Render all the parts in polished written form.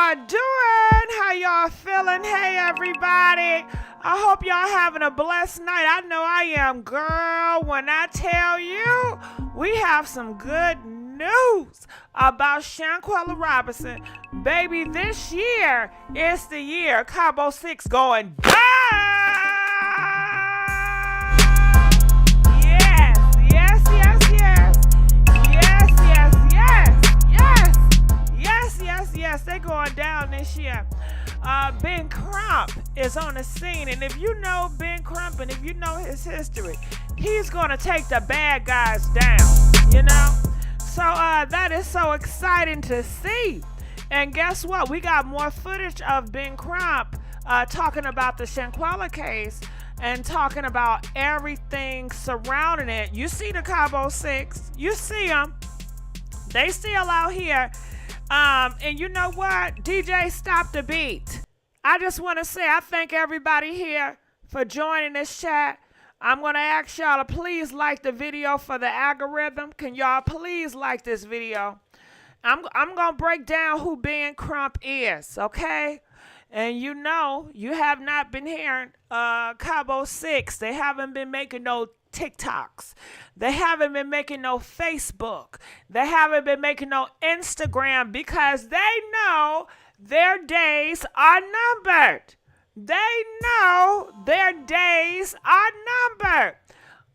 y'all doing? How y'all feeling? Hey, everybody. I hope y'all having a blessed night. I know I am, girl. When I tell you, we have some good news about ShanQuella Robinson. Baby, this year is the year Cabo 6 going down. Yes, they're going down this year. Ben Crump is on the scene, and if you know Ben Crump and if you know his history, he's going to take the bad guys down, you know? So that is so exciting to see. And guess what? We got more footage of Ben Crump talking about the ShanQuella case and talking about everything surrounding it. You see the Cabo 6. You see them. They still out here. And you know what? DJ, stop the beat. I just want to say I thank everybody here for joining this chat. I'm going to ask y'all to please like the video for the algorithm. Can y'all please like this video? I'm going to break down who Ben Crump is, okay? And you know, you have not been hearing Cabo 6. They haven't been making no TikToks. They haven't been making no Facebook. They haven't been making no Instagram because they know their days are numbered. They know their days are numbered.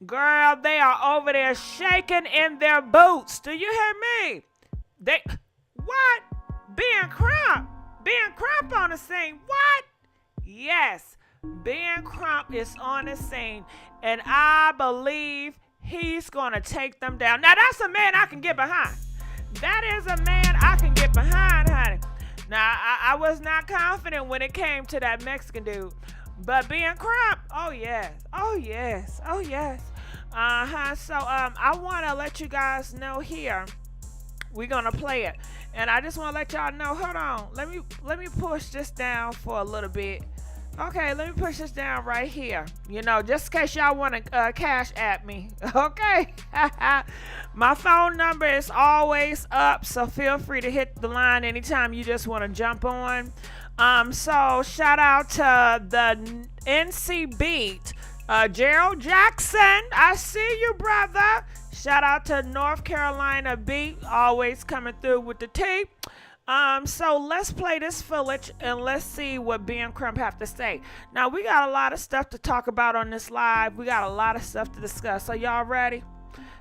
Girl, they are over there shaking in their boots. Do you hear me? What? Ben Crump on the scene. What? Yes, Ben Crump is on the scene, and I believe he's going to take them down. Now, that's a man I can get behind. That is a man I can get behind, honey. Now, I was not confident when it came to that Mexican dude, but Ben Crump, oh, yes. So, I want to let you guys know here. We're going to play it. And I just want to let y'all know, hold on. Let me push this down for a little bit. Okay, let me push this down right here. You know, just in case y'all want to cash at me. Okay. My phone number is always up, so feel free to hit the line anytime you just want to jump on. So shout out to the NC Beat. Gerald Jackson, I see you, brother. Shout out to North Carolina Beat, always coming through with the tea. So let's play this footage and let's see what Ben Crump have to say. Now, we got a lot of stuff to talk about on this live. We got a lot of stuff to discuss. So y'all ready?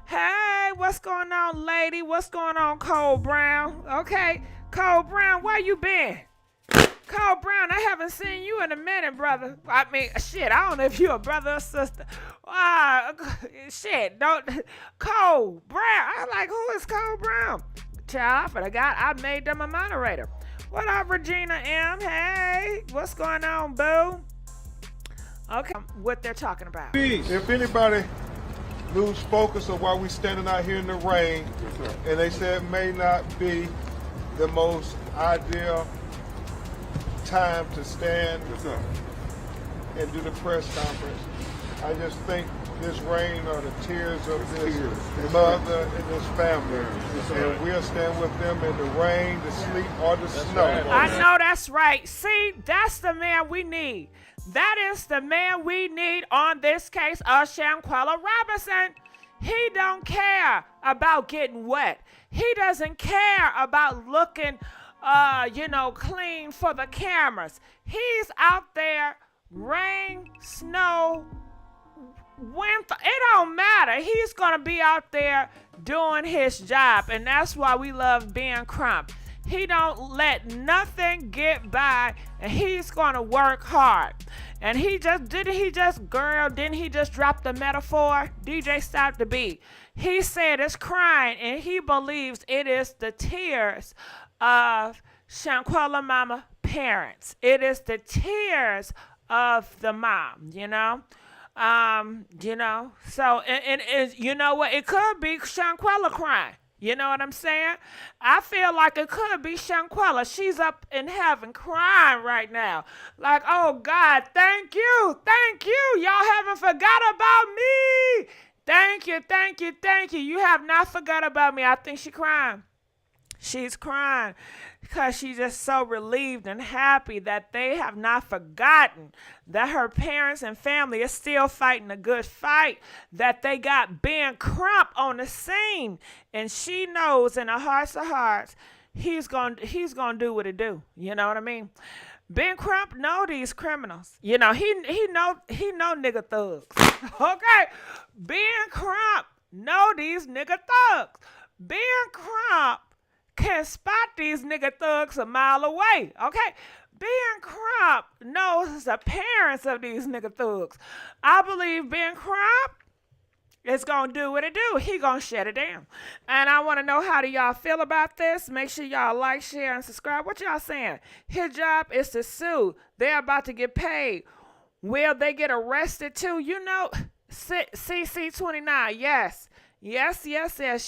Hey, what's going on, lady? What's going on, Cole Brown? Okay, Cole Brown, where you been? Cole Brown, I haven't seen you in a minute, brother. I mean, shit, I don't know if you're a brother or sister. Cole Brown. I like, who is Cole Brown? Child, I made them a moderator. What up, Regina M? Hey, what's going on, boo? Okay, what they're talking about. If anybody lose focus of why we standing out here in the rain, and they said it may not be the most ideal time to stand and do the press conference. I just think this rain are the tears of this mother and this family. And we'll stand with them in the rain, the sleet, or the snow. I know that's right. See, that's the man we need. That is the man we need on this case of ShanQuella Robinson. He don't care about getting wet. He doesn't care about looking clean for the cameras. He's out there, rain, snow, winter, it don't matter. He's gonna be out there doing his job, and that's why we love Ben Crump. He don't let nothing get by, and he's gonna work hard. And didn't he just drop the metaphor? DJ, stop the beat. He said it's crying, and he believes it is the tears of ShanQuella mama parents. It is the tears of the mom, you know? So, and you know what? It could be ShanQuella crying. You know what I'm saying? I feel like it could be ShanQuella. She's up in heaven crying right now. Like, oh, God, thank you. Thank you. Y'all haven't forgot about me. Thank you. You have not forgot about me. I think she's crying. She's crying because she's just so relieved and happy that they have not forgotten that her parents and family is still fighting a good fight, that they got Ben Crump on the scene. And she knows in her hearts of hearts, he's gonna do what he do. You know what I mean? Ben Crump know these criminals. You know, he know nigga thugs. Okay? Ben Crump know these nigga thugs. Ben Crump can spot these nigga thugs a mile away. Okay? Ben Crump knows the parents of these nigga thugs. I believe Ben Crump is gonna do what it do. He gonna shut it down. And I want to know, how do y'all feel about this? Make sure y'all like, share, and subscribe. What y'all saying? His job is to sue. They're about to get paid. Will they get arrested too? You know, CC29. Yes.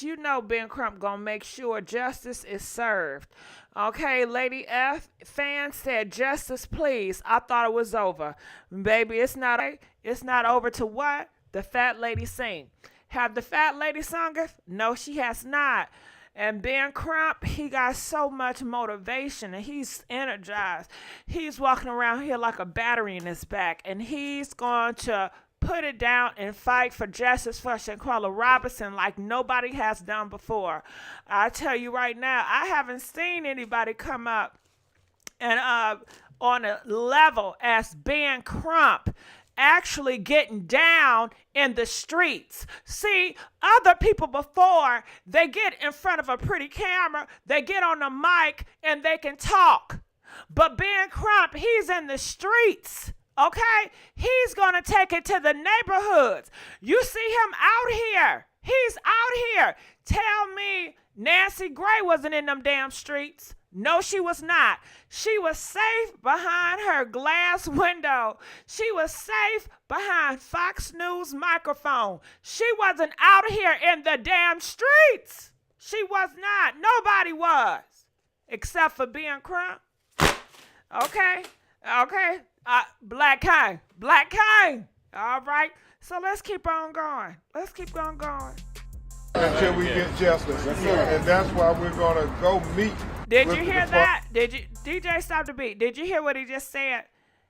You know Ben Crump gonna make sure justice is served. Okay, Lady F fan said, justice please. I thought it was over. Baby, it's not over to what? The fat lady sing. Have the fat lady sung it? No, she has not. And Ben Crump, he got so much motivation and he's energized. He's walking around here like a battery in his back, and he's going to put it down and fight for justice for ShanQuella Robinson like nobody has done before. I tell you right now, I haven't seen anybody come up and on a level as Ben Crump, actually getting down in the streets. See, other people before, they get in front of a pretty camera, they get on the mic, and they can talk. But Ben Crump, he's in the streets. Okay? He's going to take it to the neighborhoods. You see him out here. He's out here. Tell me Nancy Gray wasn't in them damn streets. No, she was not. She was safe behind her glass window. She was safe behind Fox News microphone. She wasn't out here in the damn streets. She was not. Nobody was. Except for Ben Crump. Okay? Black King. All right. So let's keep on going. Until we get justice. And that's why we're going to go meet. Did you hear that? DJ, stop the beat. Did you hear what he just said?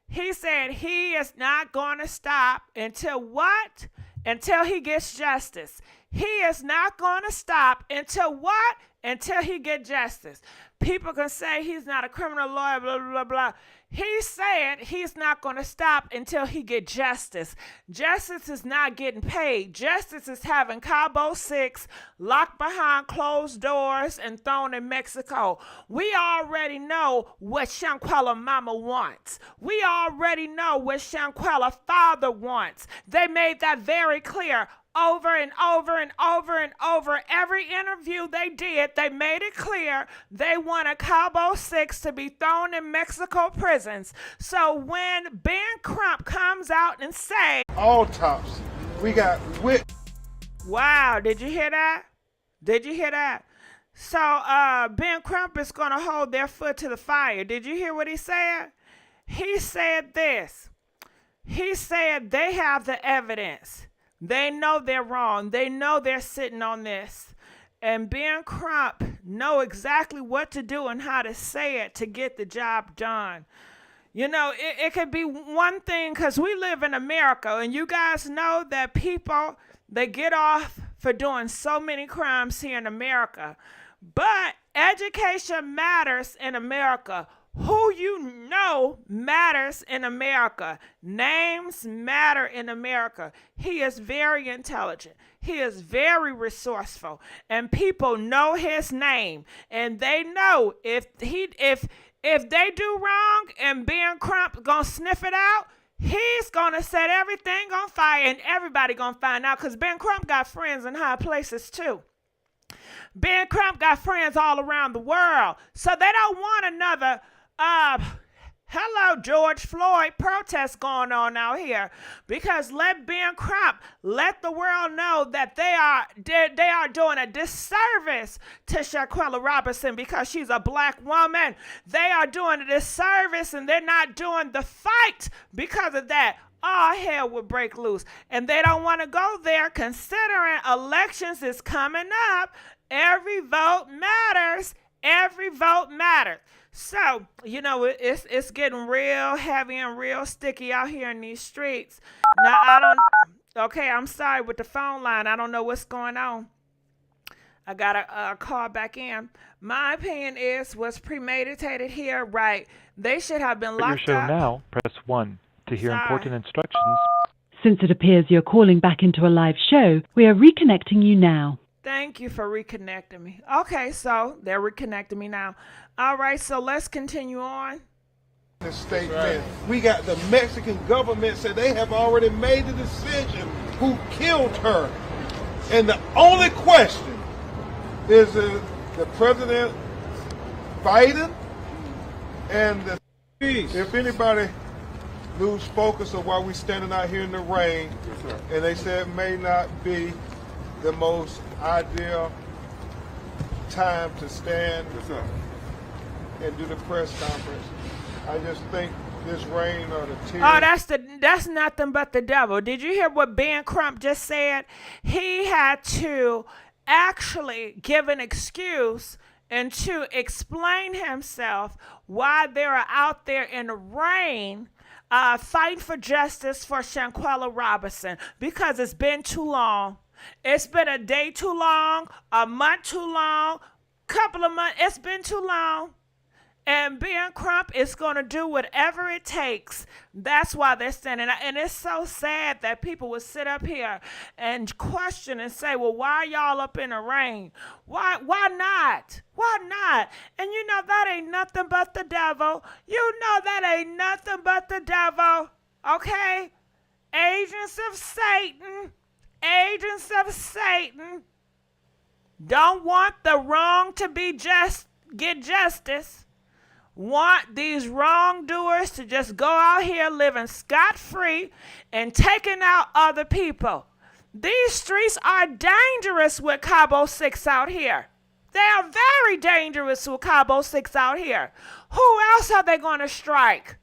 He said he is not going to stop until what? Until he gets justice. He is not going to stop until what? Until he gets justice. People can say he's not a criminal lawyer, blah, blah, blah, blah. He said he's not going to stop until he gets justice. Justice is not getting paid. Justice is having Cabo 6 locked behind closed doors and thrown in Mexico. We already know what ShanQuella mama wants. We already know what ShanQuella father wants. They made that very clear. Over and over and over and over. Every interview they did, they made it clear they wanted Cabo 6 to be thrown in Mexico prisons. So when Ben Crump comes out and say, autopsy, we got wit. Wow, did you hear that? So Ben Crump is going to hold their foot to the fire. Did you hear what he said? He said this. He said they have the evidence. They know they're wrong. They know they're sitting on this. And Ben Crump know exactly what to do and how to say it to get the job done. You know, it could be one thing, because we live in America, and you guys know that people, they get off for doing so many crimes here in America. But education matters in America. Who you know matters in America. Names matter in America. He is very intelligent. He is very resourceful. And people know his name. And they know if they do wrong and Ben Crump gonna sniff it out, he's gonna set everything on fire and everybody gonna find out, because Ben Crump got friends in high places too. Ben Crump got friends all around the world. So they don't want another hello George Floyd protest going on out here, because let Ben Crump let the world know that they are doing a disservice to ShanQuella Robinson because she's a black woman. They are doing a disservice and they're not doing the fight because of that. All hell would break loose, and they don't want to go there, considering elections is coming up. Every vote matters. Every vote matters. So, you know, it's getting real heavy and real sticky out here in these streets. Now, I don't, okay, I'm sorry with the phone line. I don't know what's going on. I got to call back in. My opinion is was premeditated here, right? They should have been locked For your show up. now, press 1. To hear Sorry. important instructions, Since it appears you're calling back into a live show, we are reconnecting you now. Thank you for reconnecting me. Okay, so they're reconnecting me now. All right, so let's continue on. The statement. We got the Mexican government said they have already made the decision who killed her. And the only question is the President Biden and the if anybody lose focus of why we standing out here in the rain, and they said it may not be the most ideal time to stand and do the press conference. I just think this rain or the tears. Oh, that's nothing but the devil. Did you hear what Ben Crump just said? He had to actually give an excuse and to explain himself why they are out there in the rain fighting for justice for ShanQuella Robinson, because it's been too long. It's been a day too long, a month too long, couple of months. It's been too long. And Ben Crump is going to do whatever it takes. That's why they're standing out. And it's so sad that people would sit up here and question and say, well, why are y'all up in the rain? Why not? Why not? And you know that ain't nothing but the devil. You know that ain't nothing but the devil. Okay? Agents of Satan. Agents of Satan don't want the wrong to be get justice. Want these wrongdoers to just go out here living scot-free and taking out other people. These streets are dangerous with Cabo 6 out here. They are very dangerous with Cabo 6 out here. Who else are they going to strike?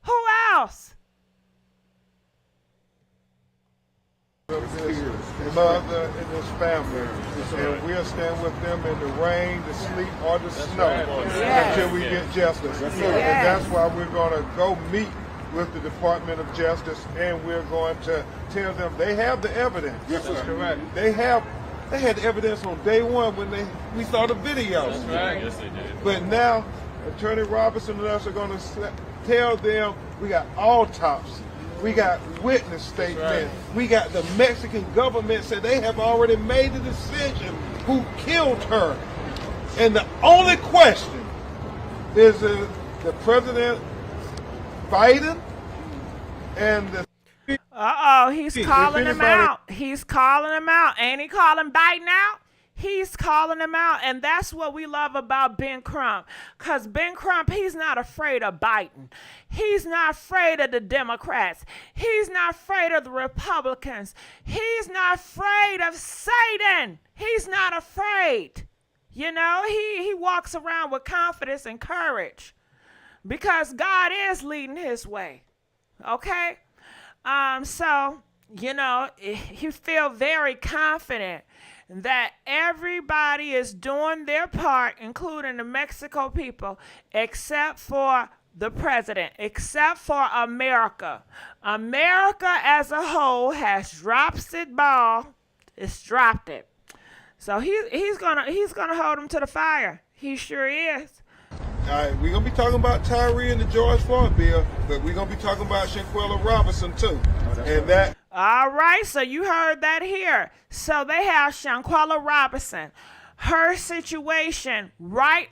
Who else? This mother and this family, and we'll stand with them in the rain, the sleet, or the snow until we get justice. And that's why we're going to go meet with the Department of Justice, and we're going to tell them they have the evidence. Yes, that's correct. They had the evidence on day one when we saw the videos. That's right. Yes, they did. But now, Attorney Robinson and us are going to tell them we got autopsy. We got witness statements. Right. We got the Mexican government said they have already made the decision who killed her. And the only question is the President Biden and the... He's calling him out. He's calling him out. Ain't he calling Biden out? He's calling him out, and that's what we love about Ben Crump. Because Ben Crump, he's not afraid of Biden. He's not afraid of the Democrats. He's not afraid of the Republicans. He's not afraid of Satan. He's not afraid. You know, he walks around with confidence and courage because God is leading his way. Okay? So, you know, you feel very confident that everybody is doing their part, including the Mexico people, except for the president, except for America. America as a whole has dropped its ball. It's dropped it. So he's gonna hold him to the fire. He sure is. All right, we're going to be talking about Tyree and the George Floyd bill, but we're going to be talking about ShanQuella Robinson, too. And that... All right, so you heard that here. So they have ShanQuella Robinson. Her situation right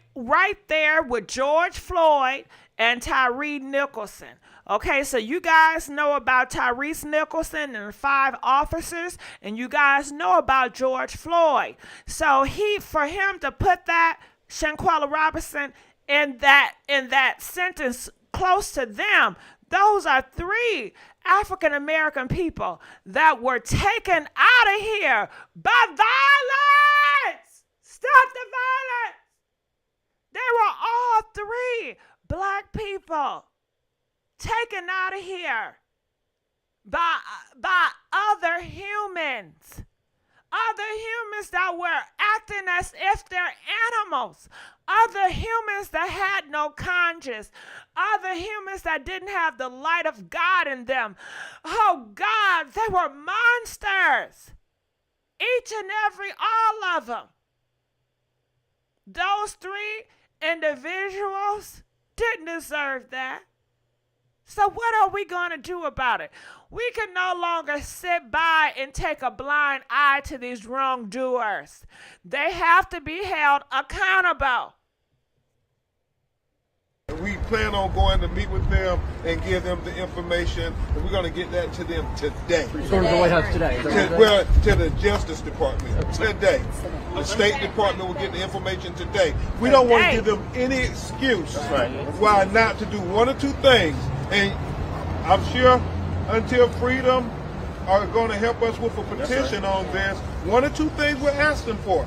there with George Floyd and Tyree Nicholson. Okay, so you guys know about Tyrese Nicholson and the 5 officers, and you guys know about George Floyd. So for him to put that ShanQuella Robinson in that sentence close to them, those are 3 African American people that were taken out of here by violence. Stop the violence. They were all 3 black people taken out of here by other humans. Other humans that were acting as if they're animals. Other humans that had no conscience. Other humans that didn't have the light of God in them. Oh God, they were monsters. Each and every, all of them. Those three individuals didn't deserve that. So what are we going to do about it? We can no longer sit by and take a blind eye to these wrongdoers. They have to be held accountable. We plan on going to meet with them and give them the information, and we're going to get that to them today. You're going to the White House today? Well, to the Justice Department today. The State Department will get the information today. We don't want to give them any excuse why not to do one or two things. And I'm sure until Freedom are going to help us with a petition on this, one or two things we're asking for.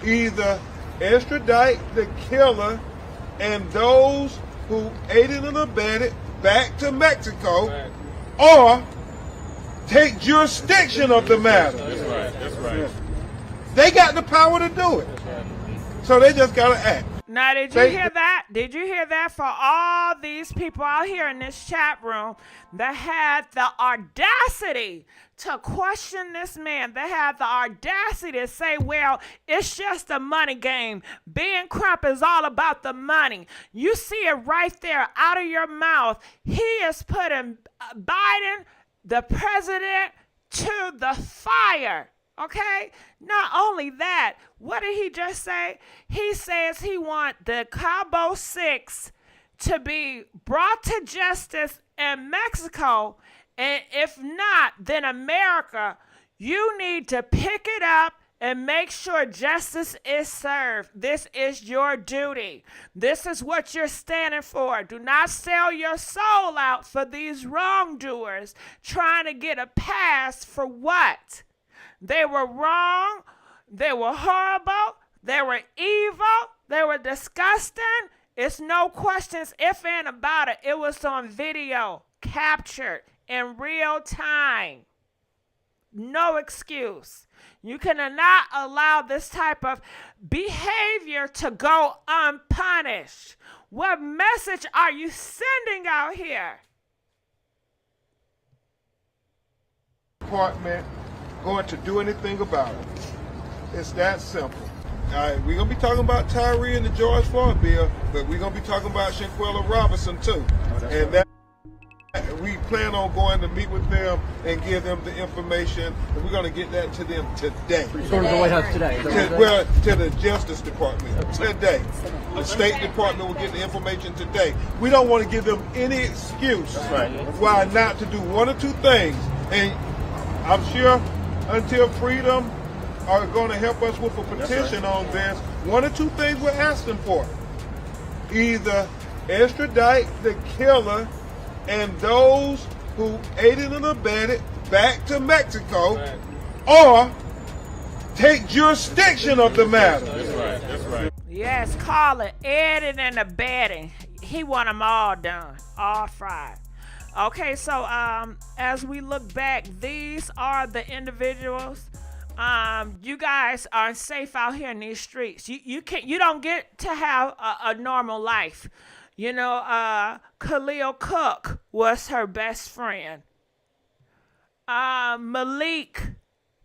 Either extradite the killer and those who aided and abetted back to Mexico, or take jurisdiction of the matter. That's right. They got the power to do it. So they just got to act. Now, did you hear that? Did you hear that? For all these people out here in this chat room that had the audacity to question this man, that had the audacity to say, well, it's just a money game. Ben Crump is all about the money. You see it right there out of your mouth. He is putting Biden, the president, to the fire. Okay? Not only that, what did he just say? He says he wants the Cabo 6 to be brought to justice in Mexico, and if not, then America, you need to pick it up and make sure justice is served. This is your duty. This is what you're standing for. Do not sell your soul out for these wrongdoers trying to get a pass for what? They were wrong, they were horrible, they were evil, they were disgusting. It's no questions if and about it. It was on video, captured in real time. No excuse. You cannot allow this type of behavior to go unpunished. What message are you sending out here? Department going to do anything about it. It's that simple. All right, we're going to be talking about Tyree and the George Floyd bill, but we're going to be talking about ShanQuella Robinson too. And that we plan on going to meet with them and give them the information, and we're going to get that to them today. You're going to the White House today? Well, to the Justice Department today. The State Department will get the information today. We don't want to give them any excuse why not to do one or two things. And I'm sure until Freedom are going to help us with a petition on this, one or two things we're asking for. Either extradite the killer and those who aided and abetted back to Mexico, or take jurisdiction of the matter. That's right. Yes, call it aiding and abetting. He want them all done, all fried. Okay, so as we look back, these are the individuals. You guys are safe out here in these streets. You don't get to have a normal life. You know, Khalil Cook was her best friend. Malik,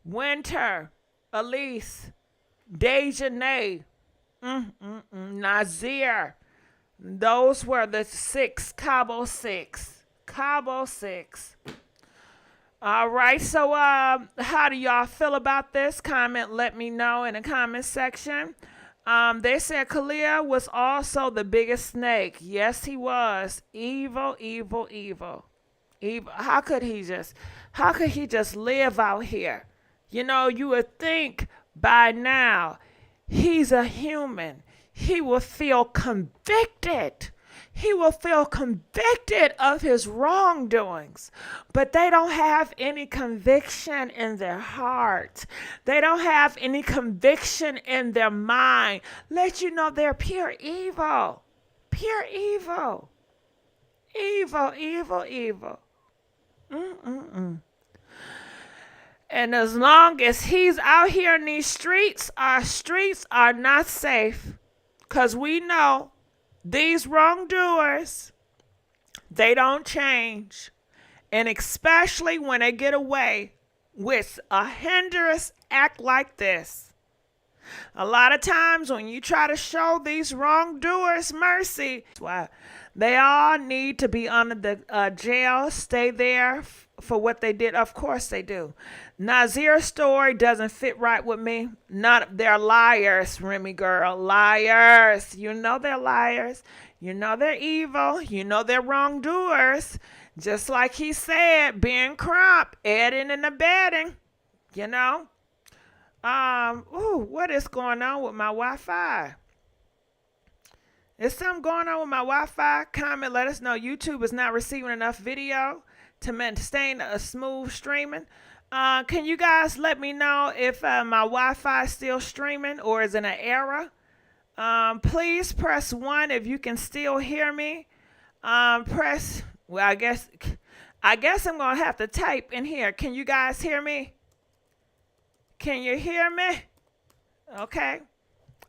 Winter, Elise, Dejanay, Nazir. Those were the Cabo 6. Cabo 6. All right, so how do y'all feel about this? Comment, let me know in the comment section. They said Khalil was also the biggest snake. Yes, he was. Evil, evil, evil. Evil. How could he just live out here? You know, you would think by now he's a human. He will feel convicted. He will feel convicted of his wrongdoings, but they don't have any conviction in their heart. They don't have any conviction in their mind. Let you know they're pure evil. Pure evil. Evil, evil, evil. And as long as he's out here in these streets, our streets are not safe. Because we know these wrongdoers, they don't change. And especially when they get away with a hindrance act like this. A lot of times when you try to show these wrongdoers mercy, they all need to be under the jail, stay there for what they did. Of course they do. Nazir's story doesn't fit right with me. They're liars, Remy girl. Liars. You know they're liars. You know they're evil. You know they're wrongdoers. Just like he said, being crump, adding and abetting. You know? What is going on with my Wi-Fi? Is something going on with my Wi-Fi? Comment, let us know. YouTube is not receiving enough video to maintain a smooth streaming. Can you guys let me know if my Wi-Fi is still streaming or is in an error? Please press 1 if you can still hear me. I guess I'm going to have to type in here. Can you guys hear me? Can you hear me? Okay.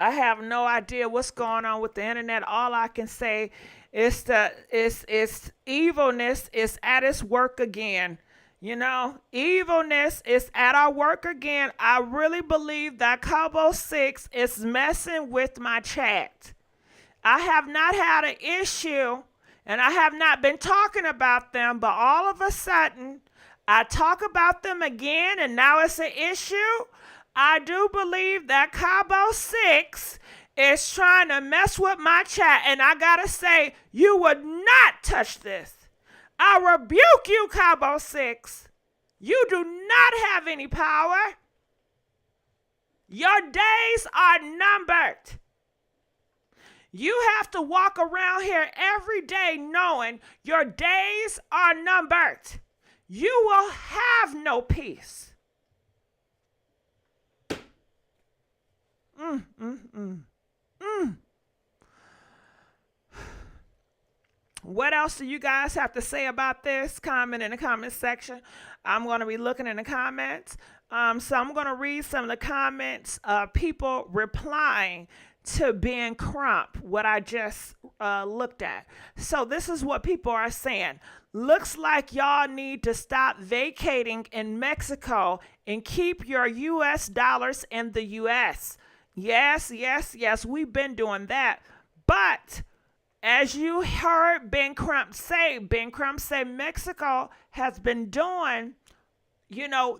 I have no idea what's going on with the internet. All I can say is it's evilness is at its work again. You know, evilness is at our work again. I really believe that Combo 6 is messing with my chat. I have not had an issue, and I have not been talking about them, but all of a sudden, I talk about them again, and now it's an issue. I do believe that Cabo 6 is trying to mess with my chat, and I gotta say, you would not touch this. I rebuke you, Cabo 6. You do not have any power. Your days are numbered. You have to walk around here every day knowing your days are numbered. You will have no peace. What else do you guys have to say about this? Comment in the comment section. I'm going to be looking in the comments. So I'm going to read some of the comments of people replying to being crump, what I just looked at. So this is what people are saying. Looks like y'all need to stop vacating in Mexico and keep your U.S. dollars in the U.S. Yes, we've been doing that. But as you heard Ben Crump say Mexico has been doing,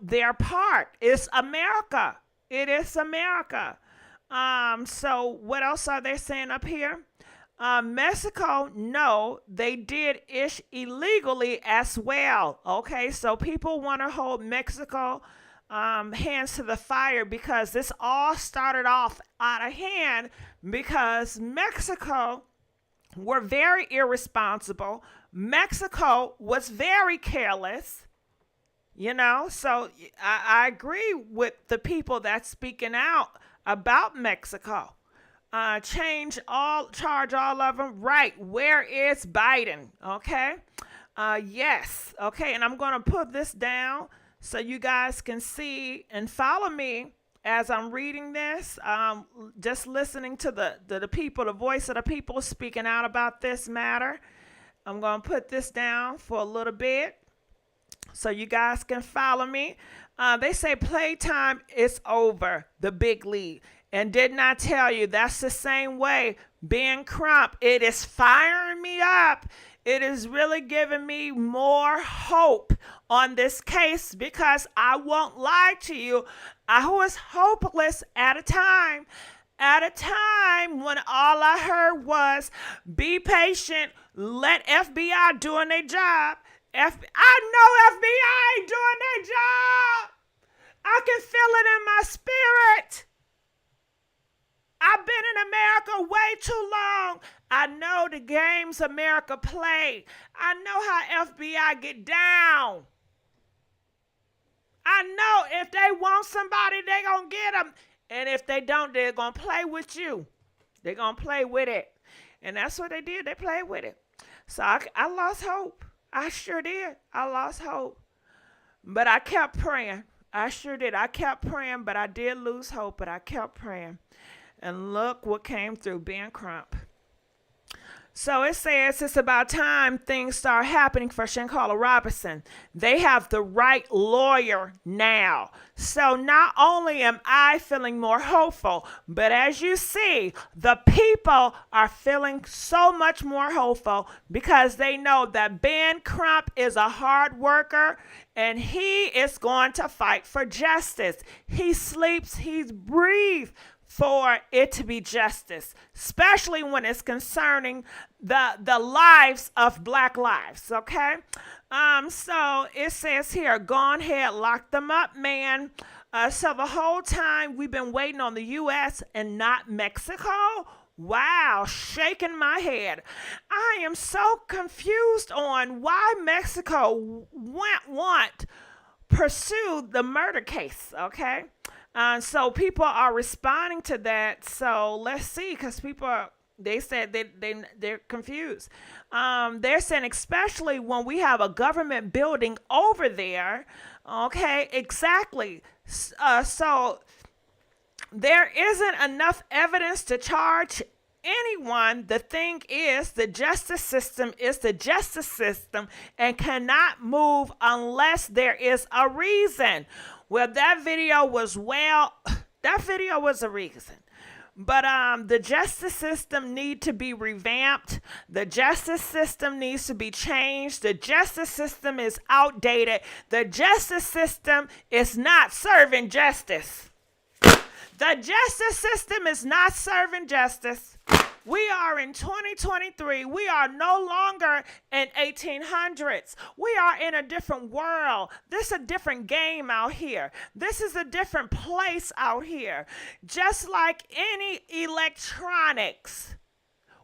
their part. It's America. It is America. So what else are they saying up here? Mexico, no, they did ish illegally as well. Okay, so people want to hold Mexico hands to the fire because this all started off out of hand because Mexico were very irresponsible. Mexico was very careless, so I agree with the people that's speaking out about Mexico. Charge all of them. Right. Where is Biden? Okay. Yes. Okay. And I'm going to put this down so you guys can see and follow me as I'm reading this. Just listening to the people, the voice of the people speaking out about this matter. I'm going to put this down for a little bit so you guys can follow me. They say playtime is over. The big lead. And did not tell you that's the same way being crump. It is firing me up. It is really giving me more hope on this case because I won't lie to you. I was hopeless at a time when all I heard was be patient, let FBI doing their job. I know FBI ain't doing their job. I can feel it in my spirit. I've been in America way too long. I know the games America play. I know how FBI get down. I know if they want somebody, they gonna get them. And if they don't, they're gonna play with you. They're gonna play with it. And that's what they did. They played with it. So I lost hope. I sure did. I lost hope. But I kept praying. I sure did. I kept praying, but I did lose hope, but I kept praying. And look what came through, Ben Crump. So it says it's about time things start happening for ShanQuella Robinson. They have the right lawyer now. So not only am I feeling more hopeful, but as you see, the people are feeling so much more hopeful because they know that Ben Crump is a hard worker and he is going to fight for justice. He sleeps, he breathes for it to be justice, especially when it's concerning the lives of Black lives, okay? So it says here, go ahead, lock them up, man. So the whole time we've been waiting on the U.S. and not Mexico? Wow, shaking my head. I am so confused on why Mexico won't pursue the murder case, okay? So people are responding to that. So let's see, because they said they're confused. They're saying especially when we have a government building over there. Okay, exactly. So there isn't enough evidence to charge anyone. The thing is, the justice system is the justice system and cannot move unless there is a reason. Well, that video was a reason. But the justice system needs to be revamped. The justice system needs to be changed. The justice system is outdated. The justice system is not serving justice. The justice system is not serving justice. We are in 2023. We are no longer in 1800s. We are in a different world. This is a different game out here. This is a different place out here. Just like any electronics,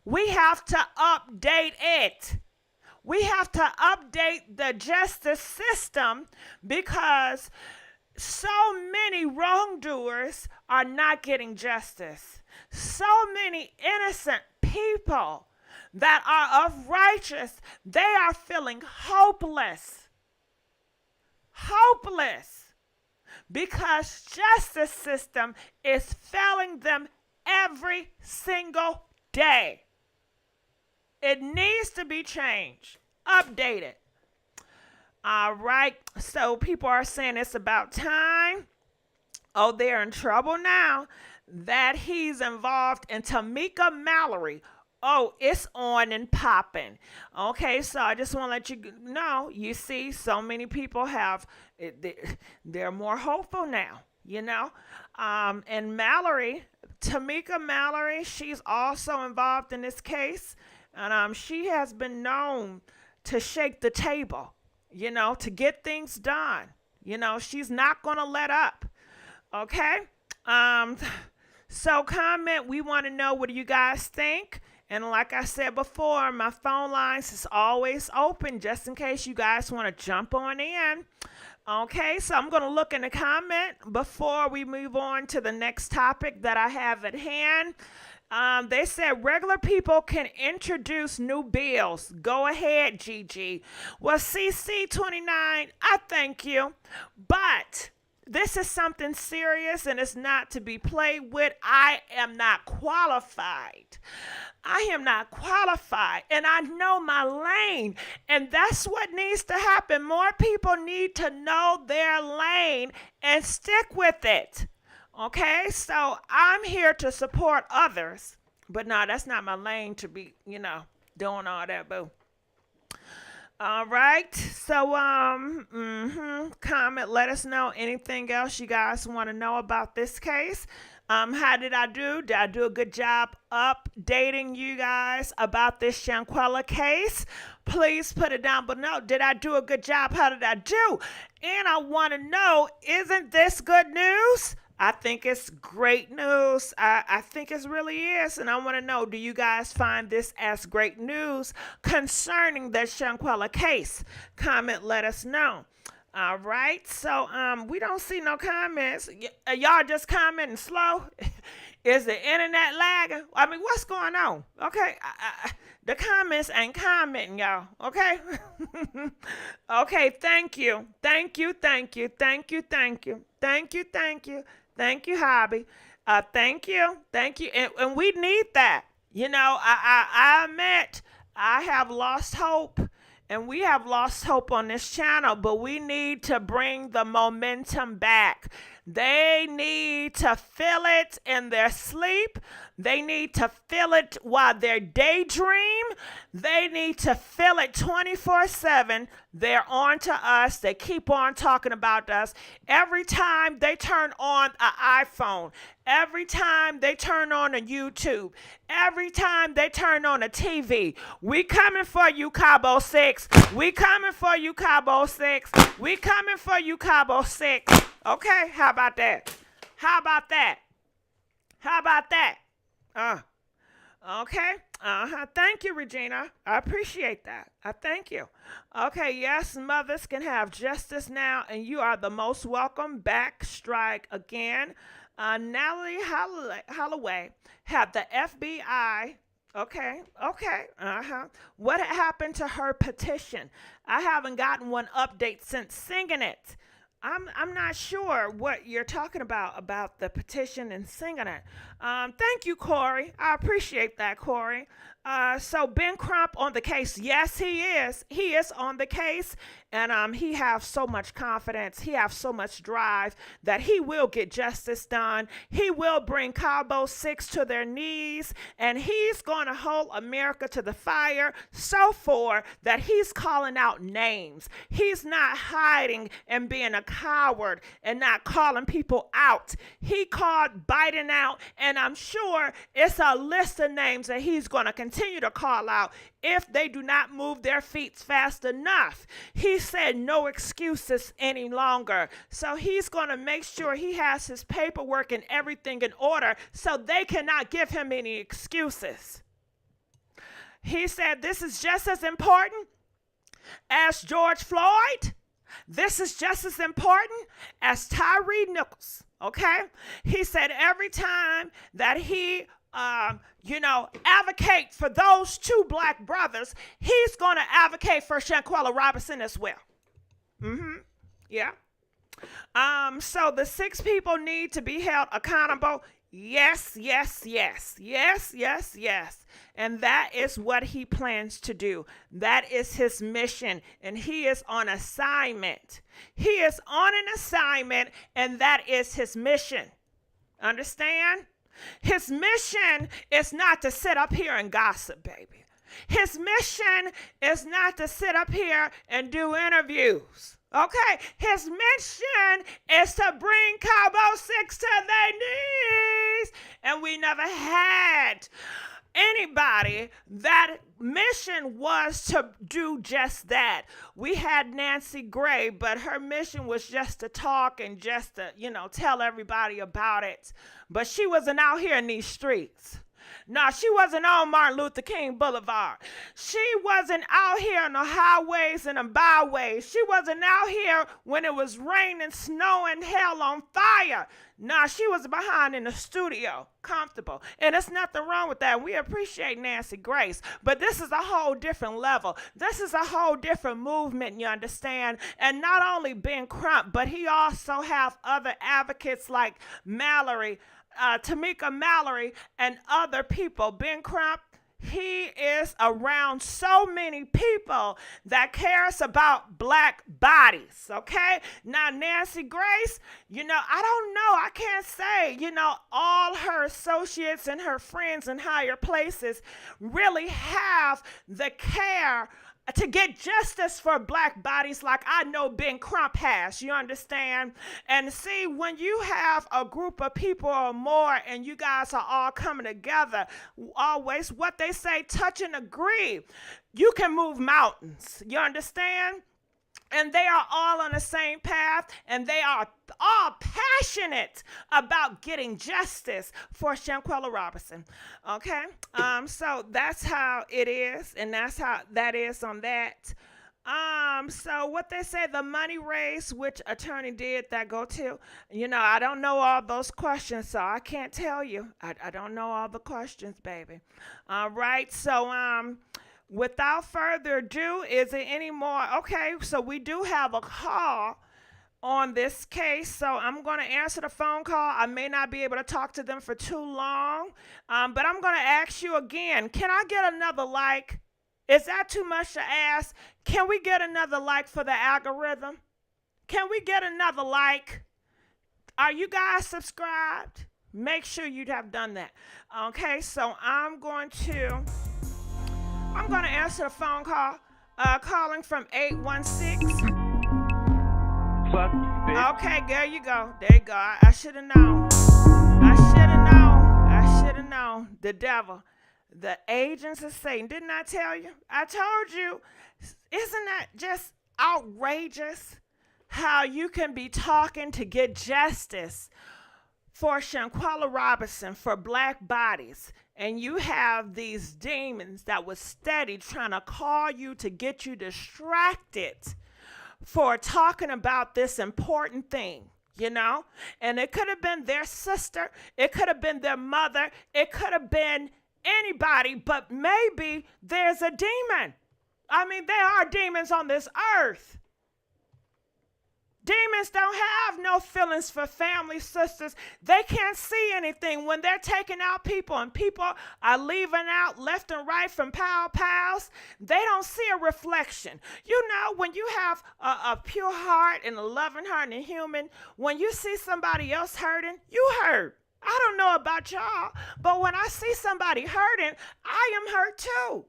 we have to update it. We have to update the justice system because so many wrongdoers are not getting justice. So many innocent people that are of righteous, they are feeling hopeless. Hopeless. Because justice system is failing them every single day. It needs to be changed, updated. All right, so people are saying it's about time. Oh, they're in trouble now that he's involved in Tamika Mallory. Oh, it's on and popping. Okay, so I just want to let you know, you see, so many people they're more hopeful now, you know. And Mallory, Tamika Mallory, she's also involved in this case. And she has been known to shake the table, you know, to get things done. You know, she's not going to let up. Okay? So comment. We want to know what you guys think. And like I said before, my phone lines is always open just in case you guys want to jump on in. Okay, so I'm going to look in the comment before we move on to the next topic that I have at hand. They said regular people can introduce new bills. Go ahead, GIGI. Well, CC29, I thank you. But this is something serious and it's not to be played with. I am not qualified. I am not qualified and I know my lane. And that's what needs to happen. More people need to know their lane and stick with it. Okay, so I'm here to support others. But no, that's not my lane to be, you know, doing all that, boo. All right, so comment, let us know anything else you guys want to know about this case. How did I do? Did I do a good job updating you guys about this ShanQuella case? Please put it down below. Did I do a good job? How did I do? And I want to know, isn't this good news? I think it's great news. I think it really is. And I want to know, do you guys find this as great news concerning the ShanQuella case? Comment, let us know. All right. So we don't see no comments. Y'all just commenting slow. Is the internet lagging? I mean, what's going on? Okay, the comments ain't commenting, y'all. Okay, okay. Thank you, thank you, thank you, thank you, thank you, thank you, thank you, thank you, hobby. Thank you, and we need that. You know, I admit I have lost hope. And we have lost hope on this channel, but we need to bring the momentum back. They need to feel it in their sleep. They need to feel it while they daydream. They need to feel it 24/7. They're on to us. They keep on talking about us. Every time they turn on an iPhone, every time they turn on a YouTube, every time they turn on a TV, we coming for you, Cabo 6. We coming for you, Cabo 6. We coming for you, Cabo 6. Okay, how about that? How about that? How about that? Okay. Thank you, Regina. I appreciate that. I thank you. Okay, yes, mothers can have justice now, and you are the most welcome. Back strike again. Natalie Holloway had the FBI. Okay. What happened to her petition? I haven't gotten one update since singing it. I'm not sure what you're talking about the petition and singing it. Thank you, Corey. I appreciate that, Corey. So Ben Crump on the case. Yes, he is. He is on the case, and he has so much confidence. He has so much drive that he will get justice done. He will bring Cabo 6 to their knees, and he's going to hold America to the fire so far that he's calling out names. He's not hiding and being a coward and not calling people out. He called Biden out, and I'm sure it's a list of names that he's going to continue to call out if they do not move their feet fast enough. He said no excuses any longer. So he's going to make sure he has his paperwork and everything in order so they cannot give him any excuses. He said this is just as important as George Floyd. This is just as important as Tyree Nichols. Okay? He said every time that he advocate for those two black brothers, he's going to advocate for ShanQuella Robinson as well. Yeah. So the 6 people need to be held accountable. Yes. And that is what he plans to do. That is his mission. And he is on assignment. He is on an assignment, and that is his mission. Understand? His mission is not to sit up here and gossip, baby. His mission is not to sit up here and do interviews. Okay? His mission is to bring Cabo 6 to their knees. And we never had anybody that mission was to do just that. We had Nancy Gray, but her mission was just to talk and just to, tell everybody about it. But she wasn't out here in these streets. No, she wasn't on Martin Luther King Boulevard. She wasn't out here on the highways and the byways. She wasn't out here when it was raining, snowing, hell on fire. No, she was behind in the studio, comfortable. And there's nothing wrong with that. We appreciate Nancy Grace. But this is a whole different level. This is a whole different movement, you understand? And not only Ben Crump, but he also have other advocates like Mallory, Tamika Mallory, and other people. Ben Crump, he is around so many people that cares about black bodies, okay? Now, Nancy Grace, I don't know. I can't say, all her associates and her friends in higher places really have the care to get justice for black bodies like I know Ben Crump has, you understand? And see, when you have a group of people or more and you guys are all coming together, always what they say, touch and agree, you can move mountains, you understand? And they are all on the same path, and they are all passionate about getting justice for ShanQuella Robinson. Okay? So that's how it is, and that's how that is on that. So what they say, the money race, which attorney did that go to? I don't know all those questions, so I can't tell you. I don't know all the questions, baby. All right, so without further ado, is there any more? Okay, so we do have a call on this case, so I'm going to answer the phone call. I may not be able to talk to them for too long, but I'm going to ask you again, can I get another like? Is that too much to ask? Can we get another like for the algorithm? Can we get another like? Are you guys subscribed? Make sure you have done that. Okay, so I'm going to answer the phone call, calling from 816. Fuck, bitch. Okay, there you go. There you go. I should have known. I should have known. The devil. The agents of Satan. Didn't I tell you? I told you. Isn't that just outrageous how you can be talking to get justice for ShanQuella Robinson, for black bodies, and you have these demons that was steady trying to call you to get you distracted for talking about this important thing, And it could have been their sister. It could have been their mother. It could have been anybody, but maybe there's a demon. I mean, there are demons on this earth. Demons don't have no feelings for family, sisters. They can't see anything when they're taking out people and people are leaving out left and right from pals. They don't see a reflection. When you have a pure heart and a loving heart and a human, when you see somebody else hurting, you hurt. I don't know about y'all, but when I see somebody hurting, I am hurt too.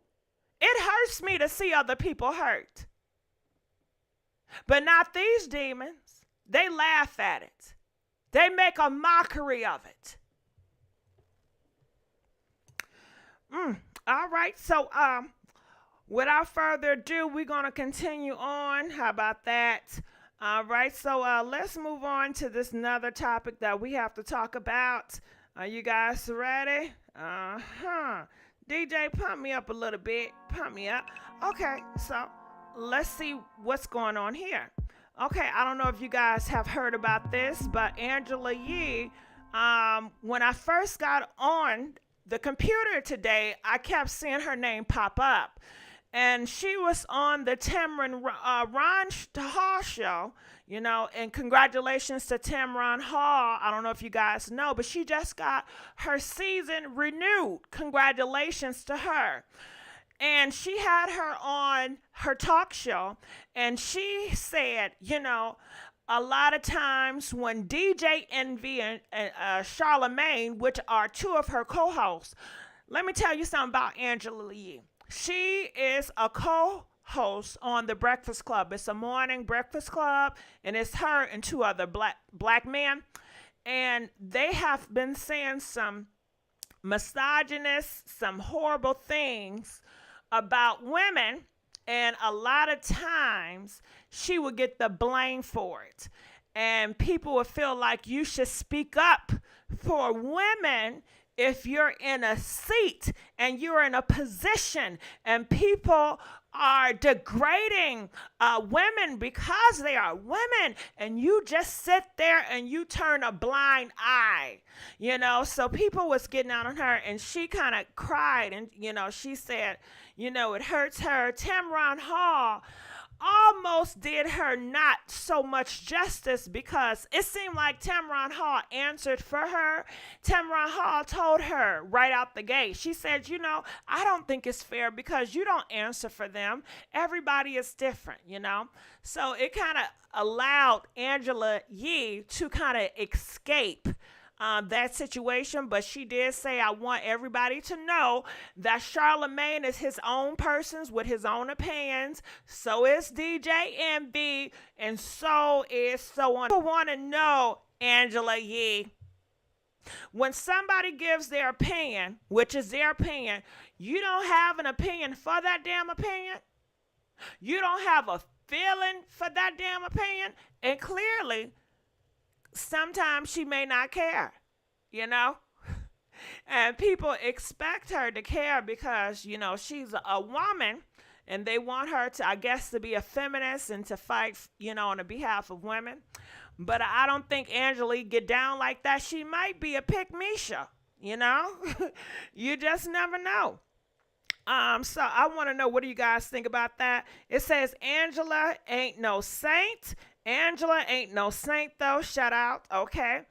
It hurts me to see other people hurt. But not these demons. They laugh at it. They make a mockery of it. All right, so without further ado, we're going to continue on. How about that? All right, so let's move on to this another topic that we have to talk about. Are you guys ready? DJ, pump me up a little bit. Pump me up. Okay, so let's see what's going on here. Okay, I don't know if you guys have heard about this, but Angela Yee, when I first got on the computer today, I kept seeing her name pop up. And she was on the Tamron Ron Hall show, and congratulations to Tamron Hall. I don't know if you guys know, but she just got her season renewed. Congratulations to her. And she had her on her talk show, and she said, a lot of times when DJ Envy and Charlemagne, which are two of her co-hosts, let me tell you something about Angela Yee. She is a co-host on The Breakfast Club. It's a morning breakfast club, and it's her and two other black men. And they have been saying some misogynist, some horrible things about women, and a lot of times she would get the blame for it. And people would feel like you should speak up for women if you're in a seat and you're in a position and people are degrading women because they are women, and you just sit there and you turn a blind eye, so people was getting out on her, and she kind of cried, and she said, it hurts her. Tamron Hall almost did her not so much justice, because it seemed like Tamron Hall answered for her. Tamron Hall told her right out the gate, she said, I don't think it's fair because you don't answer for them. Everybody is different, So it kind of allowed Angela Yee to kind of escape that situation, but she did say, I want everybody to know that Charlemagne is his own person with his own opinions. So is DJ MB, and so is so on. People want to know, Angela Yee, when somebody gives their opinion, which is their opinion, you don't have an opinion for that damn opinion. You don't have a feeling for that damn opinion, and clearly sometimes she may not care, and people expect her to care because, she's a woman, and they want her to, I guess, to be a feminist and to fight, on the behalf of women. But I don't think Angela Yee get down like that. She might be a pick-Misha, You just never know. So I want to know, what do you guys think about that? It says Angela ain't no saint. Angela ain't no saint, though. Shout out. Okay.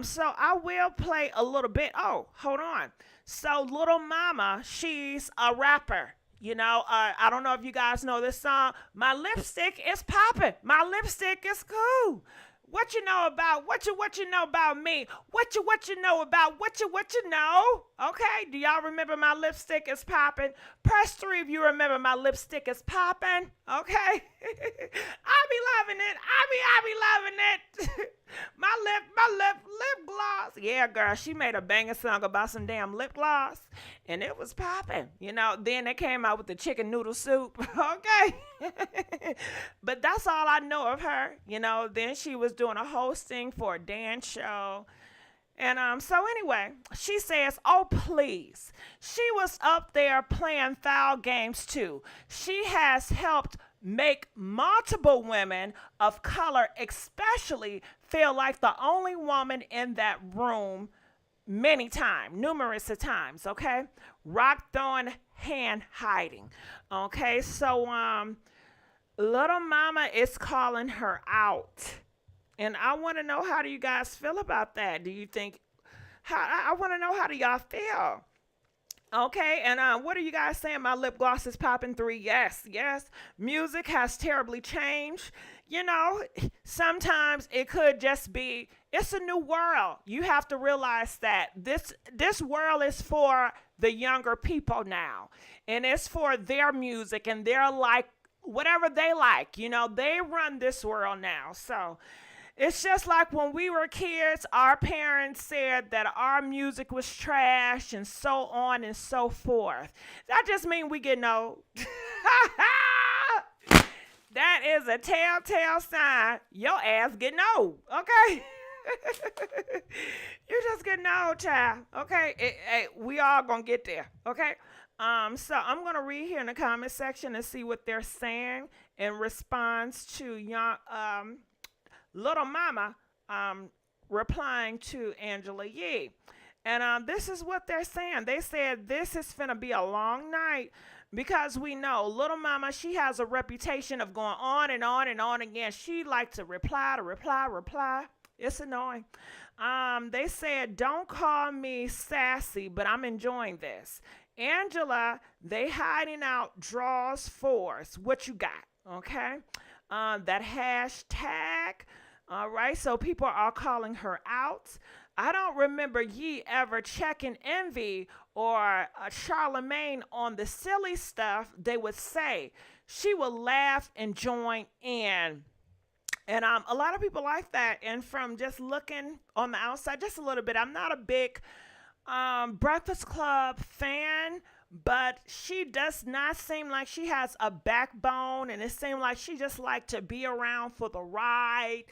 So I will play a little bit. Oh, hold on. So Little Mama, she's a rapper. I don't know if you guys know this song. My lipstick is popping. My lipstick is cool. What you know about what you know about me? What you know about what you know? Okay, do y'all remember my lipstick is popping? Press 3 if you remember my lipstick is popping. Okay, I be loving it. I be loving it. my lip gloss. Yeah, girl, she made a banging song about some damn lip gloss, and it was popping. Then they came out with the chicken noodle soup. Okay, but that's all I know of her. Then she was doing a hosting for a dance show. And so anyway, she says, oh, please. She was up there playing foul games, too. She has helped make multiple women of color especially feel like the only woman in that room numerous times, okay? Rock throwing, hand hiding. Okay, so Little Mama is calling her out. And I want to know, how do you guys feel about that? Do you think, I want to know, how do y'all feel? Okay, and what are you guys saying? My lip gloss is popping 3. Yes. Music has terribly changed. Sometimes it could just be, it's a new world. You have to realize that this world is for the younger people now. And it's for their music and their whatever they like. They run this world now. So it's just like when we were kids, our parents said that our music was trash and so on and so forth. That just means we getting old. That is a telltale sign your ass getting old, okay? You're just getting old, child, okay? We all gonna get there, okay? So I'm gonna read here in the comment section and see what they're saying in response to Little Mama replying to Angela Yee. And this is what they're saying. They said this is finna be a long night because we know Little Mama, she has a reputation of going on and on and on again. She likes to reply. It's annoying. They said, don't call me sassy, but I'm enjoying this. Angela, they hiding out draws force. What you got? Okay. That hashtag. All right, so people are calling her out. I don't remember Yee ever checking Envy or Charlemagne on the silly stuff they would say. She would laugh and join in. And a lot of people like that. And from just looking on the outside, just a little bit, I'm not a big Breakfast Club fan, but she does not seem like she has a backbone, and it seems like she just like to be around for the ride.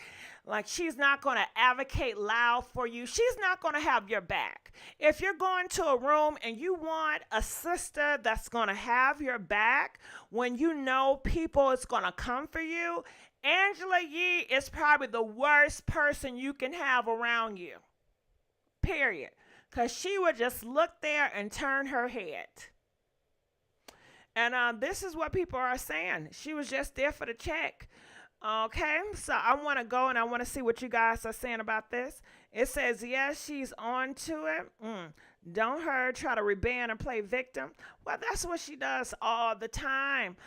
Like, she's not going to advocate loud for you. She's not going to have your back. If you're going to a room and you want a sister that's going to have your back when you know people is going to come for you, Angela Yee is probably the worst person you can have around you. Period. Because she would just look there and turn her head. And this is what people are saying. She was just there for the check. Okay, so I want to go and I want to see what you guys are saying about this. It says, yes, she's on to it. Don't her try to reband and play victim. Well, that's what she does all the time.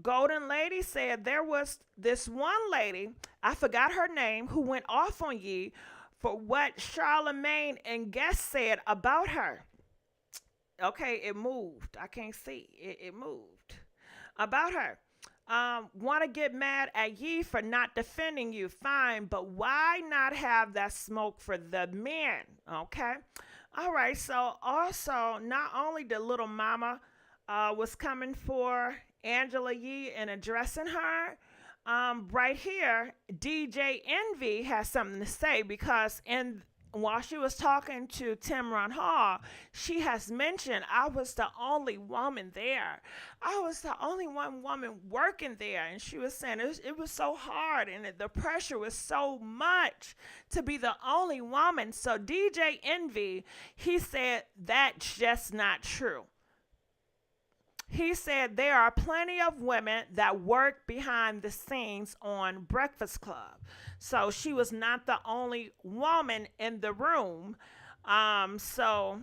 Golden Lady said there was this one lady, I forgot her name, who went off on Yee for what Charlemagne and Guest said about her. Okay, it moved. I can't see. It moved. About her. Want to get mad at Yee for not defending you. Fine, but why not have that smoke for the men? Okay. All right, so also, not only did Little Mama was coming for Angela Yee and addressing her, right here, DJ Envy has something to say, because in while she was talking to Timron Hall, she has mentioned, I was the only woman there. I was the only one woman working there. And she was saying it was so hard and the pressure was so much to be the only woman. So DJ Envy, he said that's just not true. He said there are plenty of women that work behind the scenes on Breakfast Club. So she was not the only woman in the room. So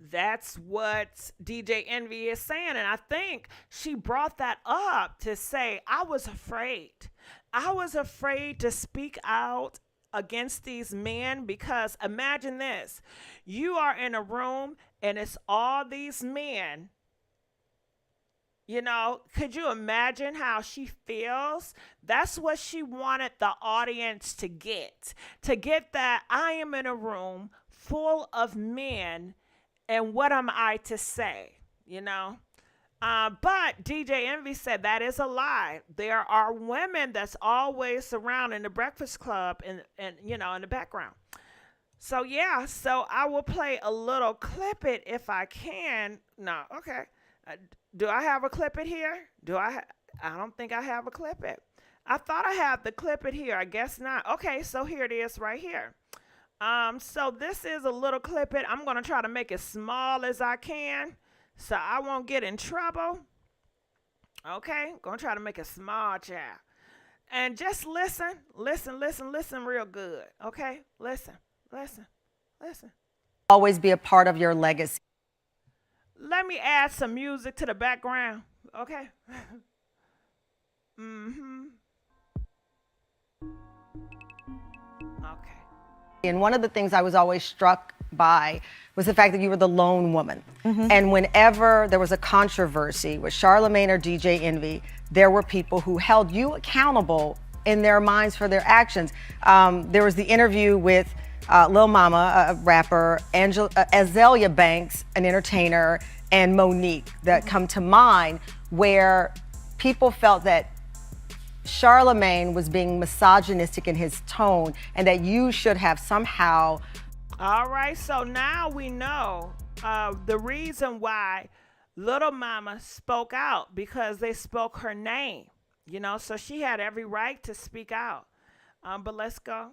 that's what DJ Envy is saying. And I think she brought that up to say, I was afraid. I was afraid to speak out against these men because imagine this. You are in a room and it's all these men. You know, could you imagine how she feels? That's what she wanted the audience to get that I am in a room full of men, and what am I to say, you know? But DJ Envy said that is a lie. There are women that's always surrounding the Breakfast Club and you know, in the background. So, yeah, so I will play a little clip it if I can. No, okay. Do I have a clip it here? I don't think I have a clip it. I thought I had the clip it here. I guess not. Okay, so here it is right here. So this is a little clip it. I'm going to try to make it small as I can so I won't get in trouble. Okay, going to try to make it small, child. And just listen real good. Okay, listen. Always be a part of your legacy. Let me add some music to the background, okay? Okay. And one of the things I was always struck by was the fact that you were the lone woman. And whenever there was a controversy with Charlemagne or DJ Envy, there were people who held you accountable in their minds for their actions. There was the interview with Lil Mama, a rapper, Azalea Banks, an entertainer, and Monique that come to mind, where people felt that Charlemagne was being misogynistic in his tone and that you should have somehow. All right, so now we know the reason why Little Mama spoke out, because they spoke her name, you know, so she had every right to speak out. But let's go.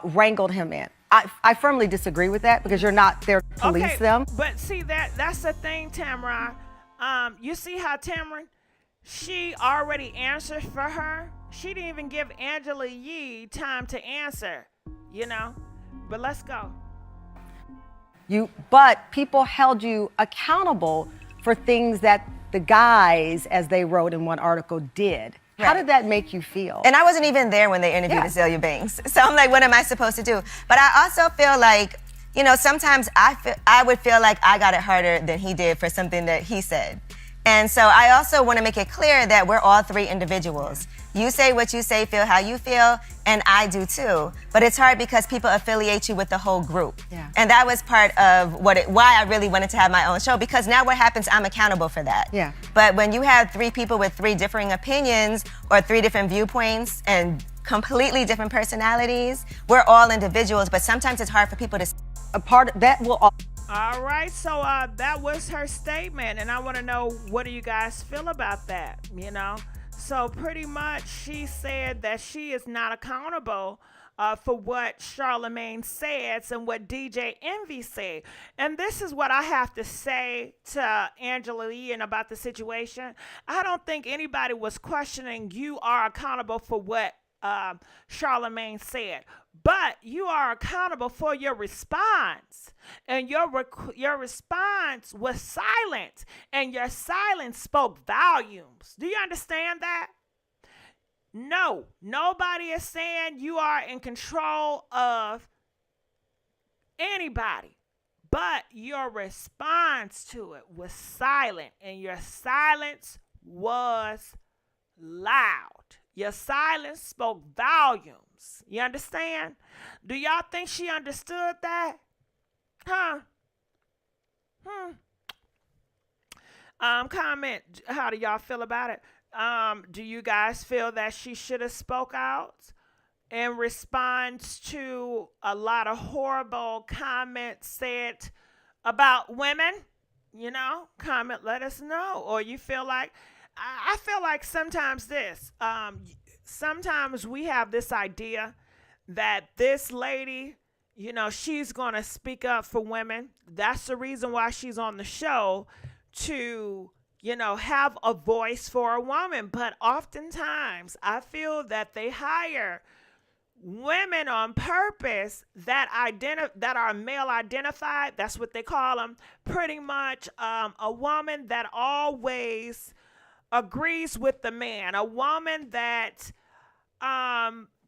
Wrangled him in. I firmly disagree with that because you're not there to police them. But see, that's the thing, Tamron. You see how Tamron, she already answered for her. She didn't even give Angela Yee time to answer, you know. But let's go. But people held you accountable for things that the guys, as they wrote in one article, did. Right. How did that make you feel? And I wasn't even there when they interviewed Azalea Banks. So I'm like, what am I supposed to do? But I also feel like, you know, sometimes I would feel like I got it harder than he did for something that he said. And so I also want to make it clear that we're all three individuals. You say what you say, feel how you feel, and I do too. But it's hard because people affiliate you with the whole group. Yeah. And that was part of why I really wanted to have my own show, because now what happens, I'm accountable for that. Yeah. But when you have three people with three differing opinions or three different viewpoints and completely different personalities, we're all individuals, but sometimes it's hard for people to... A part of that will... All right, so that was her statement, and I want to know, what do you guys feel about that, you know? So pretty much she said that she is not accountable for what Charlemagne says and what DJ Envy said. And this is what I have to say to Angela Yee about the situation. I don't think anybody was questioning you are accountable for what Charlemagne said. But you are accountable for your response. And your response was silent. And your silence spoke volumes. Do you understand that? No. Nobody is saying you are in control of anybody. But your response to it was silent. And your silence was loud. Your silence spoke volumes. You understand? Do y'all think she understood that? Huh? Comment, how do y'all feel about it? Do you guys feel that she should have spoke out? in response to a lot of horrible comments said about women, comment, let us know. Or you feel like, I feel like sometimes sometimes we have this idea that this lady, she's going to speak up for women. That's the reason why she's on the show, to, have a voice for a woman. But oftentimes I feel that they hire women on purpose that are male identified. That's what they call them. Pretty much a woman that always agrees with the man, a woman that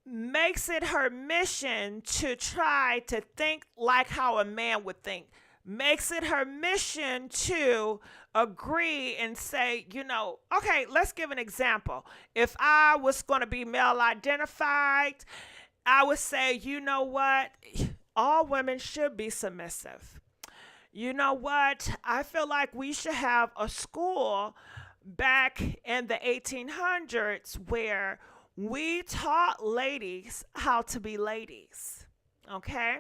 makes it her mission to try to think like how a man would think, makes it her mission to agree and say, okay, let's give an example. If I was going to be male identified, I would say, you know what? All women should be submissive. You know what? I feel like we should have a school back in the 1800s where we taught ladies how to be ladies. Okay?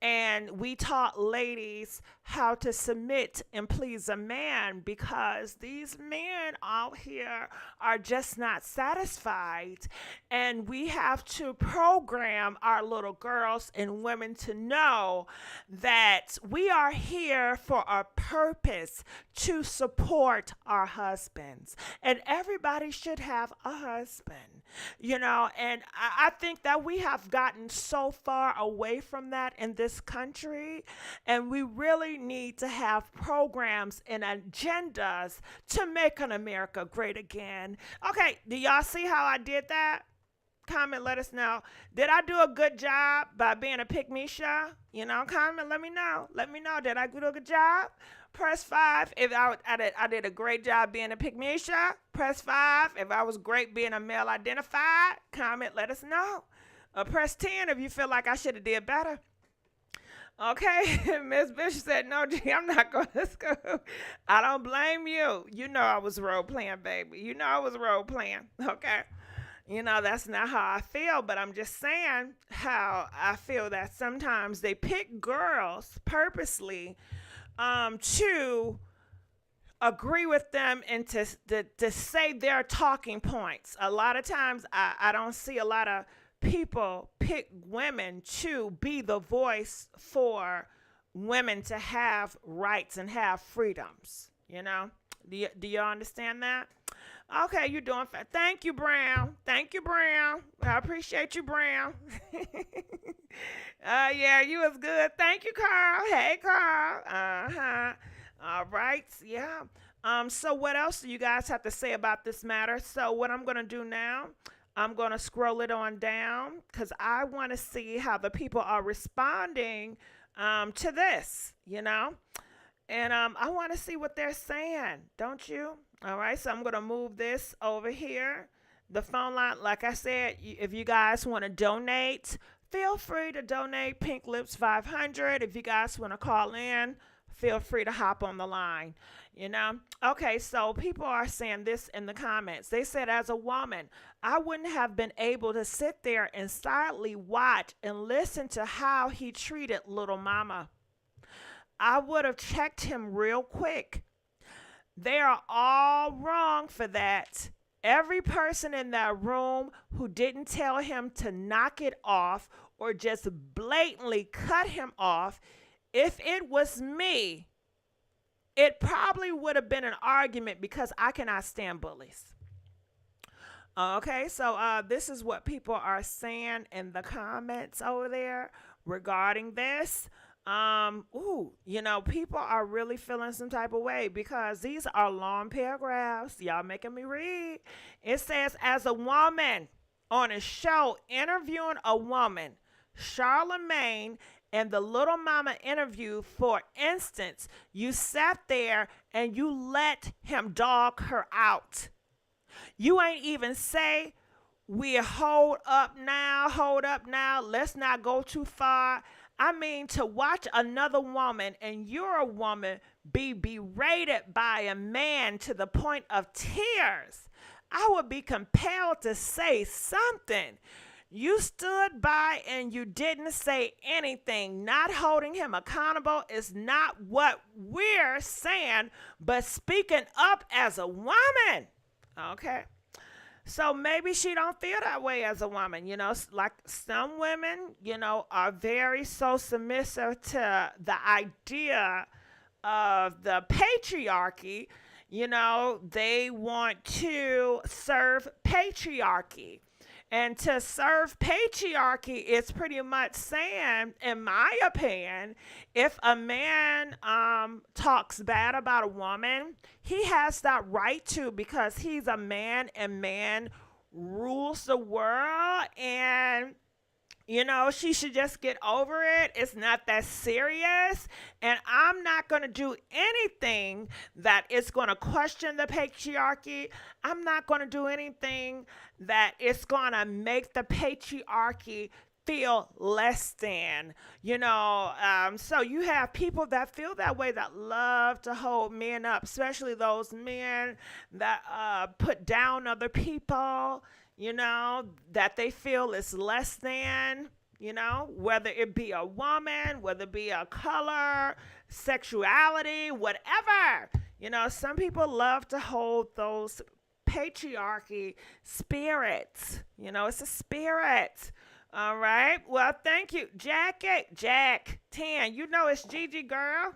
And we taught ladies how to submit and please a man, because these men out here are just not satisfied. And we have to program our little girls and women to know that we are here for a purpose, to support our husbands. And everybody should have a husband, and I think that we have gotten so far away from that in this country, and we really need to have programs and agendas to make an America great again. Okay, do y'all see how I did that? Comment, let us know. Did I do a good job by being a pick-me-show? Comment, let me know. Let me know. Did I do a good job? Press 5 if I did a great job being a pick-me-show. Press 5 if I was great being a male identified. Comment, let us know. Press 10 if you feel like I should have did better. Okay, Miss Bishop said, no, G, I'm not going to school. I don't blame you. I was role playing, baby. I was role playing, okay? That's not how I feel, but I'm just saying how I feel that sometimes they pick girls purposely to agree with them and to say their talking points. A lot of times I don't see a lot of people pick women to be the voice for women to have rights and have freedoms. Do y'all understand that? Okay, you're doing fine. Thank you, Brown. Thank you, Brown. I appreciate you, Brown. Yeah, you was good. Thank you, Carl. Hey, Carl. Uh-huh. All right. Yeah. So what else do you guys have to say about this matter? So what I'm going to do now, I'm going to scroll it on down because I want to see how the people are responding to this, And I want to see what they're saying, don't you? All right, so I'm going to move this over here. The phone line, like I said, if you guys want to donate, feel free to donate. Pink Lips 500. If you guys want to call in, feel free to hop on the line, Okay, so people are saying this in the comments. They said, as a woman, I wouldn't have been able to sit there and silently watch and listen to how he treated little mama. I would have checked him real quick. They are all wrong for that. Every person in that room who didn't tell him to knock it off or just blatantly cut him off, if it was me, it probably would have been an argument because I cannot stand bullies. Okay, so this is what people are saying in the comments over there regarding this. People are really feeling some type of way because these are long paragraphs. Y'all making me read. It says, as a woman on a show interviewing a woman, Charlemagne and the Little Mama interview, for instance, you sat there and you let him dog her out. You ain't even say, we hold up now, let's not go too far. I mean, to watch another woman, and you're a woman, be berated by a man to the point of tears, I would be compelled to say something. You stood by and you didn't say anything. Not holding him accountable is not what we're saying, but speaking up as a woman. Okay. So maybe she don't feel that way as a woman, like some women, are very so submissive to the idea of the patriarchy. They want to serve patriarchy. And to serve patriarchy is pretty much saying, in my opinion, if a man talks bad about a woman, he has that right to, because he's a man and man rules the world. And she should just get over it. It's not that serious. And I'm not going to do anything that is going to question the patriarchy. I'm not going to do anything that is going to make the patriarchy feel less than, so you have people that feel that way, that love to hold men up, especially those men that put down other people, that they feel is less than, whether it be a woman, whether it be a color, sexuality, whatever. Some people love to hold those patriarchy spirits. It's a spirit. All right. Well, thank you. Jack 10. It's Gigi, girl.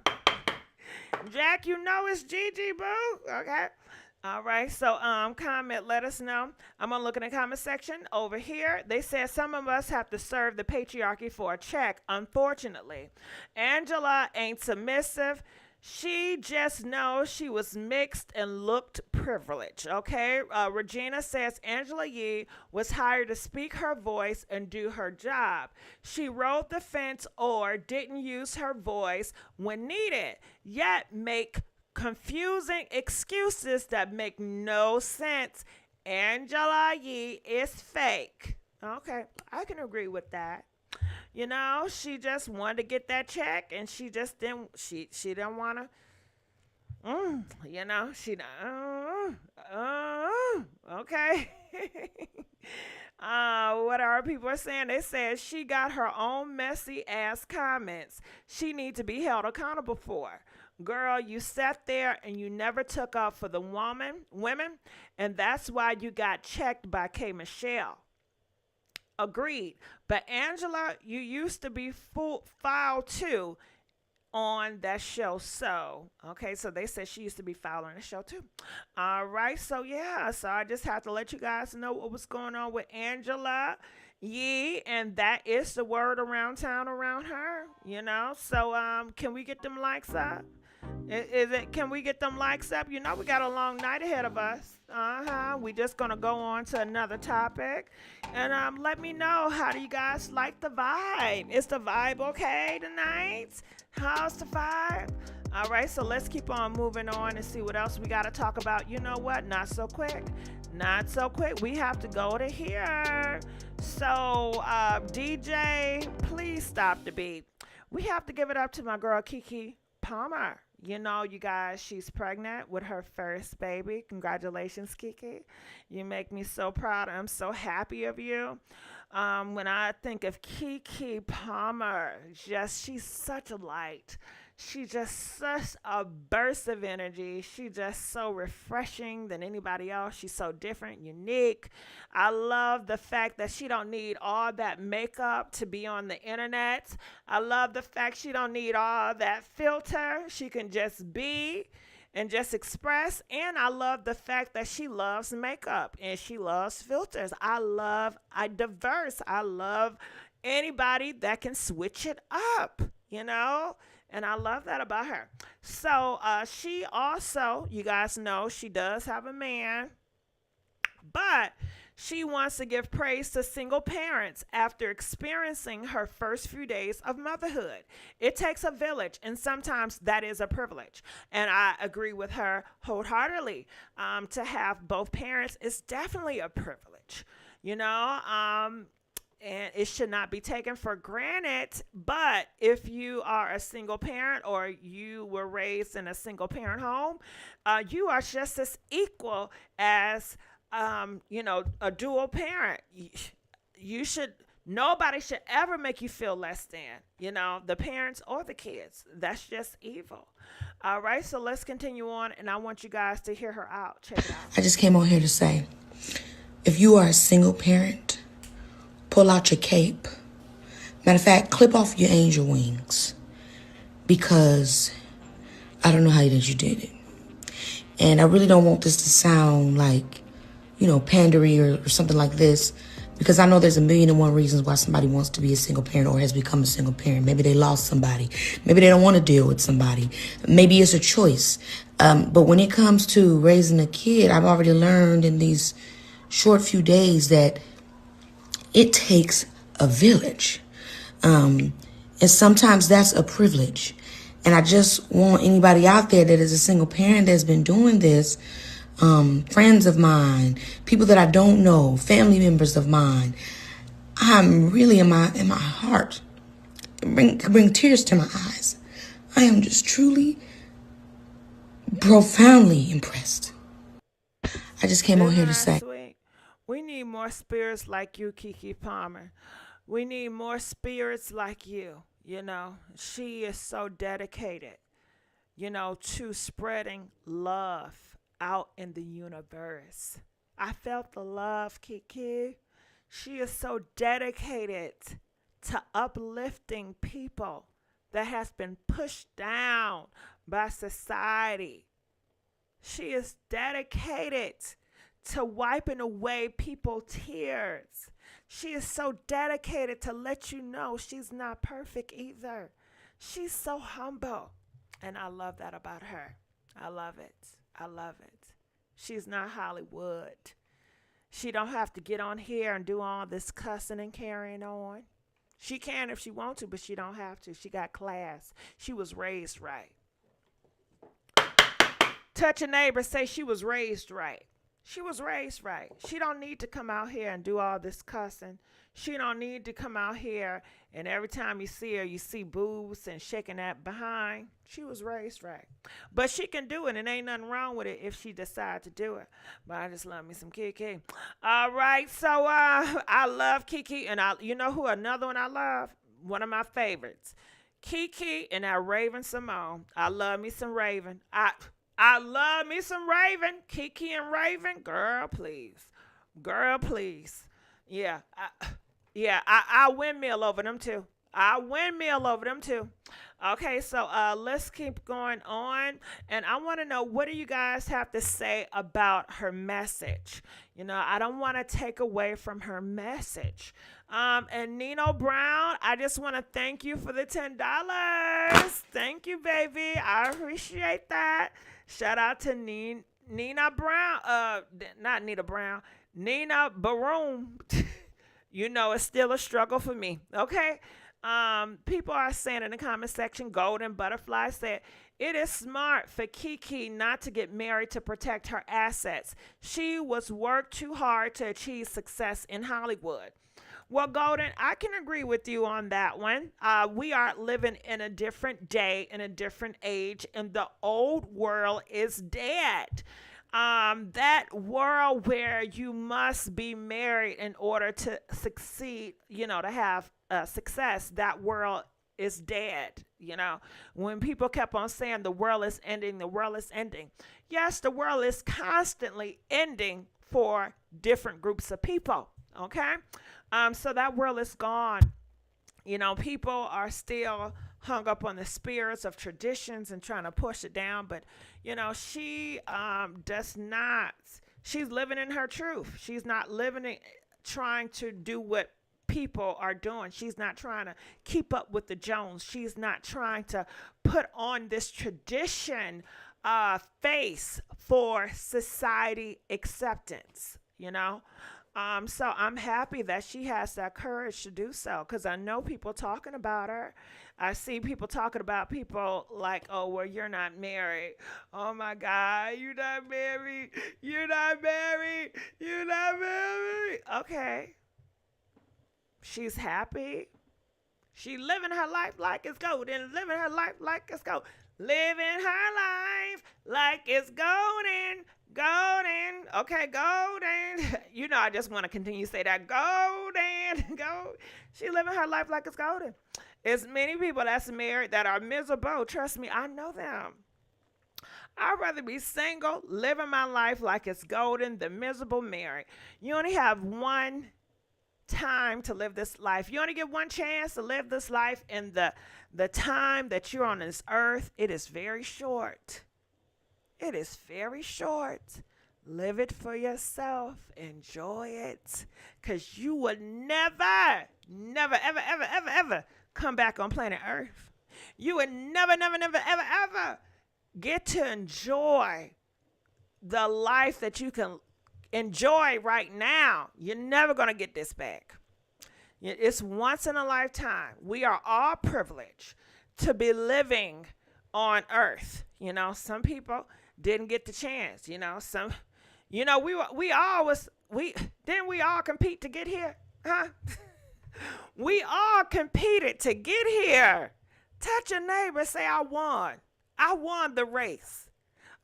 Jack, it's Gigi, boo. Okay. All right. So comment, let us know. I'm gonna look in the comment section over here. They said some of us have to serve the patriarchy for a check. Unfortunately, Angela ain't submissive. She just knows she was mixed and looked privileged, okay? Regina says Angela Yee was hired to speak her voice and do her job. She rode the fence or didn't use her voice when needed, yet make confusing excuses that make no sense. Angela Yee is fake. Okay, I can agree with that. She just wanted to get that check, and she just didn't. She didn't want to. She. Okay. What are people saying? They said she got her own messy ass comments. She needs to be held accountable for. Girl, you sat there and you never took up for the women, and that's why you got checked by K. Michelle. Agreed. But Angela, you used to be foul too on that show. So, okay, so they said she used to be foul on the show too. All right, so yeah, so I just have to let you guys know what was going on with Angela Yee, and that is the word around town around her, So, can we get them likes up? Can we get them likes up? We got a long night ahead of us. We just gonna go on to another topic, and let me know, how do you guys like the vibe? Is the vibe okay tonight? How's the vibe? All right, so let's keep on moving on and see what else we gotta talk about. You know what? Not so quick. We have to go to here. So, DJ, please stop the beat. We have to give it up to my girl Keke Palmer. You guys, she's pregnant with her first baby. Congratulations, Keke. You make me so proud. I'm so happy of you. When I think of Keke Palmer, she's such a light. She's just such a burst of energy. She's just so refreshing than anybody else. She's so different, unique. I love the fact that she don't need all that makeup to be on the internet. I love the fact she don't need all that filter. She can just be and just express. And I love the fact that she loves makeup and she loves filters. I love anybody that can switch it up, and I love that about her. So she also, you guys know, she does have a man, but she wants to give praise to single parents after experiencing her first few days of motherhood. It takes a village, and sometimes that is a privilege. And I agree with her wholeheartedly. To have both parents is definitely a privilege, and it should not be taken for granted. But if you are a single parent or you were raised in a single parent home, you are just as equal as, a dual parent. nobody should ever make you feel less than, the parents or the kids. That's just evil. All right, so let's continue on, and I want you guys to hear her out. Check it out. I just came on here to say, if you are a single parent, pull out your cape. Matter of fact, clip off your angel wings, because I don't know how you did it. And I really don't want this to sound like, pandery or something like this, because I know there's 1,000,001 reasons why somebody wants to be a single parent or has become a single parent. Maybe they lost somebody. Maybe they don't want to deal with somebody. Maybe it's a choice. But when it comes to raising a kid, I've already learned in these short few days that it takes a village. And sometimes that's a privilege. And I just want anybody out there that is a single parent that's been doing this, friends of mine, people that I don't know, family members of mine, I'm really in my heart. Bring tears to my eyes. I am just truly, profoundly impressed. I just came on here to say. Sweet. We need more spirits like you, Keke Palmer. We need more spirits like you. She is so dedicated, to spreading love out in the universe. I felt the love, Keke. She is so dedicated to uplifting people that has been pushed down by society. She is dedicated to wiping away people's tears. She is so dedicated to let you know she's not perfect either. She's so humble. And I love that about her. I love it. I love it. She's not Hollywood. She don't have to get on here and do all this cussing and carrying on. She can if she wants to, but she don't have to. She got class. She was raised right. Touch a neighbor, say she was raised right. She was raised right. She don't need to come out here and do all this cussing. She don't need to come out here and every time you see her, you see boobs and shaking that behind. She was raised right. But she can do it, and ain't nothing wrong with it if she decides to do it. But I just love me some Keke. All right, so I love Keke, and you know who another one I love? One of my favorites. Keke and that Raven Simone. I love me some Raven. I love me some Raven. Keke and Raven. Girl, please. Girl, please. Yeah. I windmill over them too. Okay, so let's keep going on. And I want to know, what do you guys have to say about her message? I don't want to take away from her message. And Nino Brown, I just want to thank you for the $10. Thank you, baby. I appreciate that. Shout out to Nina Brown. Not Nina Brown. Nina Baroom. It's still a struggle for me. Okay. People are saying in the comment section, Golden Butterfly said, it is smart for Keke not to get married to protect her assets. She was worked too hard to achieve success in Hollywood. Well, Golden, I can agree with you on that one. We are living in a different day, in a different age, and the old world is dead. That world where you must be married in order to succeed, to have success, that world is dead. When people kept on saying the world is ending, the world is ending. Yes, the world is constantly ending for different groups of people. Okay. So that world is gone. People are still hung up on the spirits of traditions and trying to push it down. But, she does not. She's living in her truth. She's not trying to do what people are doing. She's not trying to keep up with the Jones. She's not trying to put on this tradition face for society acceptance, So I'm happy that she has that courage to do so, because I know people talking about her. I see people talking about people like, oh, well, you're not married. Oh, my God, you're not married. You're not married. You're not married. Okay. She's happy. She living her life like it's golden. Living her life like it's gold. Living her life like it's golden. Golden. Okay, golden. You know, I just want to continue to say that. Golden. Gold. She living her life like it's golden. It's many people that's married that are miserable. Trust me, I know them. I'd rather be single, living my life like it's golden, than miserable married. You only have one time to live this life. You only get one chance to live this life, and the time that you're on this earth, it is very short. It is very short. Live it for yourself. Enjoy it. Because you will never, ever come back on planet Earth. You would never, ever get to enjoy the life that you can enjoy right now. You're never going to get this back. It's once in a lifetime. We are all privileged to be living on Earth. You know, some people didn't get the chance. You know, we all compete to get here, huh? We all competed to get here. Touch your neighbor, say, I won. I won the race.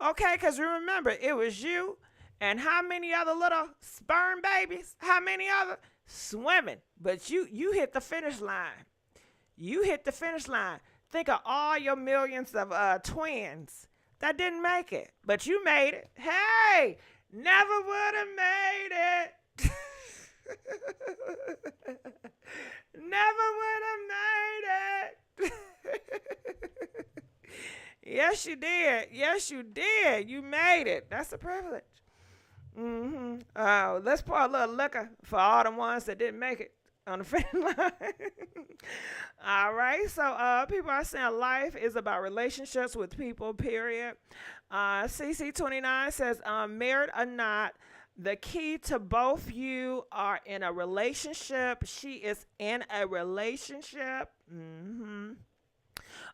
Okay, because remember, it was you and how many other little sperm babies? How many other? Swimming. But you hit the finish line. You hit the finish line. Think of all your millions of twins that didn't make it. But you made it. Hey, never would have made it. Never would have made it. Yes, you did. Yes, you did. You made it. That's a privilege. Let's pour a little liquor for all the ones that didn't make it on the finish line. All right. So people are saying life is about relationships with people, period. CC29 says, married or not, the key to both you are in a relationship. She is in a relationship.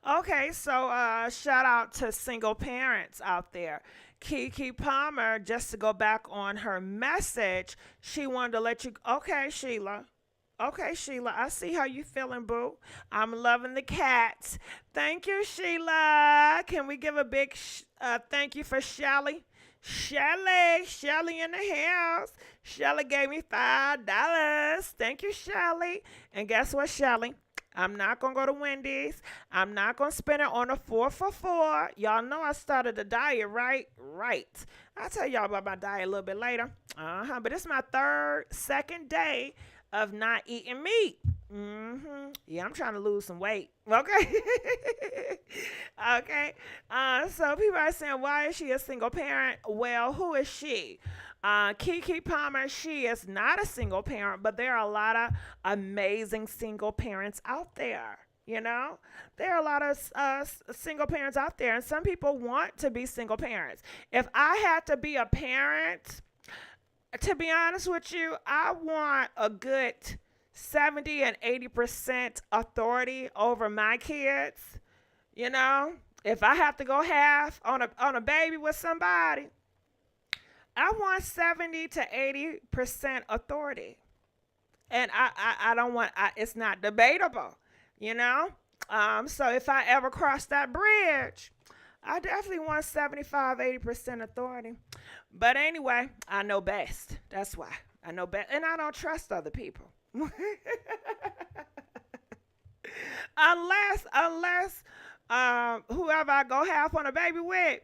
Okay, so shout out to single parents out there. Kiki Palmer, just to go back on her message, she wanted to let you. Okay, Sheila, I see how you feeling, boo. I'm loving the cats. Thank you, Sheila. Can we give a big thank you for Shelly? Shelly in the house. Shelly gave me $5. Thank you, Shelly. And guess what, Shelly? I'm not going to go to Wendy's. I'm not going to spend it on a 4 for $4. Y'all know I started a diet, right? Right. I'll tell y'all about my diet a little bit later. But it's my second day of not eating meat. Yeah, I'm trying to lose some weight. Okay. Okay. So people are saying, why is she a single parent? Well, who is she? Kiki Palmer, she is not a single parent, but there are a lot of amazing single parents out there. You know, there are a lot of single parents out there, and some people want to be single parents. If I had to be a parent, to be honest with you, I want a good 70 and 80% authority over my kids. You know, if I have to go half on a baby with somebody, I want 70 to 80% authority. And I don't want, it's not debatable, you know? So if I ever cross that bridge, I definitely want 75, 80% authority. But anyway, I know best. That's why. I know best. And I don't trust other people. Unless whoever I go half on a baby with,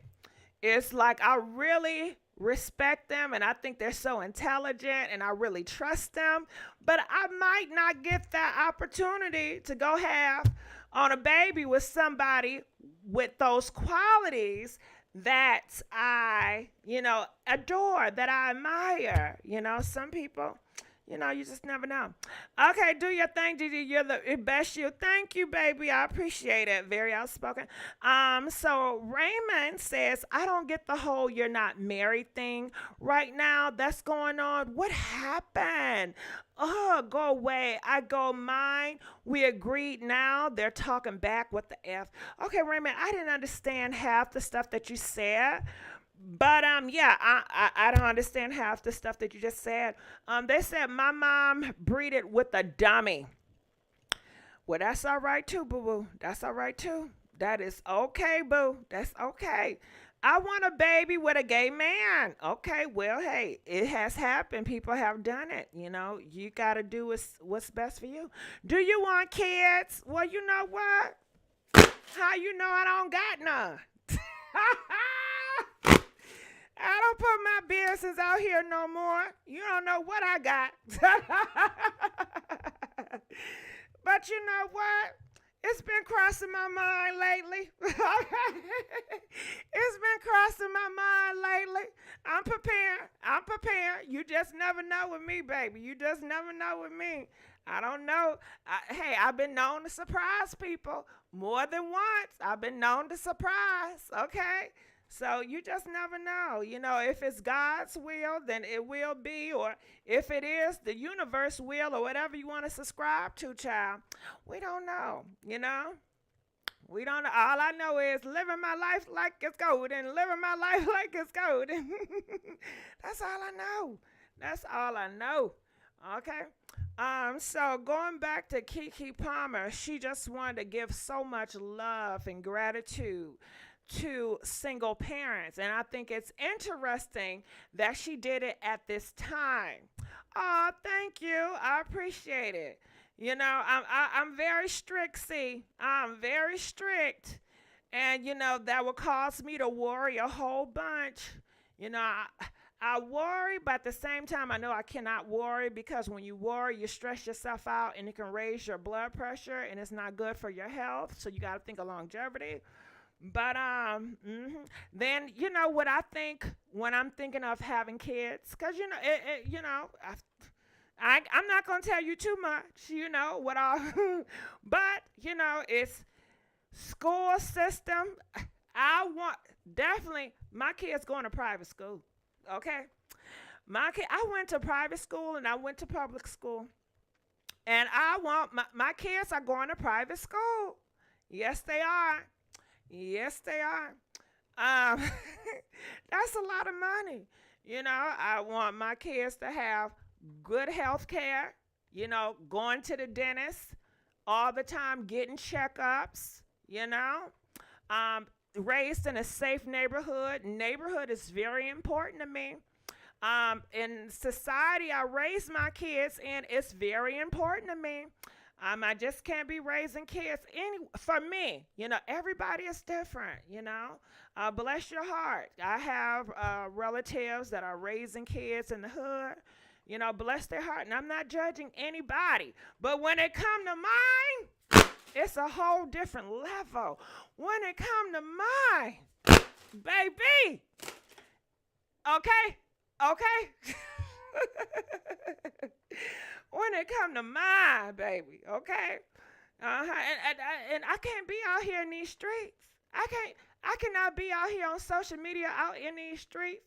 it's like I really respect them and I think they're so intelligent and I really trust them, but I might not get that opportunity to go half on a baby with somebody with those qualities that I, adore, that I admire. Some people, you just never know. Okay, do your thing, Gigi. You're the best you. Thank you, baby. I appreciate it. Very outspoken. So Raymond says, I don't get the whole you're not married thing right now that's going on. What happened? Oh, go away. I go mine. We agreed now. They're talking back. What the F? Okay, Raymond, I didn't understand half the stuff that you said. But yeah, I don't understand half the stuff that you just said. They said my mom breeded with a dummy. Well, that's all right too, boo boo. That's all right too. That is okay, boo. That's okay. I want a baby with a gay man. Okay, well, hey, it has happened. People have done it. You know, you got to do what's best for you. Do you want kids? Well, you know what? How you know I don't got none? I don't put my business out here no more. You don't know what I got. But you know what? It's been crossing my mind lately. It's been crossing my mind lately. I'm prepared. I'm prepared. You just never know with me, baby. You just never know with me. I don't know. Hey, I've been known to surprise people more than once. I've been known to surprise, okay? So you just never know. You know, if it's God's will, then it will be. Or if it is, the universe will, or whatever you want to subscribe to, child. We don't know, you know. We don't know. All I know is living my life like it's golden. Living my life like it's golden. That's all I know. That's all I know. Okay. So going back to Keke Palmer, she just wanted to give so much love and gratitude to single parents, and I think it's interesting that she did it at this time. Oh, thank you. I appreciate it. You know, I'm very strict. See, I'm very strict, and you know that will cause me to worry a whole bunch. You know, I worry, but at the same time, I know I cannot worry, because when you worry, you stress yourself out, and it can raise your blood pressure, and it's not good for your health. So you got to think of longevity. But then you know what I think when I'm thinking of having kids, because you know you know I'm not gonna tell you too much, you know what I but you know it's school system. I want definitely my kids going to private school, okay? I went to private school and I went to public school, and I want my kids are going to private school. Yes, they are. Yes, they are. That's a lot of money. You know, I want my kids to have good health care, you know, going to the dentist all the time, getting checkups, you know. Raised in a safe neighborhood. Neighborhood is very important to me. In society I raised my kids in, it's very important to me. I just can't be raising kids for me. You know, everybody is different, you know. Bless your heart. I have relatives that are raising kids in the hood. You know, bless their heart. And I'm not judging anybody. But when it come to mine, it's a whole different level. When it come to mine, baby, okay? When it come to mine, baby, okay? And I can't be out here in these streets. I cannot be out here on social media out in these streets.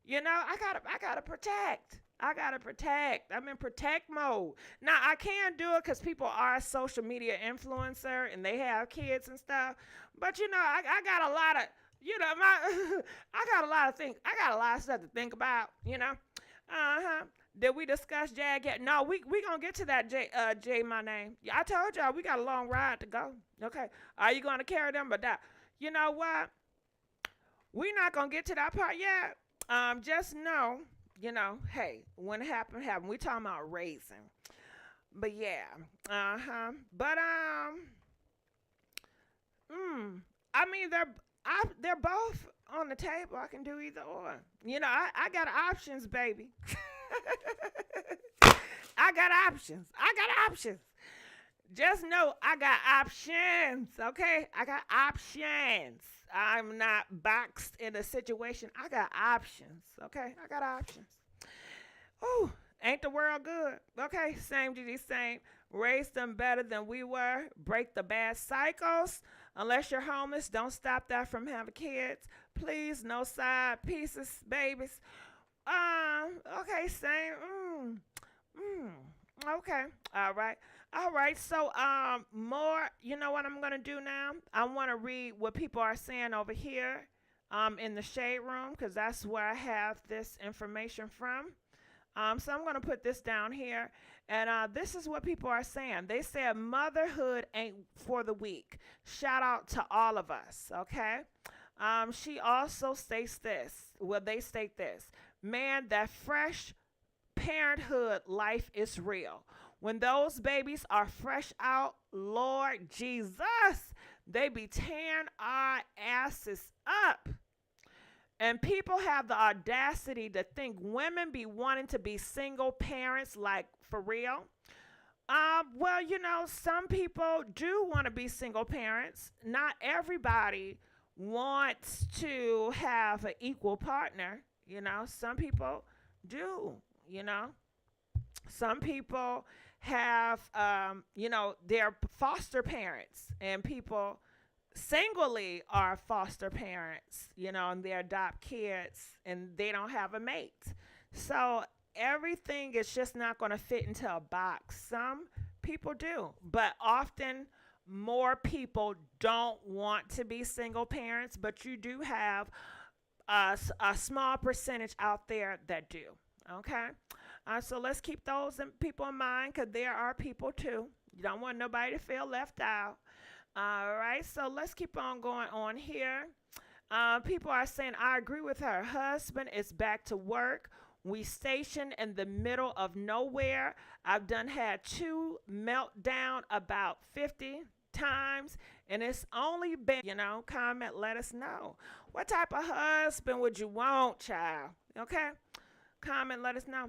You know, I gotta protect. I'm in protect mode. Now, I can do it because people are a social media influencer and they have kids and stuff. But, you know, I got a lot of, you know, I got a lot of things. I got a lot of stuff to think about, you know. Did we discuss Jag yet? No, we going to get to that, Jay, my name. I told y'all we got a long ride to go. Okay. Are you going to carry them? But you know what? We're not going to get to that part yet. Just know, you know, hey, when it happened, happened. We talking about raising. But yeah. But I mean they're both on the table. I can do either or. You know, I got options, baby. I got options. Just know I got options, okay? I got options. I'm not boxed in a situation. I got options, okay? I got options. Ooh, ain't the world good? Okay, same GG, same. Raise them better than we were. Break the bad cycles. Unless you're homeless, don't stop that from having kids. Please, no side pieces, babies. Okay, same. Okay, all right. So, more, you know what I'm going to do now? I want to read what people are saying over here in the shade room, because that's where I have this information from. So I'm going to put this down here. And this is what people are saying. They said motherhood ain't for the weak. Shout out to all of us, okay? She also states this. Well, they state this. Man, that fresh parenthood life is real. When those babies are fresh out, Lord Jesus, they be tearing our asses up. And people have the audacity to think women be wanting to be single parents, like for real. Well, you know, some people do want to be single parents. Not everybody wants to have an equal partner. You know, some people do, you know. Some people have, you know, they're foster parents, and people singly are foster parents, you know, and they adopt kids and they don't have a mate. So everything is just not going to fit into a box. Some people do, but often more people don't want to be single parents, but you do have a small percentage out there that do. Okay, so let's keep those people in mind, because there are people too. You don't want nobody to feel left out. All right, so let's keep on going on here. People are saying, I agree with her. Husband is back to work. We stationed in the middle of nowhere. I've done had 2 meltdown about 50 times, and it's only been, you know, comment, let us know. What type of husband would you want, child? Okay, comment, let us know.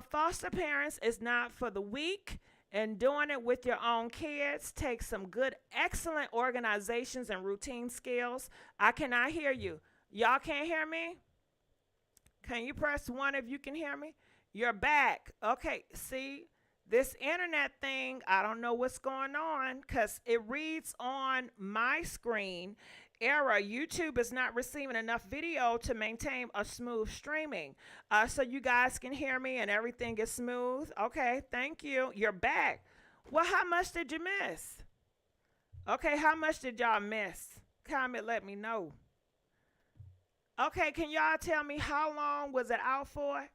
Foster parents is not for the weak. And doing it with your own kids takes some good, excellent organizations and routine skills. I cannot hear you. Y'all can't hear me? Can you press 1 if you can hear me? You're back. Okay, see, this internet thing, I don't know what's going on, because it reads on my screen, error, YouTube is not receiving enough video to maintain a smooth streaming. So you guys can hear me and everything is smooth. Okay, thank you. You're back. Well, how much did you miss? Okay, how much did y'all miss? Comment, let me know. Okay, can y'all tell me how long was it out for?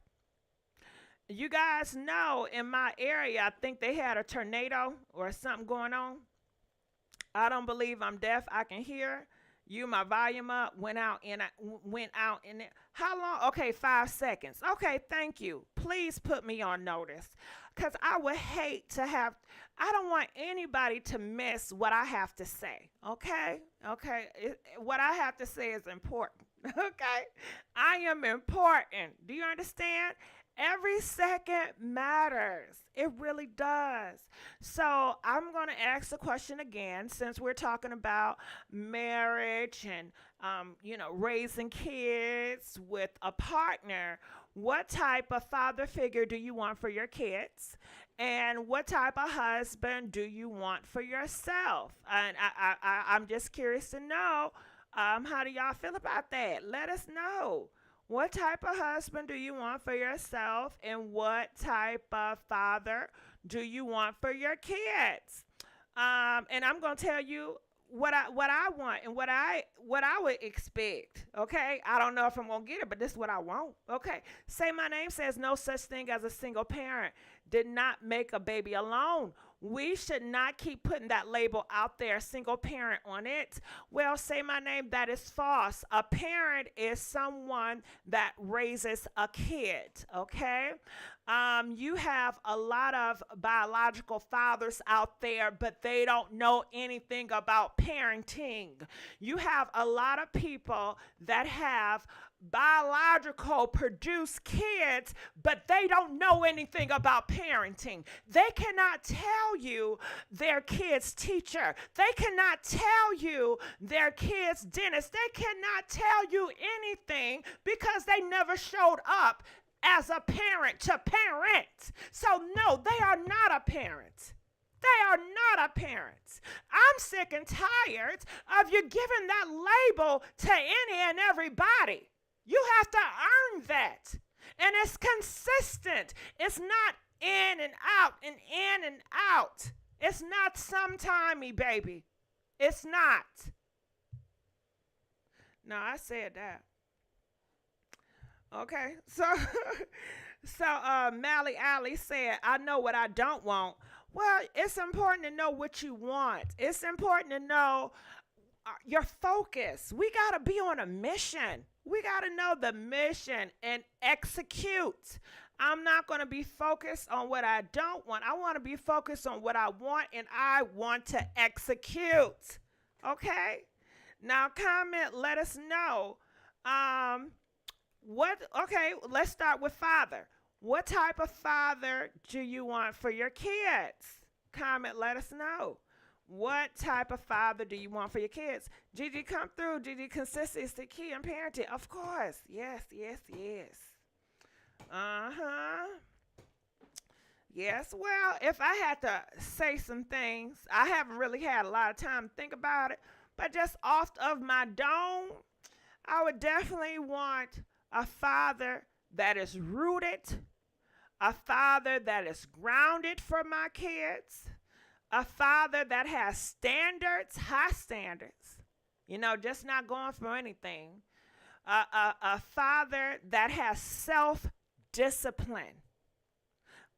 You guys know in my area, I think they had a tornado or something going on. I don't believe I'm deaf. I can hear you. My volume up went out and how long? Okay, 5 seconds. Okay, thank you. Please put me on notice, because I would hate to have. I don't want anybody to miss what I have to say. Okay, what I have to say is important. Okay, I am important. Do you understand? Every second matters. It really does. So I'm going to ask the question again, since we're talking about marriage and, you know, raising kids with a partner. What type of father figure do you want for your kids? And what type of husband do you want for yourself? And I'm just curious to know, how do y'all feel about that? Let us know. What type of husband do you want for yourself, and what type of father do you want for your kids? And I'm going to tell you what I want and what I would expect. Okay, I don't know if I'm going to get it, but this is what I want. Okay, Say My Name says no such thing as a single parent. Did not make a baby alone. We should not keep putting that label out there, single parent, on it. Well, Say My Name, that is false. A parent is someone that raises a kid, okay? You have a lot of biological fathers out there, but they don't know anything about parenting. You have a lot of people that have biological produced kids, but they don't know anything about parenting. They cannot tell you their kid's teacher. They cannot tell you their kid's dentist. They cannot tell you anything because they never showed up as a parent to parent. So no, they are not a parent. They are not a parent. I'm sick and tired of you giving that label to any and everybody. You have to earn that. And it's consistent. It's not in and out and in and out. It's not sometimey, baby. It's not. No, I said that. Okay, so Mally Alley said, I know what I don't want. Well, it's important to know what you want. It's important to know your focus. We got to be on a mission. We got to know the mission and execute. I'm not going to be focused on what I don't want. I want to be focused on what I want, and I want to execute. Okay? Now comment, let us know. Okay, let's start with father. What type of father do you want for your kids? Comment, let us know. What type of father do you want for your kids? Gigi, come through. Gigi, consistency is the key in parenting. Of course. Yes, yes, yes. Uh-huh. Yes, well, if I had to say some things, I haven't really had a lot of time to think about it, but just off of my dome, I would definitely want a father that is rooted, a father that is grounded for my kids, a father that has standards, high standards, just not going for anything, a father that has self-discipline,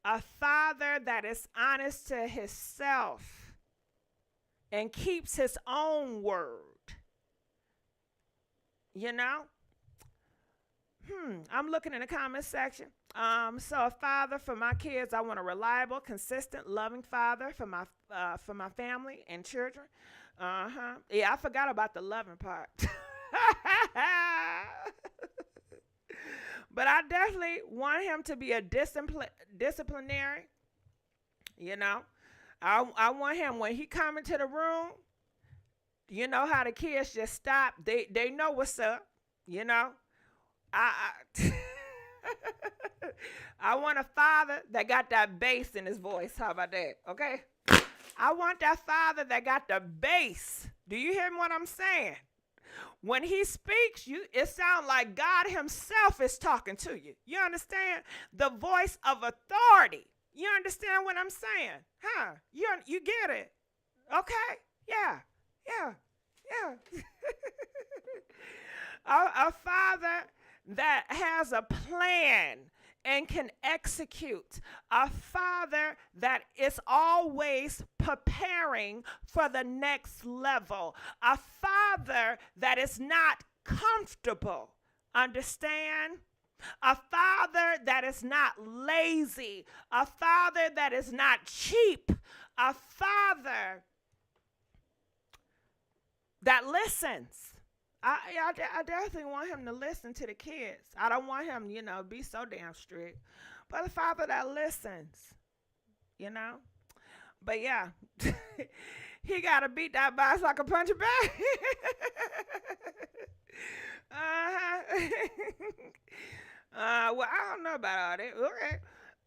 a father that is honest to himself and keeps his own word. I'm looking in the comment section. So a father for my kids, I want a reliable, consistent, loving father for my family and children. Yeah, I forgot about the loving part. But I definitely want him to be a disciplinary. I want him when he come into the room. You know how the kids just stop. They know what's up. I want a father that got that bass in his voice. How about that? Okay. I want that father that got the bass. Do you hear what I'm saying? When he speaks, it sounds like God himself is talking to you. You understand? The voice of authority. You understand what I'm saying? Huh? You get it? Okay? Yeah. A father that has a plan and can execute. A father that is always preparing for the next level. A father that is not comfortable. Understand? A father that is not lazy. A father that is not cheap. A father that listens. I definitely want him to listen to the kids. I don't want him, be so damn strict. But a father that listens, But yeah, he got to beat that box like a puncher bag. Well, I don't know about all that.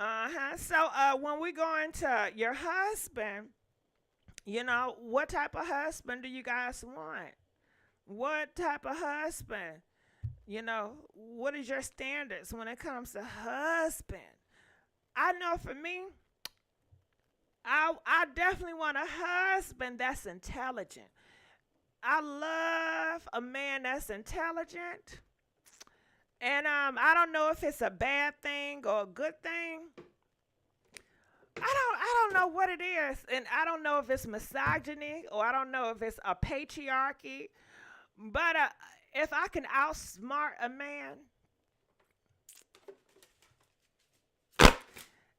Okay. So when we go into your husband, what type of husband do you guys want? What type of husband? What is your standards when it comes to husband? I know for me, I definitely want a husband that's intelligent. I love a man that's intelligent. And I don't know if it's a bad thing or a good thing. I don't know what it is. And I don't know if it's misogyny or I don't know if it's a patriarchy. But if I can outsmart a man,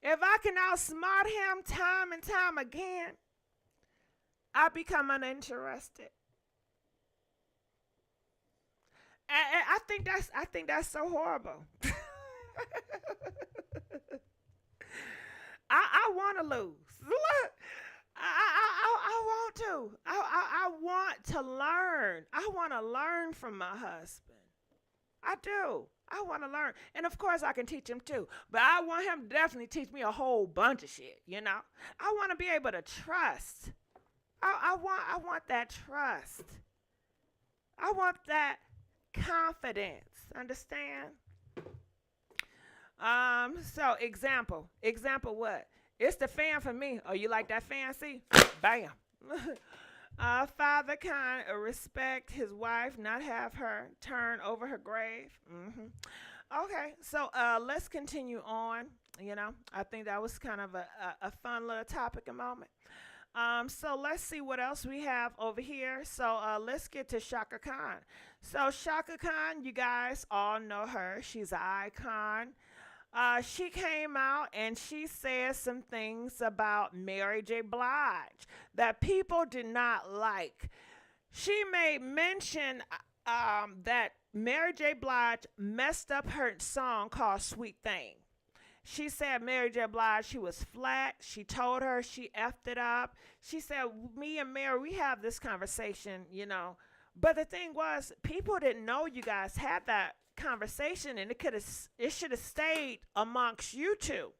if I can outsmart him time and time again, I become uninterested. And I think that's so horrible. I want to lose. I want to. I want to learn. I want to learn from my husband. I do. I want to learn. And of course I can teach him too. But I want him to definitely teach me a whole bunch of shit, I want to be able to trust. I want that trust. I want that confidence. Understand? So example what? It's the fan for me. Oh, you like that fancy? Bam. Father kind of respect his wife, not have her turn over her grave. Okay, so let's continue on. I think that was kind of a fun little topic and moment. So let's see what else we have over here. So let's get to Chaka Khan. So Chaka Khan, you guys all know her. She's an icon. She came out and she said some things about Mary J. Blige that people did not like. She made mention that Mary J. Blige messed up her song called Sweet Thing. She said Mary J. Blige, she was flat. She told her she effed it up. She said, me and Mary, we have this conversation. But the thing was, people didn't know you guys had that conversation, and it should have stayed amongst you two.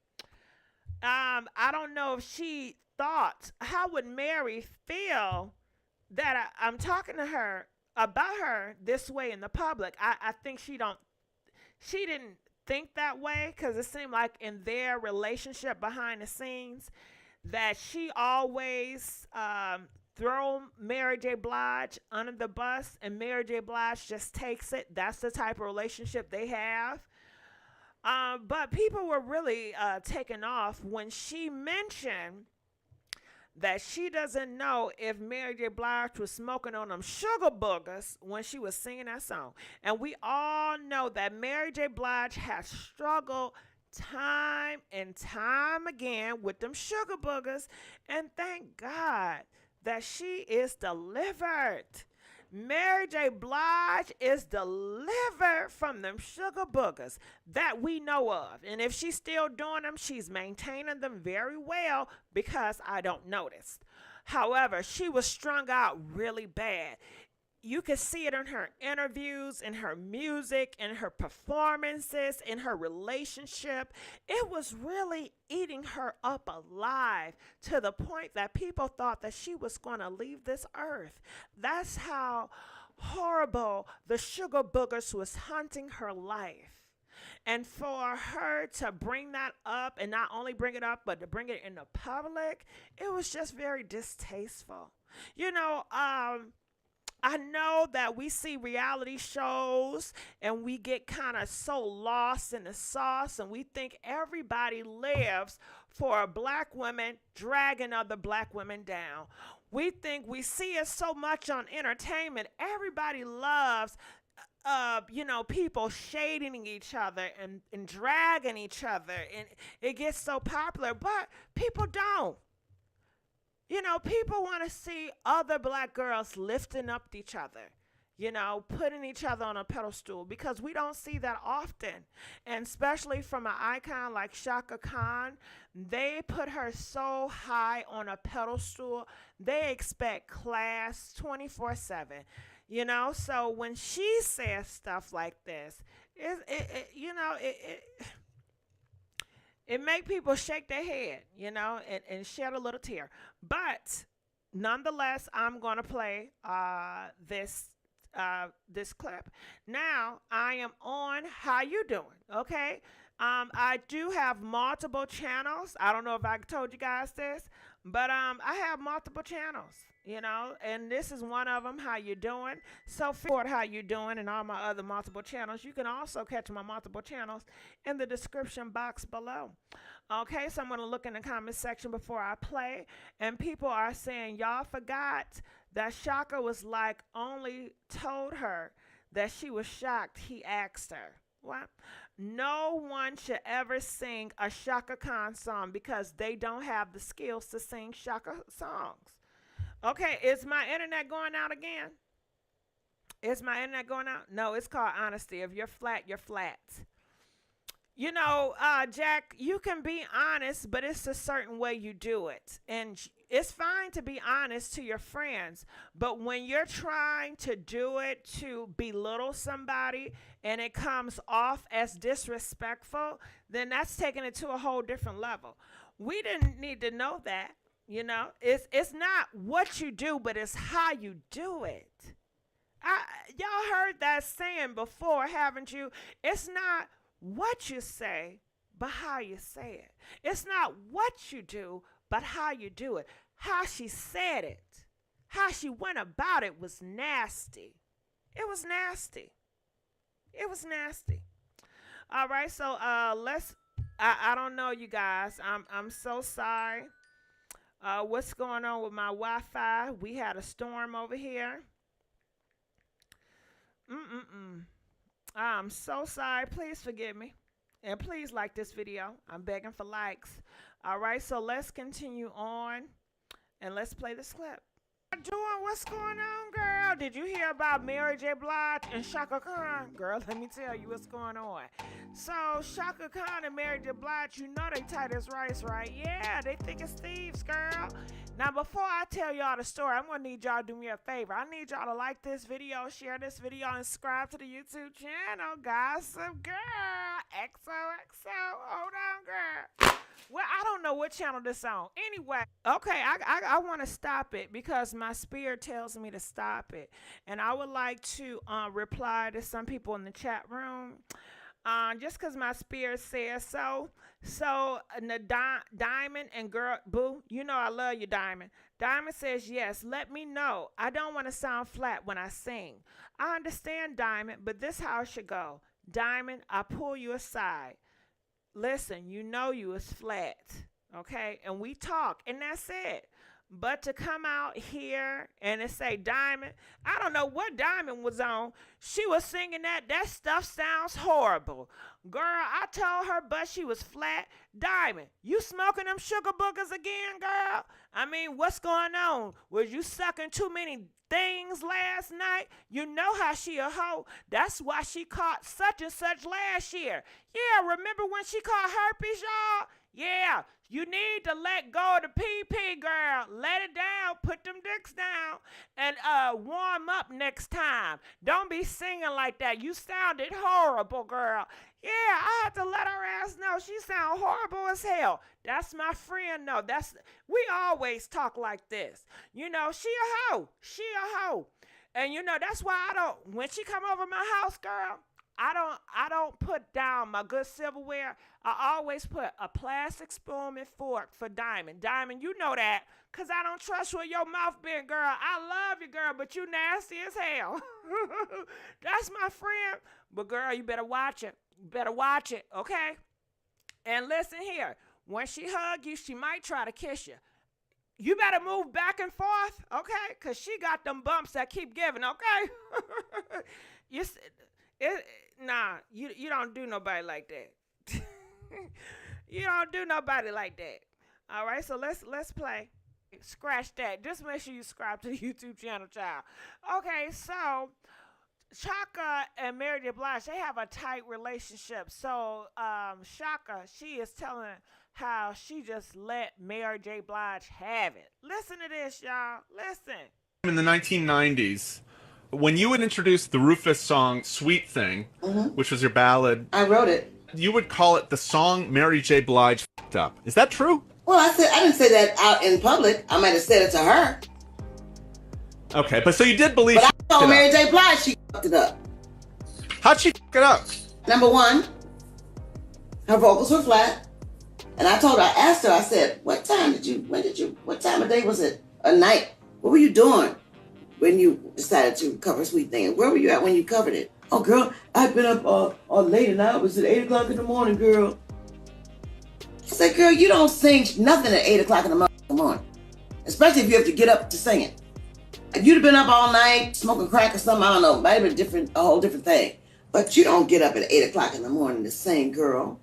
I don't know if she thought, how would Mary feel that I'm talking to her about her this way in the public? I think she didn't think that way, because it seemed like in their relationship behind the scenes that she always throw Mary J. Blige under the bus, and Mary J. Blige just takes it. That's the type of relationship they have. But people were really taken off when she mentioned that she doesn't know if Mary J. Blige was smoking on them sugar boogers when she was singing that song. And we all know that Mary J. Blige has struggled time and time again with them sugar boogers. And thank God that she is delivered. Mary J. Blige is delivered from them sugar boogers that we know of. And if she's still doing them, she's maintaining them very well, because I don't notice. However, she was strung out really bad. You could see it in her interviews, in her music, in her performances, in her relationship. It was really eating her up alive, to the point that people thought that she was going to leave this earth. That's how horrible the sugar boogers was hunting her life. And for her to bring that up, and not only bring it up, but to bring it in the public, it was just very distasteful. I know that we see reality shows and we get kind of so lost in the sauce, and we think everybody lives for a black woman dragging other black women down. We think we see it so much on entertainment. Everybody loves people shading each other and dragging each other, and it gets so popular, but people don't. People want to see other black girls lifting up each other, putting each other on a pedestal, because we don't see that often. And especially from an icon like Chaka Khan, they put her so high on a pedestal. They expect class 24/7, So when she says stuff like this, it make people shake their head, and shed a little tear. But nonetheless, I'm going to play this clip. Now, I am on How You Doing, okay? I do have multiple channels. I don't know if I told you guys this, but I have multiple channels, and this is one of them, How You Doing. So for How You Doing and all my other multiple channels, you can also catch my multiple channels in the description box below. Okay, so I'm going to look in the comment section before I play, and people are saying, y'all forgot that Chaka was only told her that she was shocked he asked her. What? No one should ever sing a Chaka Khan song, because they don't have the skills to sing Chaka songs. Okay, is my internet going out again? Is my internet going out? No, it's called honesty. If you're flat, you're flat. Jack, you can be honest, but it's a certain way you do it. And it's fine to be honest to your friends, but when you're trying to do it to belittle somebody and it comes off as disrespectful, then that's taking it to a whole different level. We didn't need to know that, It's not what you do, but it's how you do it. Y'all heard that saying before, haven't you? It's not what you say, but how you say it. It's not what you do, but how you do it. How she said it, how she went about it was nasty. It was nasty. It was nasty. All right, so let's. I don't know, you guys. I'm so sorry. What's going on with my Wi-Fi? We had a storm over here. I'm so sorry. Please forgive me. And please like this video. I'm begging for likes. All right, so let's continue on. And let's play this clip. Doing what's going on, girl? Did you hear about Mary J. Blige and Chaka Khan? Girl, let me tell you what's going on. So Chaka Khan and Mary J. Blige, you know they tight as rice, right? Yeah, they think it's thieves, girl. Now, before I tell y'all the story, I'm going to need y'all to do me a favor. I need y'all to like this video, share this video, and subscribe to the YouTube channel, Gossip Girl XOXO. Hold on, girl. Well, I don't know what channel this on. Anyway, okay, I want to stop it because my spirit tells me to stop it. And I would like to reply to some people in the chat room. Just because my spirit says so. So, Diamond and girl, boo, you know I love you, Diamond. Diamond says, yes, let me know. I don't want to sound flat when I sing. I understand, Diamond, but this how it should go. Diamond, I pull you aside. Listen, you know you was flat, okay? And we talk, and that's it. But to come out here and to say Diamond, I don't know what Diamond was on. She was singing that stuff sounds horrible. Girl, I told her, but she was flat. Diamond, you smoking them sugar boogers again, girl? I mean, what's going on? Was you sucking too many things last night? You know how she a hoe. That's why she caught such and such last year. Yeah, remember when she caught herpes, y'all? Yeah, you need to let go of the PP, girl. Let it down. Put them dicks down. And warm up next time. Don't be singing like that. You sounded horrible, girl. Yeah, I had to let her ass know. She sound horrible as hell. That's my friend, though. We always talk like this. You know, she a hoe. She a hoe. And, you know, that's why when she come over my house, girl, I don't put down my good silverware. I always put a plastic spoon and fork for Diamond. Diamond, you know that, because I don't trust where your mouth been, girl. I love you, girl, but you nasty as hell. That's my friend. But, girl, you better watch it. You better watch it, okay? And listen here. When she hug you, she might try to kiss you. You better move back and forth, okay? Because she got them bumps that keep giving, okay? Nah, you don't do nobody like that. You don't do nobody like that. All right, so let's play. Scratch that. Just make sure you subscribe to the YouTube channel, child. Okay, so Chaka and Mary J. Blige, they have a tight relationship. So Chaka, she is telling how she just let Mary J. Blige have it. Listen to this, y'all. Listen. In the 1990s, when you would introduce the Rufus song Sweet Thing, which was your ballad, I wrote it. You would call it the song Mary J. Blige f***ed up. Is that true? Well, I didn't say that out in public. I might have said it to her. Okay, but so you did believe. But I told Mary J. Blige she fucked it up. How'd she f*** it up? Number one, her vocals were flat. And I asked her, I said, what time of day was it? A night? What were you doing when you decided to cover Sweet Thing? Where were you at when you covered it? Oh, girl, I've been up all late and I was at 8 o'clock in the morning, girl. I said, girl, you don't sing nothing at 8 o'clock in the morning. Especially if you have to get up to sing it. If you'd have been up all night smoking crack or something, I don't know, might have been a whole different thing. But you don't get up at 8 o'clock in the morning to sing, girl.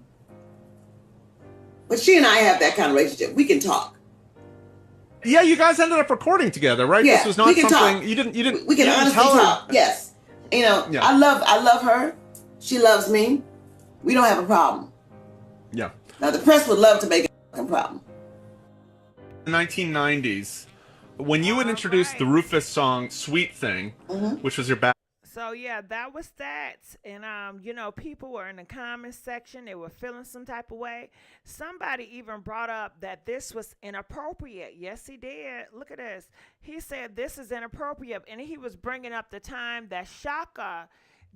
But she and I have that kind of relationship. We can talk. Yeah, you guys ended up recording together, right? Yeah, this was not we can something talk. you didn't. We can honestly talk. Yes. You know, yeah. I love her. She loves me. We don't have a problem. Yeah. Now the press would love to make a problem. In the 1990s, when you would introduce the Rufus song Sweet Thing, which was your ballad. So yeah, that was that. And you know, people were in the comments section, they were feeling some type of way. Somebody even brought up that this was inappropriate. Yes, he did. Look at this. He said this is inappropriate, and he was bringing up the time that Chaka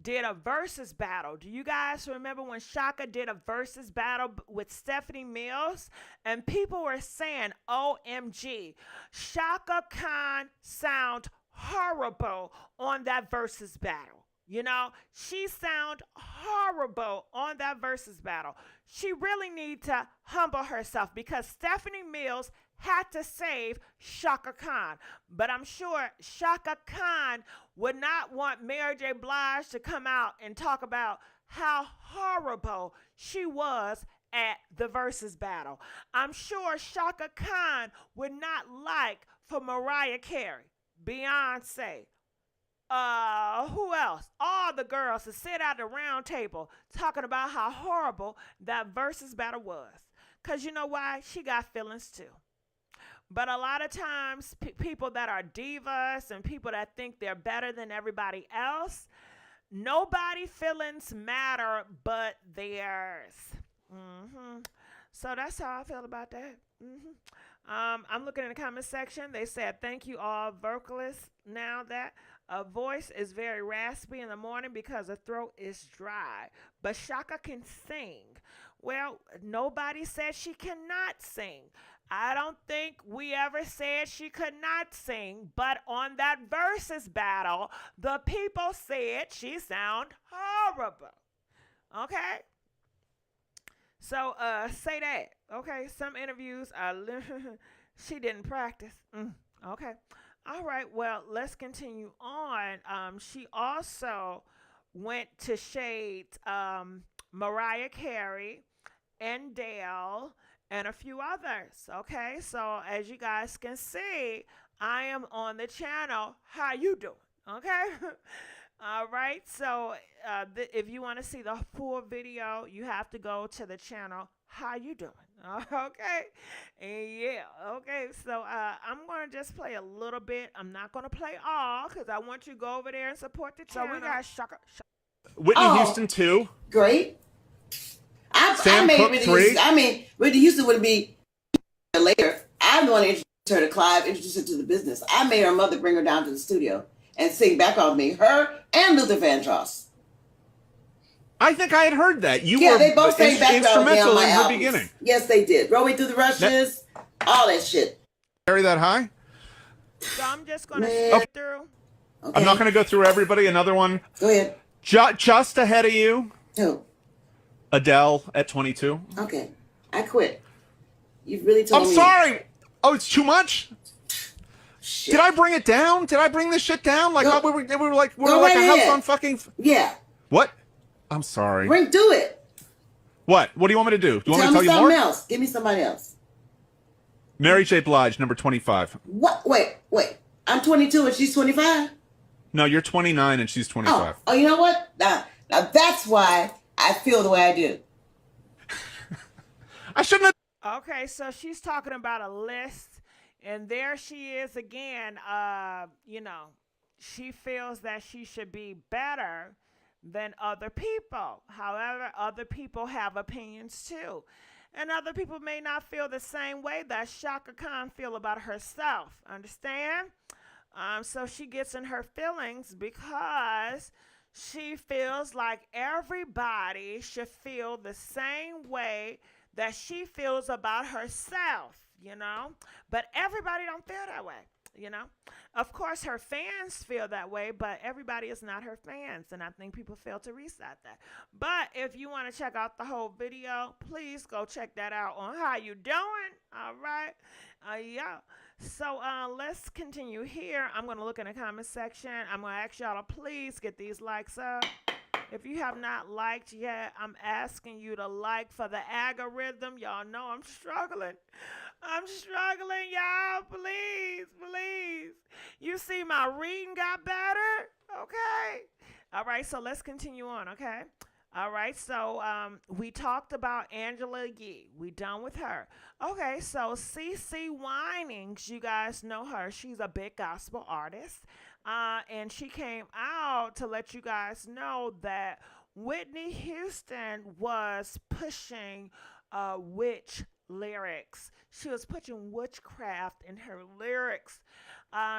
did a versus battle. Do you guys remember when Chaka did a versus battle with Stephanie Mills? And people were saying, OMG, Chaka Khan sound horrible on that versus battle. You know, she sound horrible on that versus battle. She really need to humble herself because Stephanie Mills had to save Chaka Khan. But I'm sure Chaka Khan would not want Mary J. Blige to come out and talk about how horrible she was at the versus battle. I'm sure Chaka Khan would not like for Mariah Carey, Beyonce, who else? All the girls to sit at the round table talking about how horrible that versus battle was. Because you know why? She got feelings too. But a lot of times, people that are divas and people that think they're better than everybody else, nobody feelings matter but theirs. So that's how I feel about that. I'm looking in the comment section. They said, thank you all vocalists. Now that a voice is very raspy in the morning because the throat is dry. But Chaka can sing. Well, nobody said she cannot sing. I don't think we ever said she could not sing. But on that versus battle, the people said she sound horrible. Okay? So, say that. Okay? Some interviews are she didn't practice. Okay. All right. Well, let's continue on. She also went to shade Mariah Carey and Dale and a few others. Okay. So as you guys can see, I am on the channel. How you doing? Okay. All right. So if you want to see the full video, you have to go to the channel. How you doing? Okay. And yeah. Okay. So I'm going to just play a little bit. I'm not going to play all because I want you to go over there and support the channel. So we got Chaka. Whitney Houston 2. Great. Sam Cooke 3. I mean, Whitney Houston would be later. I'm the one to introduce her to Clive, introduce her to the business. I made her mother bring her down to the studio and sing back on me. Her and Luther Vandross. I think I had heard that. You Yeah, were they both sang instrumental in her albums. beginning. Yes, they did. Roll Me Through the Rushes, all that shit. Carry that high? So I'm just going to skip through. Okay. I'm not going to go through everybody. Another one. Go ahead. Just ahead of you. Who? Adele at 22. Okay. I quit. You've really told me. I'm sorry. Oh, it's too much? Shit. Did I bring it down? Did I bring this shit down? Like we were like right a house ahead. on fucking. Yeah. What? I'm sorry. Do it. What? What do you want me to do? Do you want me to tell you something more? else. Give me somebody else. Mary J. Blige, number 25. What? Wait. I'm 22 and she's 25? No, you're 29 and she's 25. Oh, you know what? Now that's why I feel the way I do. I shouldn't have. Okay, so she's talking about a list, and there she is again. You know, she feels that she should be better than other people. However, other people have opinions too. And other people may not feel the same way that Chaka Khan feel about herself. Understand? So she gets in her feelings because she feels like everybody should feel the same way that she feels about herself, you know? But everybody don't feel that way, you know? Of course, her fans feel that way, but everybody is not her fans, and I think people fail to reset that. But if you want to check out the whole video, please go check that out on How You Doing, all right? Yeah. So let's continue here. I'm going to look in the comment section. I'm going to ask y'all to please get these likes up. If you have not liked yet, I'm asking you to like for the algorithm. Y'all know I'm struggling. I'm struggling, y'all. Please, please. You see my reading got better? Okay. All right, so let's continue on, okay? All right, so we talked about Angela Yee. We done with her. Okay, so CeCe Winings, you guys know her. She's a big gospel artist. And she came out to let you guys know that Whitney Houston was pushing witch lyrics. She was pushing witchcraft in her lyrics.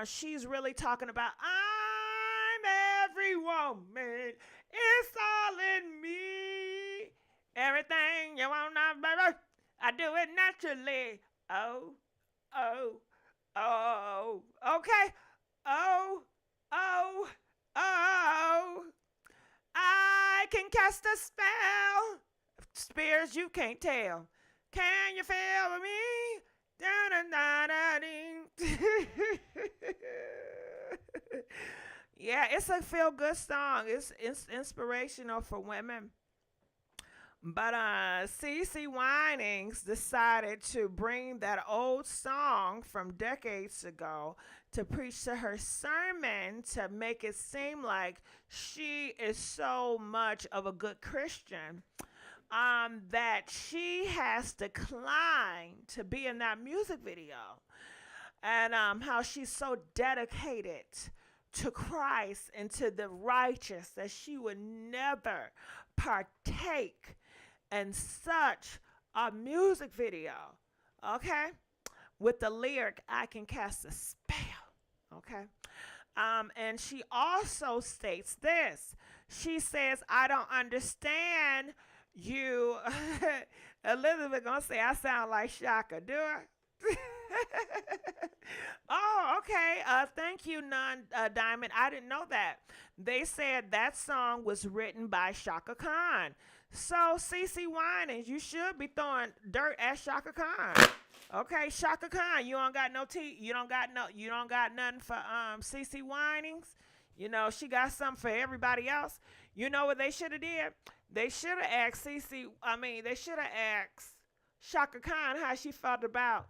She's really talking about, I'm every woman. It's all in me. Everything you want now, baby. I do it naturally. Oh. Okay. Oh. I can cast a spell. Spears you can't tell. Can you feel me? Yeah, it's a feel-good song. It's inspirational for women. But CeCe Winings decided to bring that old song from decades ago to preach to her sermon to make it seem like she is so much of a good Christian that she has declined to be in that music video. And how she's so dedicated to Christ and to the righteous that she would never partake in such a music video, okay? With the lyric, I can cast a spell, okay? And she also states this. She says, I don't understand you. Elizabeth gonna say I sound like Chaka, do I? Oh, okay. Thank you, Diamond. I didn't know that. They said that song was written by Chaka Khan. So, CeCe Winans, you should be throwing dirt at Chaka Khan. Okay, Chaka Khan, you don't got no tea. You don't got nothing for CeCe Winans. You know, she got something for everybody else. You know what they should have did? They should have asked they should have asked Chaka Khan how she felt about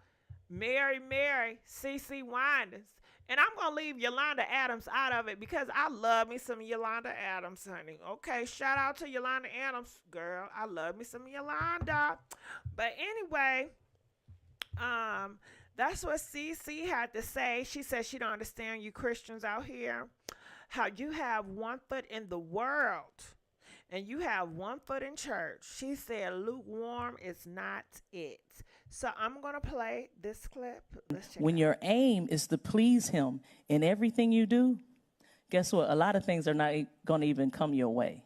Mary CeCe Winans. And I'm going to leave Yolanda Adams out of it because I love me some Yolanda Adams, honey. Okay, shout out to Yolanda Adams, girl. I love me some Yolanda. But anyway, that's what CeCe had to say. She said she don't understand you Christians out here, how you have one foot in the world and you have one foot in church. She said lukewarm is not it. So I'm going to play this clip. Let's check when your aim is to please him in everything you do, guess what? A lot of things are not going to even come your way.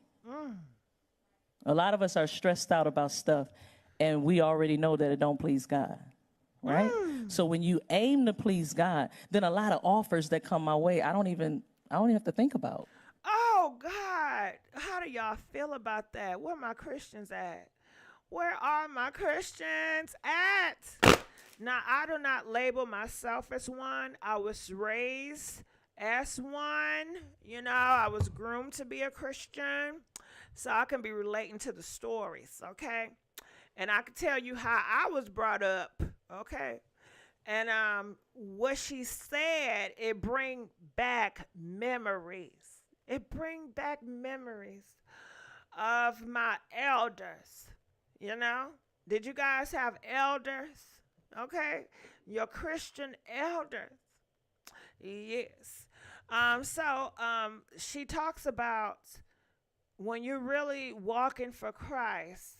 A lot of us are stressed out about stuff, and we already know that it don't please God, right? So when you aim to please God, then a lot of offers that come my way, I don't even have to think about. Oh, God. How do y'all feel about that? Where my Christians at? Where are my Christians at? Now, I do not label myself as one. I was raised as one. You know, I was groomed to be a Christian. So I can be relating to the stories, okay? And I can tell you how I was brought up, okay? And what she said, it bring back memories. It bring back memories of my elders, you know? Did you guys have elders? Okay? Your Christian elders. Yes. So she talks about when you're really walking for Christ,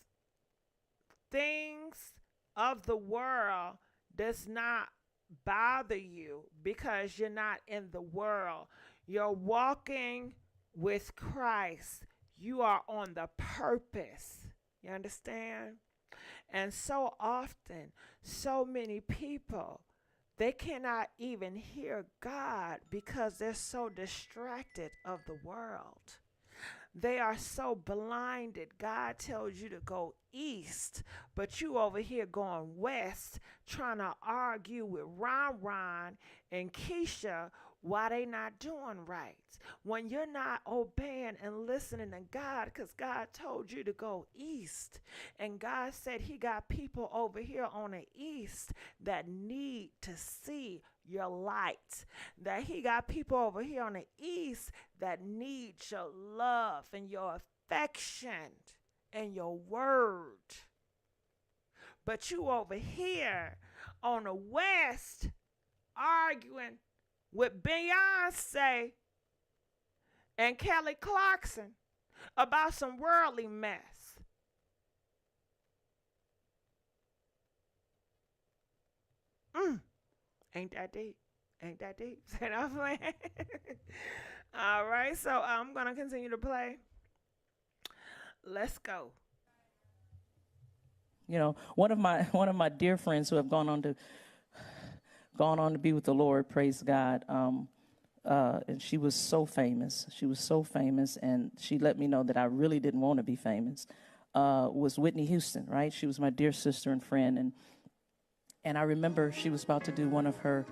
things of the world does not bother you because you're not in the world. You're walking with Christ. You are on the purpose. You understand? And so often, so many people, they cannot even hear God because they're so distracted of the world. They are so blinded. God tells you to go east, but you over here going west, trying to argue with Ron and Keisha why they not doing right. When you're not obeying and listening to God, because God told you to go east. And God said he got people over here on the east that need to see your light. That he got people over here on the east that need your love and your affection and your word. But you over here on the west arguing with Beyonce and Kelly Clarkson about some worldly mess. Ain't that deep? Ain't that deep? Say that playing. All right, so I'm gonna continue to play. Let's go. You know, one of my dear friends who have gone on to be with the Lord, praise God. and she was so famous. She was so famous, and she let me know that I really didn't want to be famous. Was Whitney Houston, right? She was my dear sister and friend, and I remember she was about to do one of her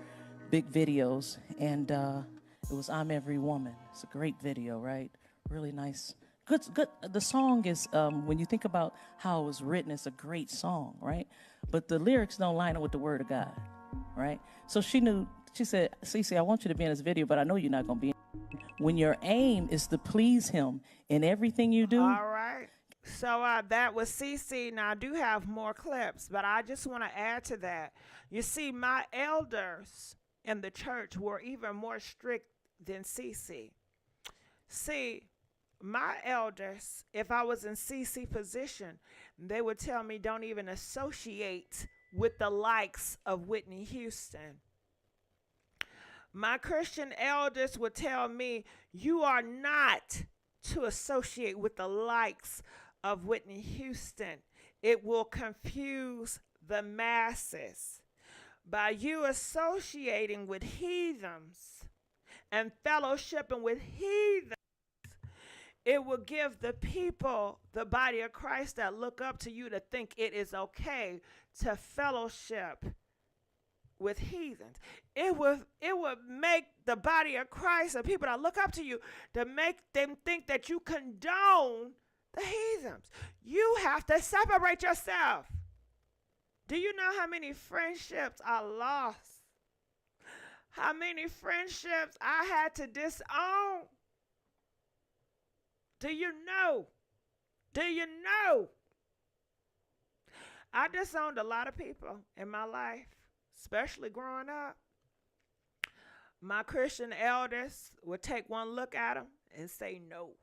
big videos, and it was "I'm Every Woman." It's a great video, right? Really nice. Good. The song is, when you think about how it was written, it's a great song, right? But the lyrics don't line up with the word of God, right? So she knew, she said, "Cece, I want you to be in this video, but I know you're not going to be in it. When your aim is to please him in everything you do." All right. So that was Cece. Now, I do have more clips, but I just want to add to that. You see, my elders in the church were even more strict than Cece. See, my elders, if I was in CC position, they would tell me don't even associate with the likes of Whitney Houston. My Christian elders would tell me you are not to associate with the likes of Whitney Houston. It will confuse the masses. By you associating with heathens and fellowshipping with heathens, it will give the people, the body of Christ that look up to you, to think it is okay to fellowship with heathens. It would make the body of Christ and people that look up to you, to make them think that you condone the heathens. You have to separate yourself. Do you know how many friendships I lost? How many friendships I had to disown? Do you know? Do you know? I disowned a lot of people in my life, especially growing up. My Christian elders would take one look at them and say, no.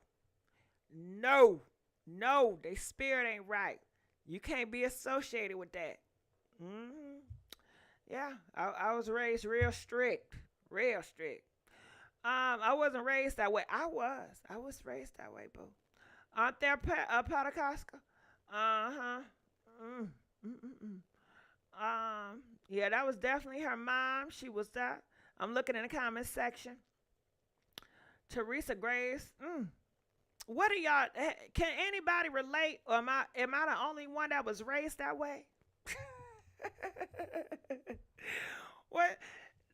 No. No, their spirit ain't right. You can't be associated with that. Yeah, I was raised real strict. Real strict. I wasn't raised that way. I was raised that way, boo. Aren't there Patacoska? Yeah, that was definitely her mom. She was that. I'm looking in the comment section. Teresa Grace. What are y'all? Can anybody relate? Or am I the only one that was raised that way? What?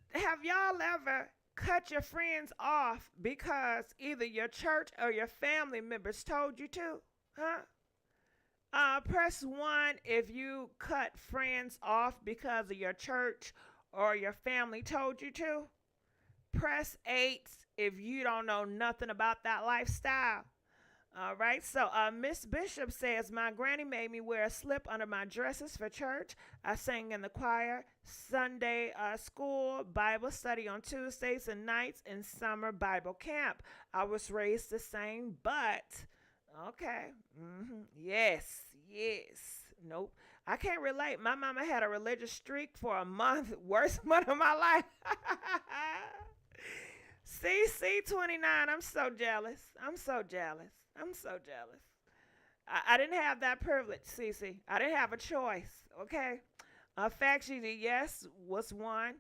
Have y'all ever cut your friends off because either your church or your family members told you to? Huh? Press 1 if you cut friends off because of your church or your family told you to. Press 8 if you don't know nothing about that lifestyle. All right, so Miss Bishop says, my granny made me wear a slip under my dresses for church. I sang in the choir, Sunday school, Bible study on Tuesdays and nights, and summer Bible camp. I was raised the same, but, okay, yes, nope. I can't relate. My mama had a religious streak for a month, worst month of my life. CC29, I'm so jealous. I didn't have that privilege, Cece. I didn't have a choice, okay? Fact, Gigi, yes, was one.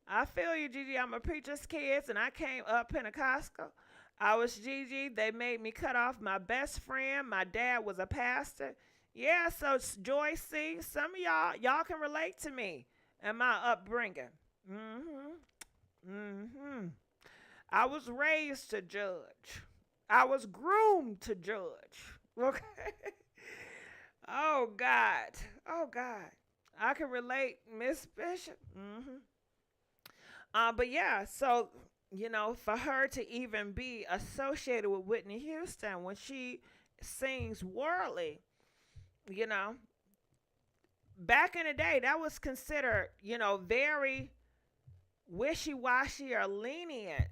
I feel you, Gigi. I'm a preacher's kids, and I came up Pentecostal. I was Gigi. They made me cut off my best friend. My dad was a pastor. Yeah, so Joyce, see, some of y'all can relate to me and my upbringing. I was raised to judge. I was groomed to judge. Okay. Oh God. I can relate, Miss Bishop. But yeah, so for her to even be associated with Whitney Houston when she sings worldly, back in the day, that was considered, very wishy-washy or lenient,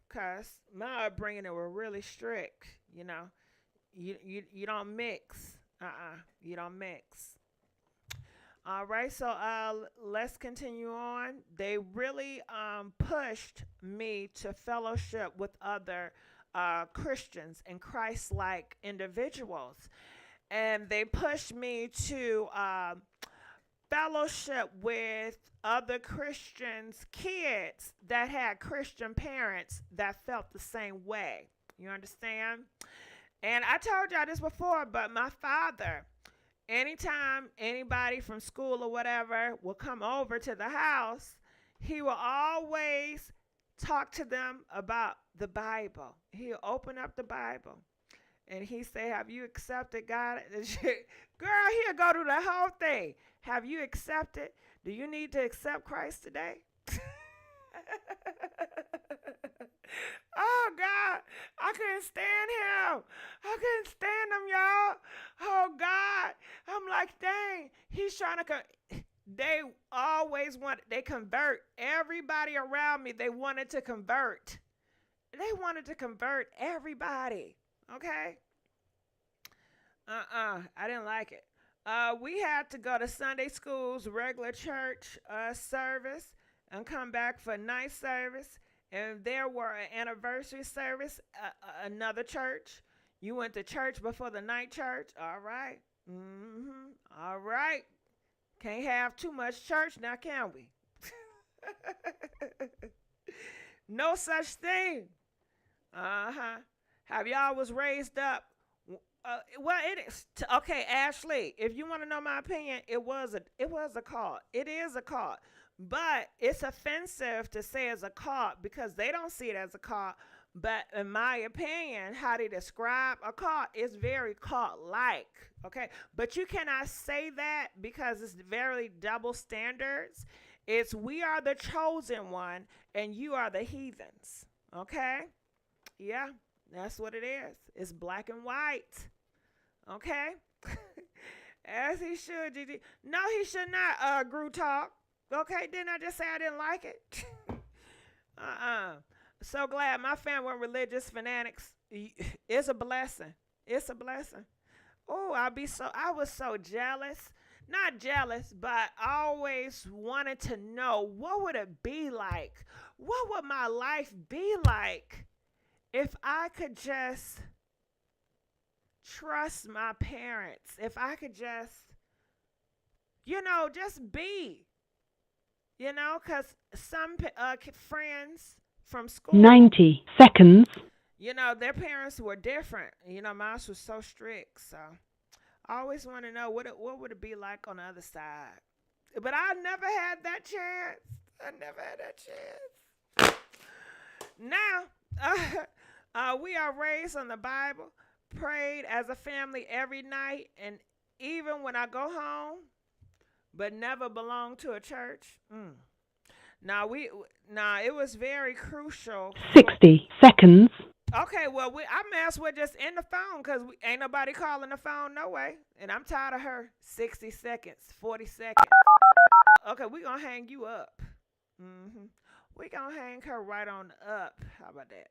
because my upbringing, they were really strict, you don't mix. You don't mix. All right, so let's continue on. They really pushed me to fellowship with other Christians and Christ-like individuals. And they pushed me to fellowship with other Christians' kids that had Christian parents that felt the same way. You understand? And I told y'all this before, but my father, anytime anybody from school or whatever will come over to the house, he will always talk to them about the Bible. He'll open up the Bible and he say, have you accepted God? Girl, he'll go through the whole thing. Have you accepted? Do you need to accept Christ today? Oh, God, I couldn't stand him. I couldn't stand him, y'all. Oh, God. I'm like, dang, he's trying to they always they convert. Everybody around me, they wanted to convert. They wanted to convert everybody, okay? I didn't like it. We had to go to Sunday school's regular church service and come back for night service. And there were an anniversary service, another church. You went to church before the night church. All right. All right. Can't have too much church now, can we? No such thing. Have y'all was raised up? Well, it is. Okay, Ashley, if you want to know my opinion, it was a cult. It is a cult. But it's offensive to say it's a cult because they don't see it as a cult. But in my opinion, how they describe a cult is very cult-like, okay? But you cannot say that because it's very double standards. It's we are the chosen one and you are the heathens, okay? Yeah, that's what it is. It's black and white, okay? As he should, GG. No, he should not, Gru Talk. Okay, didn't I just say I didn't like it? So glad my family were religious fanatics. It's a blessing. It's a blessing. Oh, I was so jealous. Not jealous, but I always wanted to know what would it be like? What would my life be like if I could just trust my parents? If I could just, just be. Because some friends from school. 90 seconds. Their parents were different. Mine was so strict. So I always want to know what would it be like on the other side. But I never had that chance. Now, we are raised on the Bible, prayed as a family every night, and even when I go home, but never belonged to a church. Now, it was very crucial. 60 seconds. Okay, well, I may as well just end the phone because ain't nobody calling the phone, no way. And I'm tired of her. 60 seconds, 40 seconds. Okay, we going to hang you up. We going to hang her right on up. How about that?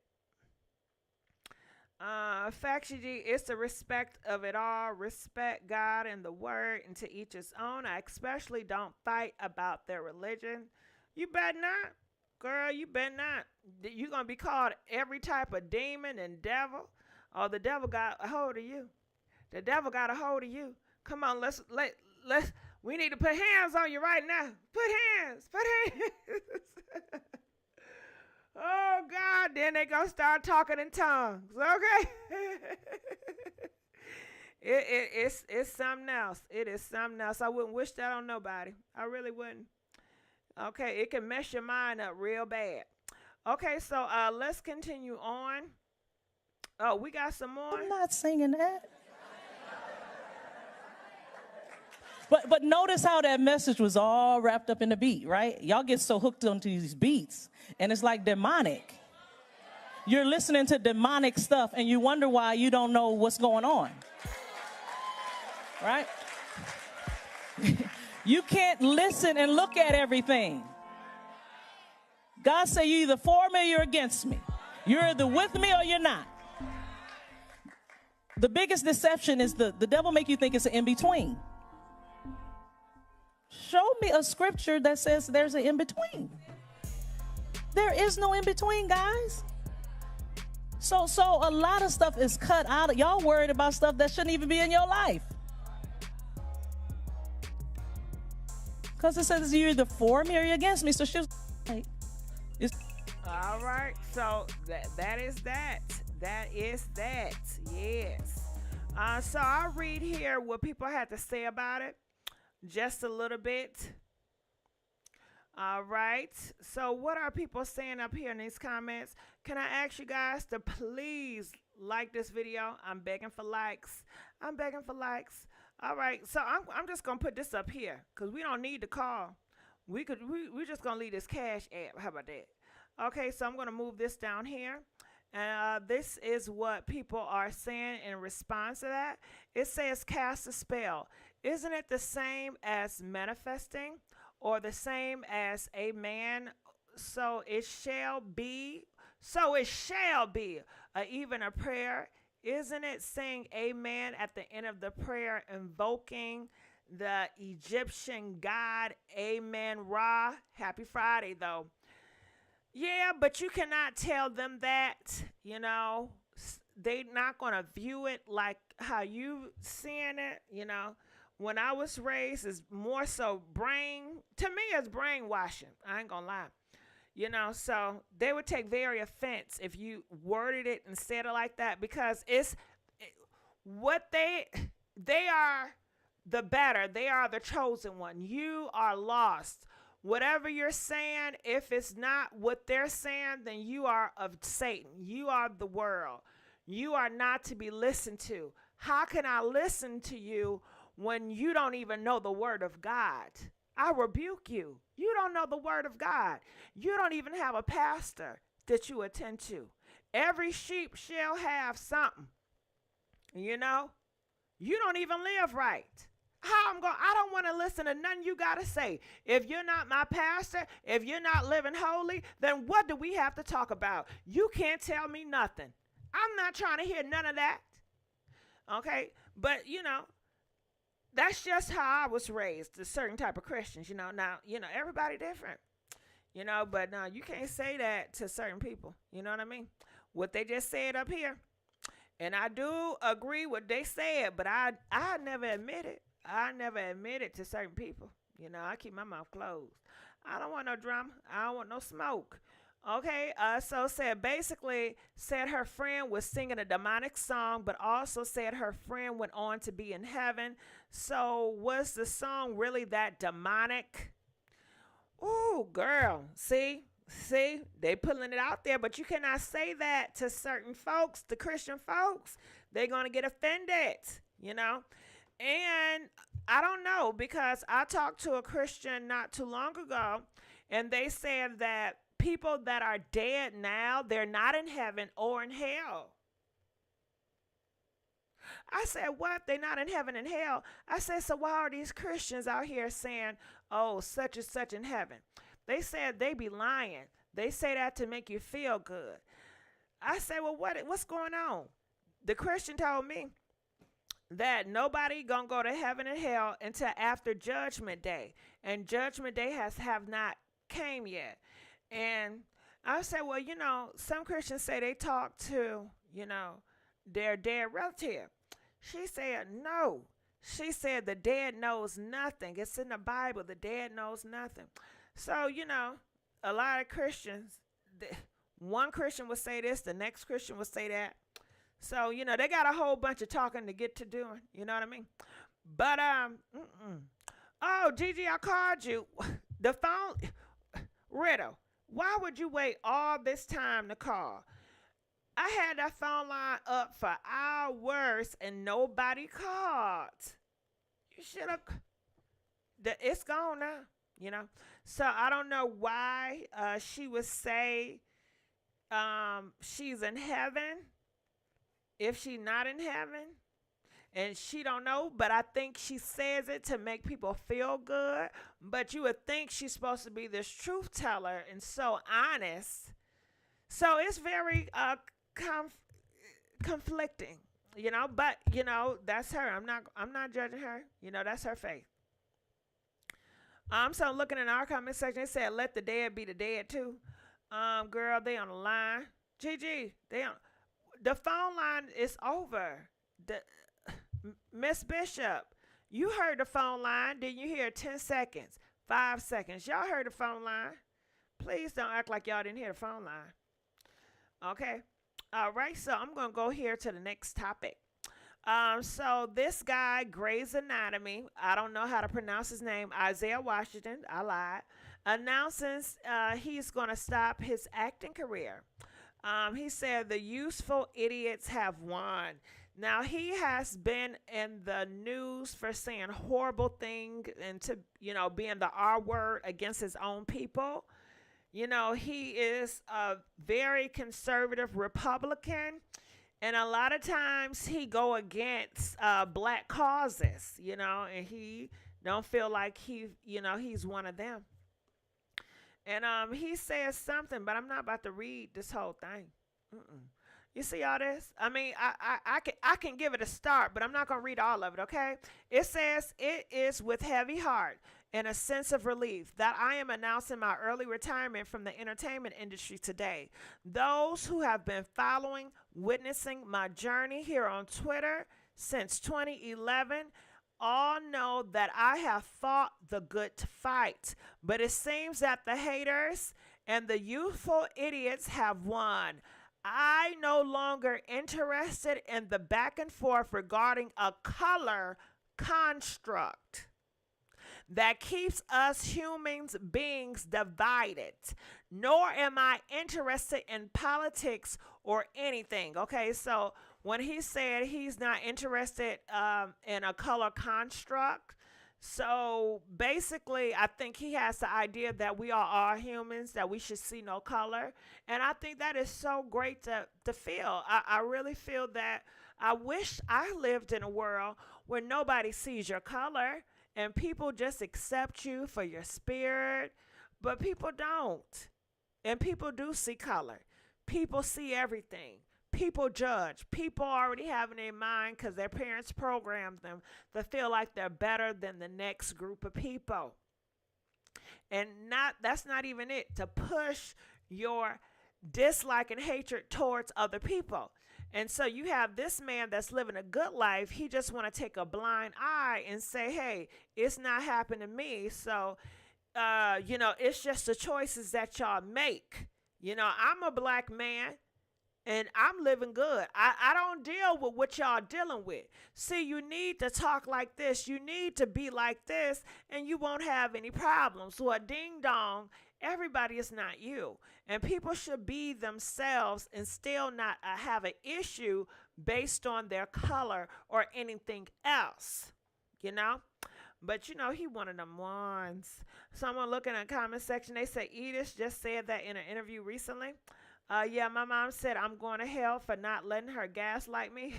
Fact, GG, it's the respect of it all. Respect God and the word, and to each his own. I especially don't fight about their religion. You better not. Girl, you better not. You're going to be called every type of demon and devil. Oh, the devil got a hold of you. The devil got a hold of you. Come on, let's we need to put hands on you right now. Put hands. Oh, God, then they going to start talking in tongues, okay? It's something else. It is something else. I wouldn't wish that on nobody. I really wouldn't. Okay, it can mess your mind up real bad. Okay, so let's continue on. Oh, we got some more. I'm not singing that. But notice how that message was all wrapped up in the beat, right? Y'all get so hooked onto these beats, and it's like demonic. You're listening to demonic stuff, and you wonder why you don't know what's going on, right? You can't listen and look at everything. God say you either for me or you're against me. You're either with me or you're not. The biggest deception is the devil make you think it's an in-between. Show me a scripture that says there's an in-between. There is no in-between, guys. So a lot of stuff is cut out. Y'all worried about stuff that shouldn't even be in your life. Because it says you're either for me or you're against me. So she was like, all right. So that is that. That is that. Yes. So I'll read here what people had to say about it. Just a little bit. All right. So what are people saying up here in these comments? Can I ask you guys to please like this video? I'm begging for likes. I'm begging for likes. All right. So I'm just going to put this up here because we don't need to call. We're just going to leave this Cash App. How about that? Okay. So I'm going to move this down here. And this is what people are saying in response to that. It says cast a spell. Isn't it the same as manifesting or the same as amen? So it shall be. So it shall be. Even a prayer. Isn't it saying amen at the end of the prayer, invoking the Egyptian god Amen Ra? Happy Friday, though. Yeah, but you cannot tell them that, you know. They're not going to view it like how you seeing it, you know. When I was raised, it's more so to me, it's brainwashing. I ain't going to lie. You know, so they would take very offense if you worded it and said it like that because what they are the better. They are the chosen one. You are lost. Whatever you're saying, if it's not what they're saying, then you are of Satan. You are the world. You are not to be listened to. How can I listen to you when you don't even know the word of God? I rebuke you. You don't know the word of God. You don't even have a pastor that you attend to. Every sheep shall have something. You know? You don't even live right. I don't want to listen to nothing you got to say. If you're not my pastor, if you're not living holy, then what do we have to talk about? You can't tell me nothing. I'm not trying to hear none of that. Okay? But, you know, that's just how I was raised, a certain type of Christians, you know. Now, you know, everybody different, you know, but now you can't say that to certain people. You know what I mean? What they just said up here. And I do agree what they said, but I never admit it. I never admit it to certain people. You know, I keep my mouth closed. I don't want no drama. I don't want no smoke. Okay, so basically said her friend was singing a demonic song, but also said her friend went on to be in heaven. So was the song really that demonic? Ooh, girl, see, they pulling it out there, but you cannot say that to certain folks, the Christian folks. They're going to get offended, you know. And I don't know, because I talked to a Christian not too long ago, and they said that people that are dead now, they're not in heaven or in hell. I said, what? They're not in heaven and hell? I said, so why are these Christians out here saying, oh, such and such in heaven? They said they be lying. They say that to make you feel good. I said, well, what's going on? The Christian told me that nobody gonna go to heaven and hell until after Judgment Day. And Judgment Day have not came yet. And I said, well, you know, some Christians say they talk to, you know, their dead relative. She said, no. She said the dead knows nothing. It's in the Bible. The dead knows nothing. So, you know, a lot of Christians, one Christian would say this, the next Christian would say that. So, you know, they got a whole bunch of talking to get to doing. You know what I mean? But, oh, Gigi, I called you. The phone, Riddle, why would you wait all this time to call? I had that phone line up for hours and nobody called. You should have. It's gone now, you know. So I don't know why she would say she's in heaven if she's not in heaven. And she don't know, but I think she says it to make people feel good. But you would think she's supposed to be this truth teller and so honest. So it's very conflicting, you know. But you know, that's her. I'm not judging her. You know, that's her faith. So looking in our comment section, they said, "Let the dead be the dead too." Girl, they on the line. GG, the phone line is over. Miss Bishop, you heard the phone line. Did you hear 10 seconds? 5 seconds. Y'all heard the phone line. Please don't act like y'all didn't hear the phone line. Okay. All right. So I'm going to go here to the next topic. So this guy, Grey's Anatomy, I don't know how to pronounce his name, Isaiah Washington, I lied, announces he's going to stop his acting career. He said the useful idiots have won. Now, he has been in the news for saying horrible things and to, being the R word against his own people. He is a very conservative Republican. And a lot of times he go against black causes, and he don't feel like he's one of them. And he says something, but I'm not about to read this whole thing. You see all this? I mean, I can give it a start, but I'm not going to read all of it, okay? It says, it is with heavy heart and a sense of relief that I am announcing my early retirement from the entertainment industry today. Those who have been witnessing my journey here on Twitter since 2011, all know that I have fought the good fight, but it seems that the haters and the youthful idiots have won. I no longer interested in the back and forth regarding a color construct that keeps us humans beings divided, nor am I interested in politics or anything. Okay, so when he said he's not interested in a color construct, so basically I think he has the idea that we are all humans, that we should see no color. And I think that is so great to feel. I really feel that I wish I lived in a world where nobody sees your color and people just accept you for your spirit, but people don't. And people do see color. People see everything. People judge. People already have in their mind because their parents programmed them to feel like they're better than the next group of people. And that's not even it, to push your dislike and hatred towards other people. And so you have this man that's living a good life. He just want to take a blind eye and say, hey, it's not happening to me. So, it's just the choices that y'all make. I'm a black man and I'm living good. I don't deal with what y'all dealing with. See, you need to talk like this. You need to be like this, and you won't have any problems. So a ding dong, everybody is not you. And people should be themselves and still not have an issue based on their color or anything else, But he one of them ones. Someone looking in the comment section, they say Edith just said that in an interview recently. Yeah, my mom said I'm going to hell for not letting her gaslight me.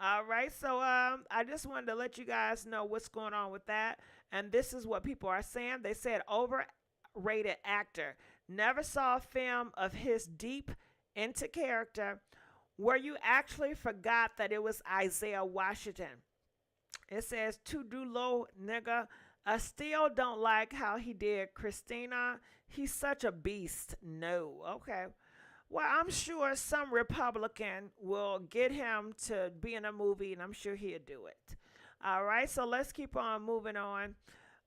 All right, so I just wanted to let you guys know what's going on with that. And this is what people are saying. They said overrated actor. Never saw a film of his deep into character where you actually forgot that it was Isaiah Washington. It says, to do low nigga. I still don't like how he did Christina. He's such a beast. No. Okay. Well, I'm sure some Republican will get him to be in a movie, and I'm sure he'll do it. All right. So let's keep on moving on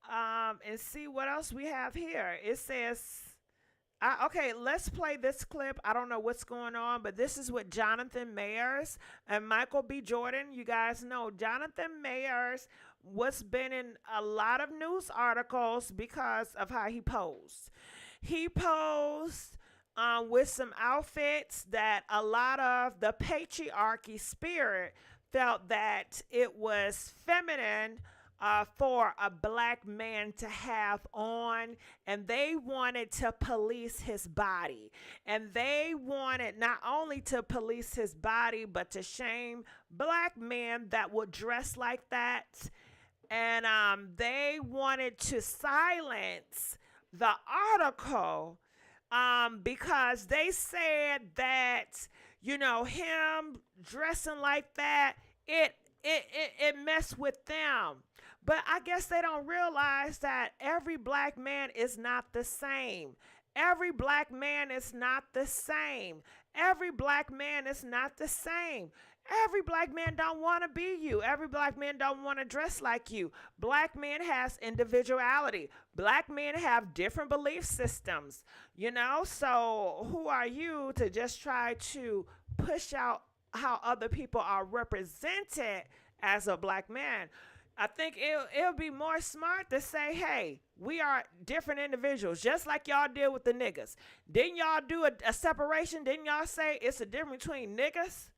and see what else we have here. It says, okay, let's play this clip. I don't know what's going on, but this is with Jonathan Mayers and Michael B. Jordan. You guys know Jonathan Mayers was been in a lot of news articles because of how he posed. He posed with some outfits that a lot of the patriarchy spirit felt that it was feminine for a black man to have on, and they wanted to police his body. And they wanted not only to police his body, but to shame black men that would dress like that. And they wanted to silence the article because they said that, him dressing like that, it messed with them. But I guess they don't realize that every black man is not the same. Every black man is not the same. Every black man is not the same. Every black man don't want to be you. Every black man don't want to dress like you. Black men has individuality. Black men have different belief systems, So who are you to just try to push out how other people are represented as a black man? I think it'll be more smart to say, hey, we are different individuals, just like y'all did with the niggas. Didn't y'all do a separation? Didn't y'all say it's a difference between niggas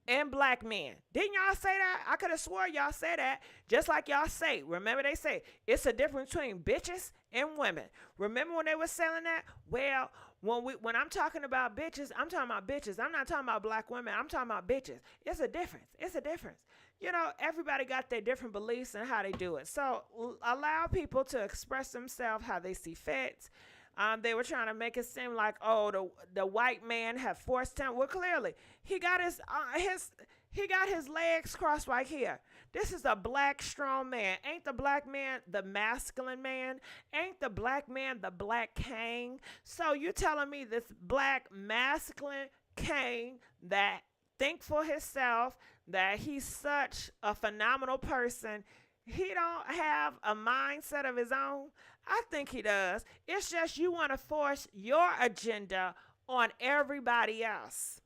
and black men? Didn't y'all say that? I could have swore y'all said that, just like y'all say. Remember they say it's a difference between bitches and women. Remember when they were selling that? Well, when I'm talking about bitches, I'm talking about bitches. I'm not talking about black women. I'm talking about bitches. It's a difference. It's a difference. Everybody got their different beliefs and how they do it. So allow people to express themselves how they see fit. They were trying to make it seem like, the white man had forced him. Well, clearly he got his legs crossed right here. This is a black strong man. Ain't the black man the masculine man? Ain't the black man the black king? So you telling me this black masculine king that think for himself, that he's such a phenomenal person, he don't have a mindset of his own? I think he does. It's just you want to force your agenda on everybody else.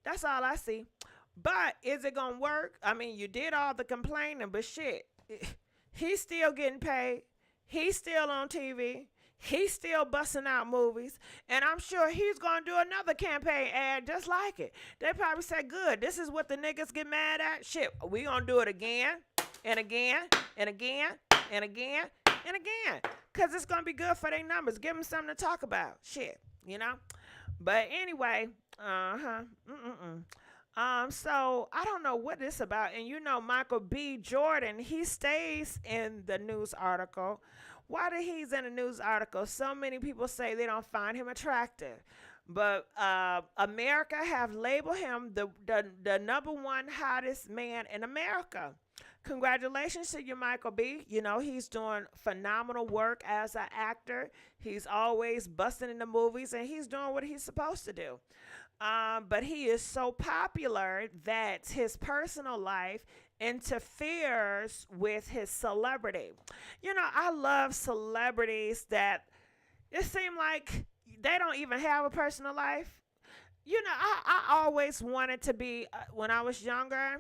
That's all I see. But is it going to work? I mean, you did all the complaining, but shit, he's still getting paid. He's still on TV. He's still busting out movies. And I'm sure he's going to do another campaign ad just like it. They probably said, good, this is what the niggas get mad at. Shit, we going to do it again and again and again and again and again. Because it's going to be good for their numbers. Give them something to talk about. Shit, But anyway, so I don't know what this about. And Michael B. Jordan, he stays in the news article. Why did he's in a news article? So many people say they don't find him attractive. But America have labeled him the number one hottest man in America. Congratulations to you, Michael B. He's doing phenomenal work as an actor. He's always busting in the movies, and he's doing what he's supposed to do. But he is so popular that his personal life interferes with his celebrity. I love celebrities that it seems like they don't even have a personal life. I always wanted to be, when I was younger,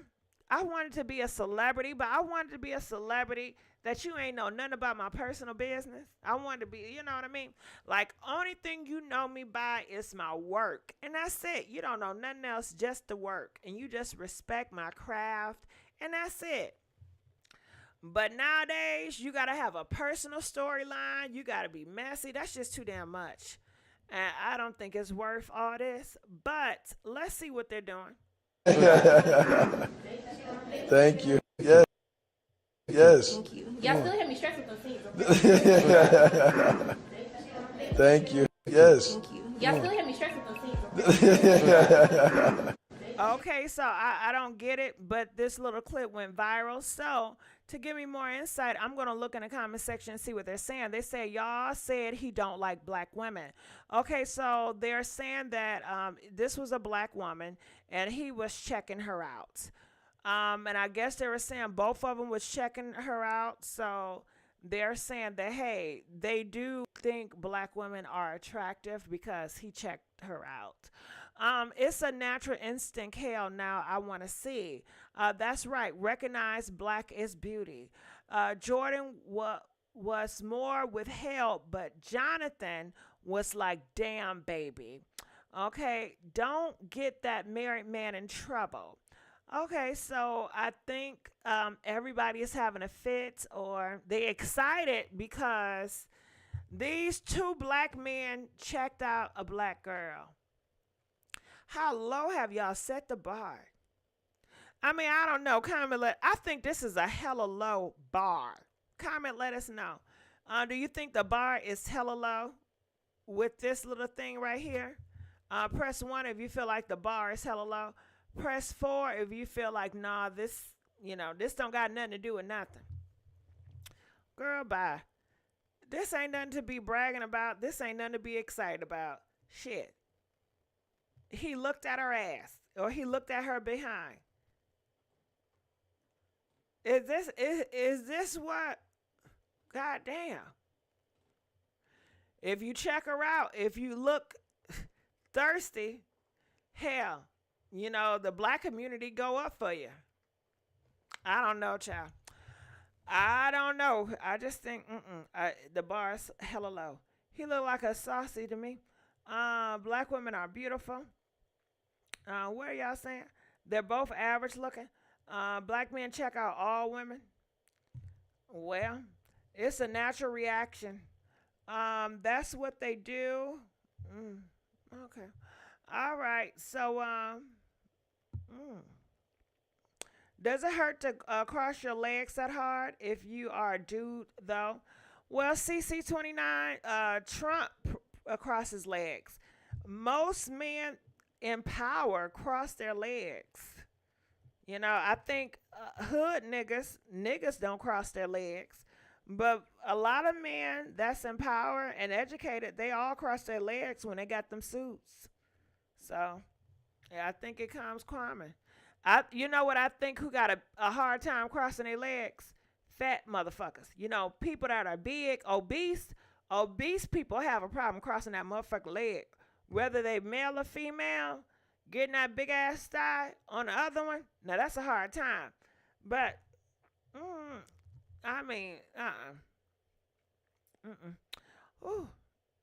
I wanted to be a celebrity, but I wanted to be a celebrity that you ain't know nothing about my personal business. I wanted to be, you know what I mean? Like, only thing you know me by is my work. And that's it. You don't know nothing else, just the work. And you just respect my craft. And that's it. But nowadays, you got to have a personal storyline. You got to be messy. That's just too damn much. And I don't think it's worth all this. But let's see what they're doing. Thank you. Yes. Yes. Thank you. Y'all still have me stressed with those scenes. Thank you. Yes. Thank you. Y'all still have me stressed with those scenes. Okay, so I don't get it, but this little clip went viral. So to give me more insight, I'm going to look in the comment section and see what they're saying. They say, y'all said he don't like black women. Okay, so they're saying that this was a black woman, and he was checking her out. And I guess they were saying both of them was checking her out. So they're saying that, hey, they do think black women are attractive because he checked her out. It's a natural instinct. Hell, now I want to see. That's right. Recognize black is beauty. Jordan was more withheld, but Jonathan was like, damn, baby. Okay, don't get that married man in trouble. Okay, so I think everybody is having a fit, or they excited because these two black men checked out a black girl. How low have y'all set the bar? I mean, I don't know. I think this is a hella low bar. Comment, let us know. Do you think the bar is hella low with this little thing right here? Press 1 if you feel like the bar is hella low. Press 4 if you feel like, nah, this don't got nothing to do with nothing. Girl, bye. This ain't nothing to be bragging about. This ain't nothing to be excited about. Shit. He looked at her ass. or he looked at her behind. Is this what? God damn. If you check her out, if you look thirsty, hell, you know, the black community go up for you. I don't know, child. I don't know. I just think the bar is hella low. He looked like a saucy to me. Black women are beautiful. What are y'all saying? They're both average looking. Black men check out all women. Well, it's a natural reaction. That's what they do. Okay. All right. So, does it hurt to cross your legs that hard if you are a dude, though? Well, CC29, Trump crosses legs. Most men in power cross their legs. You know, I think hood niggas don't cross their legs. But a lot of men that's in power and educated, they all cross their legs when they got them suits. So, yeah, I think it comes common. You know what I think who got a hard time crossing their legs? Fat motherfuckers. You know, people that are big, obese people have a problem crossing that motherfucking leg. Whether they male or female, getting that big ass thigh on the other one, now that's a hard time. But, I mean, Ooh.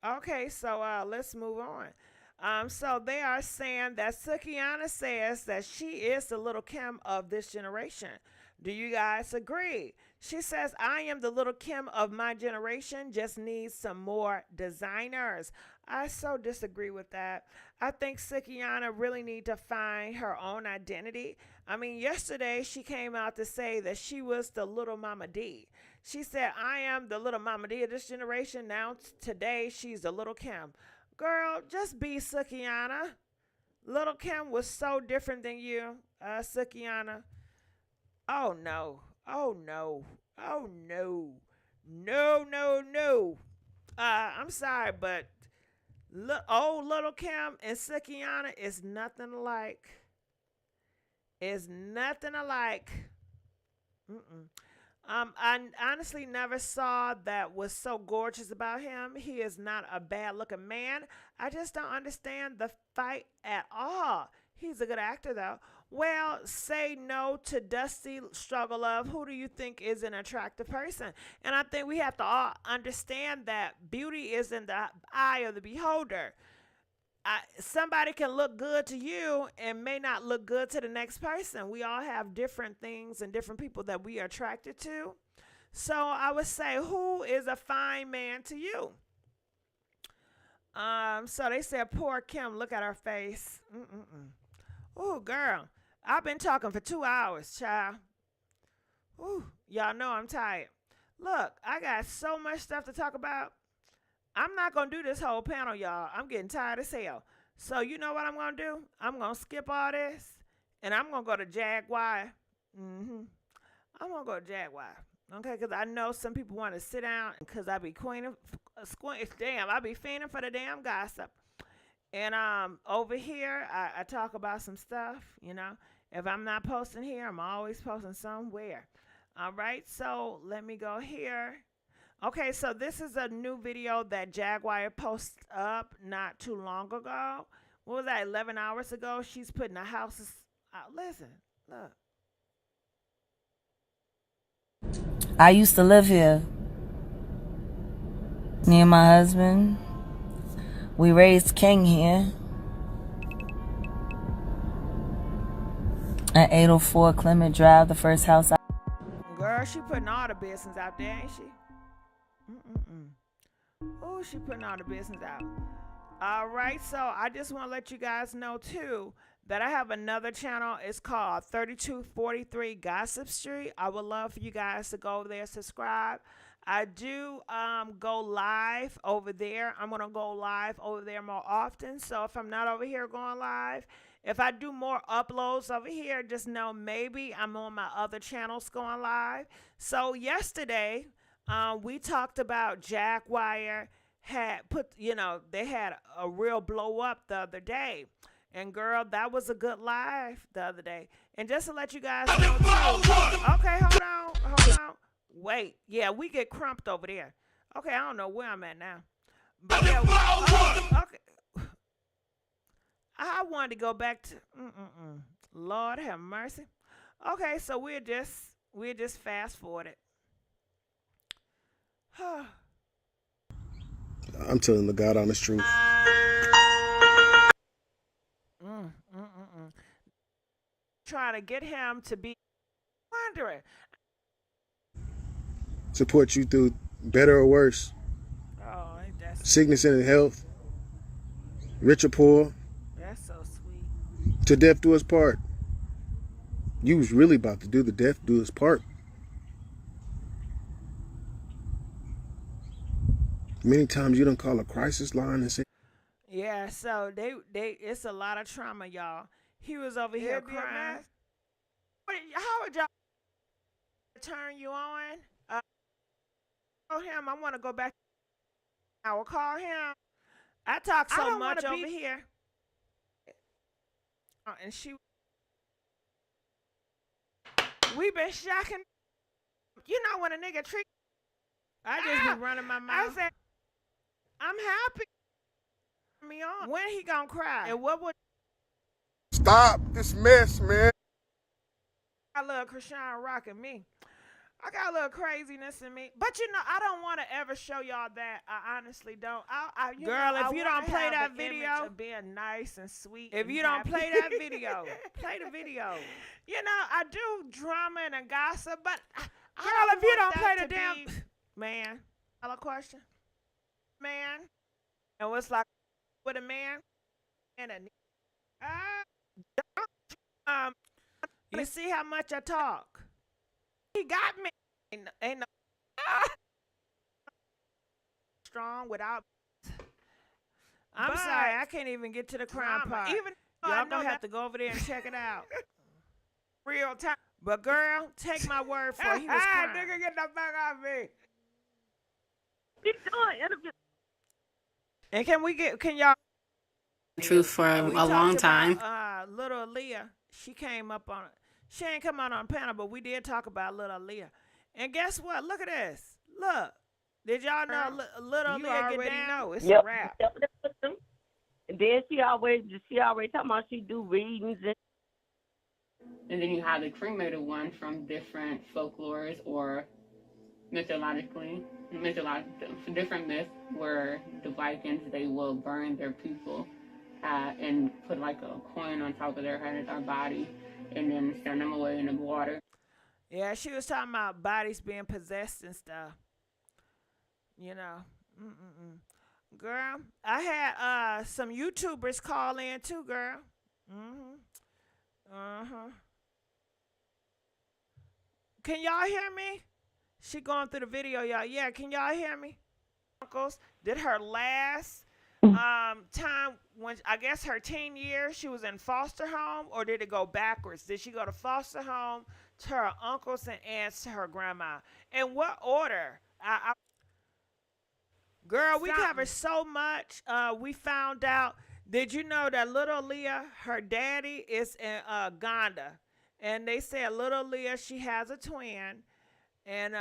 Okay, so let's move on. So they are saying that Sukiana says that she is the Little Kim of this generation. Do you guys agree? She says, I am the Little Kim of my generation, just needs some more designers. I so disagree with that. I think Sukiana really need to find her own identity. I mean, yesterday she came out to say that she was the Little Mama D. She said, I am the Little Mama D of this generation. Now, today, she's the Little Kim. Girl, just be Sukiana. Little Kim was so different than you, Sukiana. Oh, no. Oh, no. Oh, no. No, no, no. I'm sorry, but old Little Kim and Sukiana is nothing alike. Is nothing alike. I honestly never saw that was so gorgeous about him. He is not a bad looking man. I just don't understand the fight at all. He's a good actor though. Well, say no to Dusty Struggle Love. Who do you think is an attractive person? And I think we have to all understand that beauty is in the eye of the beholder. Somebody can look good to you and may not look good to the next person. We all have different things and different people that we are attracted to. So I would say, who is a fine man to you? So they said, poor Kim, look at her face. Oh, girl, I've been talking for 2 hours, child. Ooh, y'all know I'm tired. Look, I got so much stuff to talk about. I'm not going to do this whole panel, y'all. I'm getting tired as hell. So you know what I'm going to do? I'm going to skip all this, and I'm going to go to Jaguar. I'm going to go to Jaguar. Okay, because I know some people want to sit down because I be fiending for the damn gossip. And over here, I talk about some stuff, you know. If I'm not posting here, I'm always posting somewhere. All right, so let me go here. Okay, so this is a new video that Jaguar posted up not too long ago. What was that, 11 hours ago? She's putting the houses out. Listen, look. I used to live here. Me and my husband. We raised King here. At 804 Clement Drive, the first house I... Girl, she putting all the business out there, ain't she? Oh, she putting all the business out. All right, so I just want to let you guys know, too, that I have another channel. It's called 3243 Gossip Street. I would love for you guys to go over there, subscribe. I do go live over there. I'm going to go live over there more often. So if I'm not over here going live, if I do more uploads over here, just know maybe I'm on my other channels going live. So yesterday... we talked about Jaguar had put, you know, they had a real blow up the other day. And girl, that was a good live the other day. And just to let you guys know too. Okay, hold on. Wait, yeah, we get crumped over there. Okay, I don't know where I'm at now. But yeah, okay. I wanted to go back to Lord have mercy. Okay, so we'll just fast forward it. I'm telling the God honest truth. Trying to get him to be wondering. Support you through better or worse. Oh, ain't that sweet. Sickness and health. Rich or poor. That's so sweet. To death do us part. You was really about to do the death do us part. Many times you don't call a crisis line and say, yeah, so they it's a lot of trauma, y'all. He was over here crying. How would y'all turn you on? Call him. I want to go back. I will call him. I talk so much over here. And we been shocking. You know when a nigga treat. I just be running my mouth. I said, I'm happy. Me on. When he gonna cry? And what would? Stop this mess, man. I love Krishan rocking me. I got a little craziness in me, but you know I don't want to ever show y'all that. I honestly don't. Girl, if you don't play that video, of being nice and sweet. If you don't play that video, play the video. You know I do drama and gossip, but girl, if you don't play the damn man, a question, man, and what's like with a man and a you see how much I talk. He got me. Ain't no strong without. I'm sorry, I can't even get to the crime part. Even y'all gonna have to go over there and check it out. Real time. But girl, take my word for it. He was crying. Nigga, get the fuck off me. Keep doing interview. And can y'all truth for a long time. Little Aaliyah, she came up on it. She ain't come out on panel, but we did talk about little Aaliyah. And guess what? Look at this. Look. Did y'all know little Aaliyah get down? Know. It's a wrap. And then she always talking about she do readings. And then you have the cremated one from different folklores or different myths where the Vikings, they will burn their people and put like a coin on top of their head or body and then send them away in the water. Yeah, she was talking about bodies being possessed and stuff. You know. Girl, I had some YouTubers call in too, girl. Can y'all hear me? She going through the video, y'all. Yeah, can y'all hear me? Uncles did her last time when I guess her teen years she was in foster home, or did it go backwards? Did she go to foster home, to her uncles and aunts, to her grandma? In what order? Girl, we covered so much. We found out. Did you know that little Leah, her daddy is in Uganda, and they said little Leah, she has a twin, and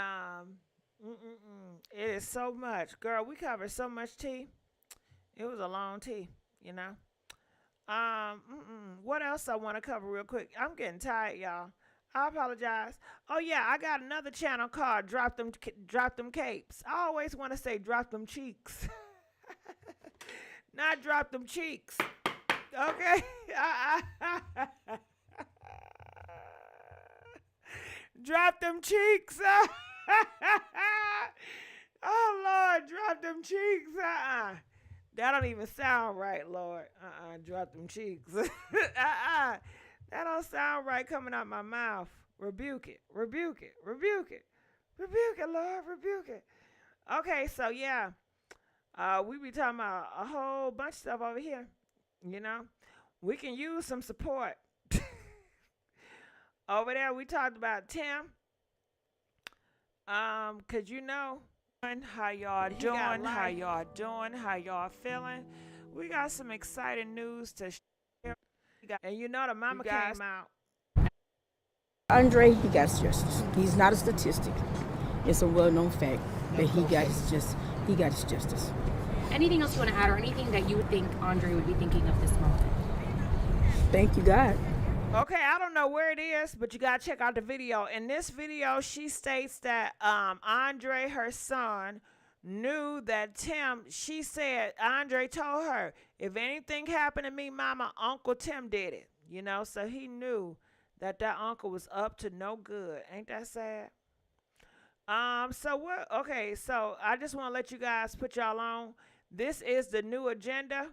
it is so much. Girl, we covered so much tea. It was a long tea, you know. What else I want to cover real quick? I'm getting tired, y'all. I apologize. Oh yeah, I got another channel called Drop Them Capes. I always want to say Drop Them Cheeks. Not Drop Them Cheeks. Okay? Drop Them Cheeks. Oh Lord, Drop Them Cheeks. That don't even sound right, Lord. Drop them cheeks. That don't sound right coming out my mouth. Rebuke it. Rebuke it. Rebuke it. Rebuke it, Lord. Rebuke it. Okay, so yeah. We be talking about a whole bunch of stuff over here. You know? We can use some support. Over there, we talked about Tim. Cause you know how y'all doing, how y'all feeling. We got some exciting news to share. And you know the mama came out. Andre, he got his justice. He's not a statistic. It's a well-known fact that he got his justice. Anything else you want to add, or anything that you would think Andre would be thinking of this moment? Thank you, God. Okay, I don't know where it is, but you gotta check out the video. In this video, she states that Andre, her son, knew that Tim, she said, Andre told her, if anything happened to me, mama, Uncle Tim did it. You know, so he knew that uncle was up to no good. Ain't that sad? So what? Okay, so I just want to let you guys put y'all on. This is the new agenda.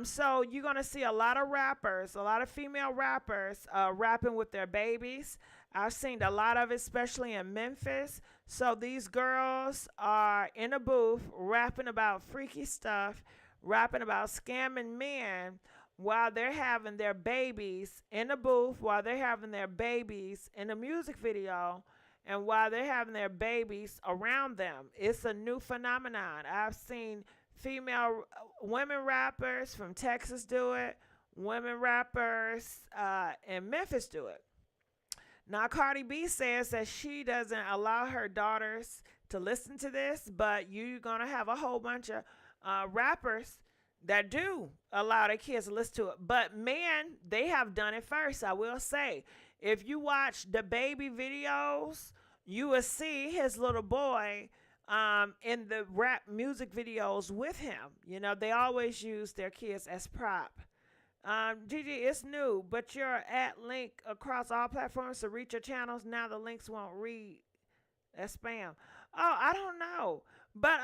So you're gonna see a lot of rappers, a lot of female rappers, rapping with their babies. I've seen a lot of it, especially in Memphis. So these girls are in a booth rapping about freaky stuff, rapping about scamming men while they're having their babies in a booth, while they're having their babies in a music video, and while they're having their babies around them. It's a new phenomenon. I've seen women rappers from Texas do it, women rappers in Memphis do it. Now, Cardi B says that she doesn't allow her daughters to listen to this, but you're going to have a whole bunch of rappers that do allow their kids to listen to it. But men, they have done it first, I will say. If you watch the baby videos, you will see his little boy in the rap music videos with him. You know, they always use their kids as prop. Gigi, it's new, but your @link across all platforms to reach your channels. Now the links won't read as spam. Oh, I don't know. But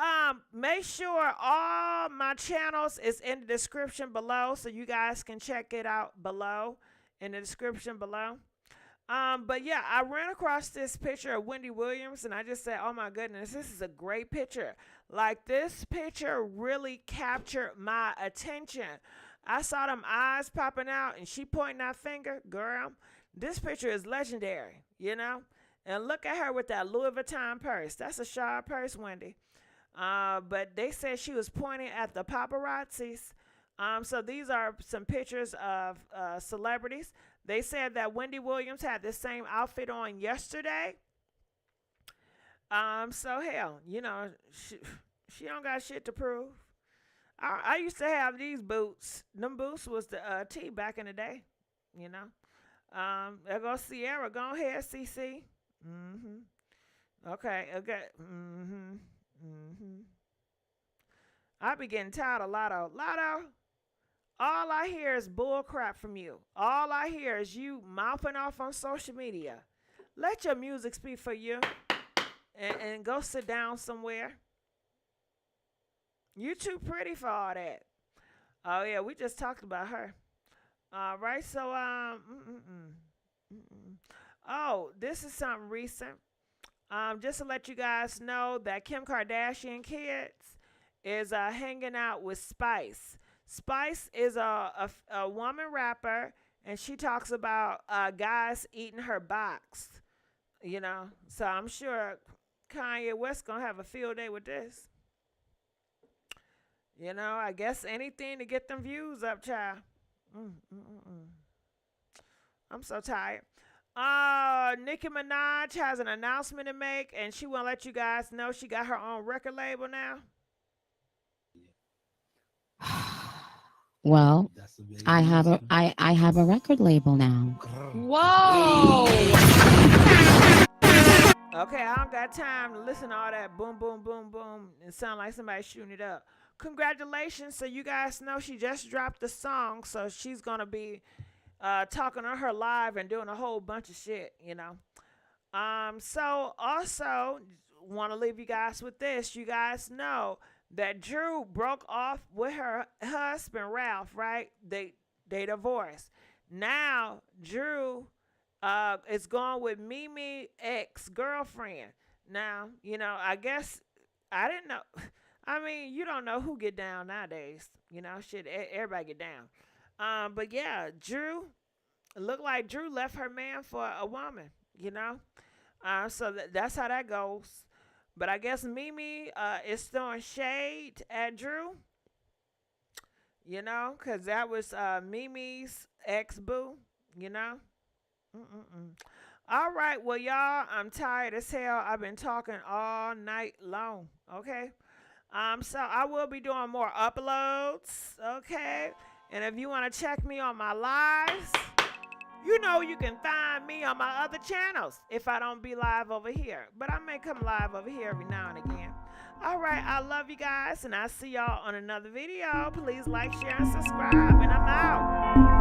make sure all my channels is in the description below, so you guys can check it out below in the description below. But yeah, I ran across this picture of Wendy Williams, and I just said, oh my goodness, this is a great picture. Like, this picture really captured my attention. I saw them eyes popping out, and she pointing that finger. Girl, this picture is legendary, you know? And look at her with that Louis Vuitton purse. That's a sharp purse, Wendy. But they said she was pointing at the paparazzis. So these are some pictures of celebrities. They said that Wendy Williams had the same outfit on yesterday. So hell, you know, she don't got shit to prove. I used to have these boots. Them boots was the T back in the day, you know. There goes Sierra. Go ahead, CC. Okay. I be getting tired of Lotto. Lotto, all I hear is bull crap from you. All I hear is you mouthing off on social media. Let your music speak for you and go sit down somewhere. You too pretty for all that. Oh, yeah, we just talked about her. All right, so, oh, this is something recent. Just to let you guys know that Kim Kardashian kids is hanging out with Spice. Spice is a woman rapper, and she talks about guys eating her box, you know. So I'm sure Kanye West going to have a field day with this. You know, I guess anything to get them views up, child. I'm so tired. Nicki Minaj has an announcement to make, and she want to let you guys know she got her own record label now. Well, I have a record label now. Whoa! Okay, I don't got time to listen to all that boom, boom, boom, boom, and sound like somebody shooting it up. Congratulations. So you guys know she just dropped the song, so she's going to be talking on her live and doing a whole bunch of shit, you know. So also want to leave you guys with this. You guys know that Drew broke off with her husband, Ralph, right? They divorced. Now, Drew is going with Mimi ex-girlfriend. Now, you know, I guess, I didn't know. I mean, you don't know who get down nowadays. You know, shit, everybody get down. But yeah, Drew, it looked like Drew left her man for a woman, you know. So that's how that goes. But I guess Mimi is throwing shade at Drew. You know, because that was Mimi's ex-boo, you know. All right, well, y'all, I'm tired as hell. I've been talking all night long, okay? So I will be doing more uploads, okay? And if you want to check me on my lives, you know you can find me on my other channels if I don't be live over here. But I may come live over here every now and again. All right, I love you guys, and I'll see y'all on another video. Please like, share, and subscribe, and I'm out.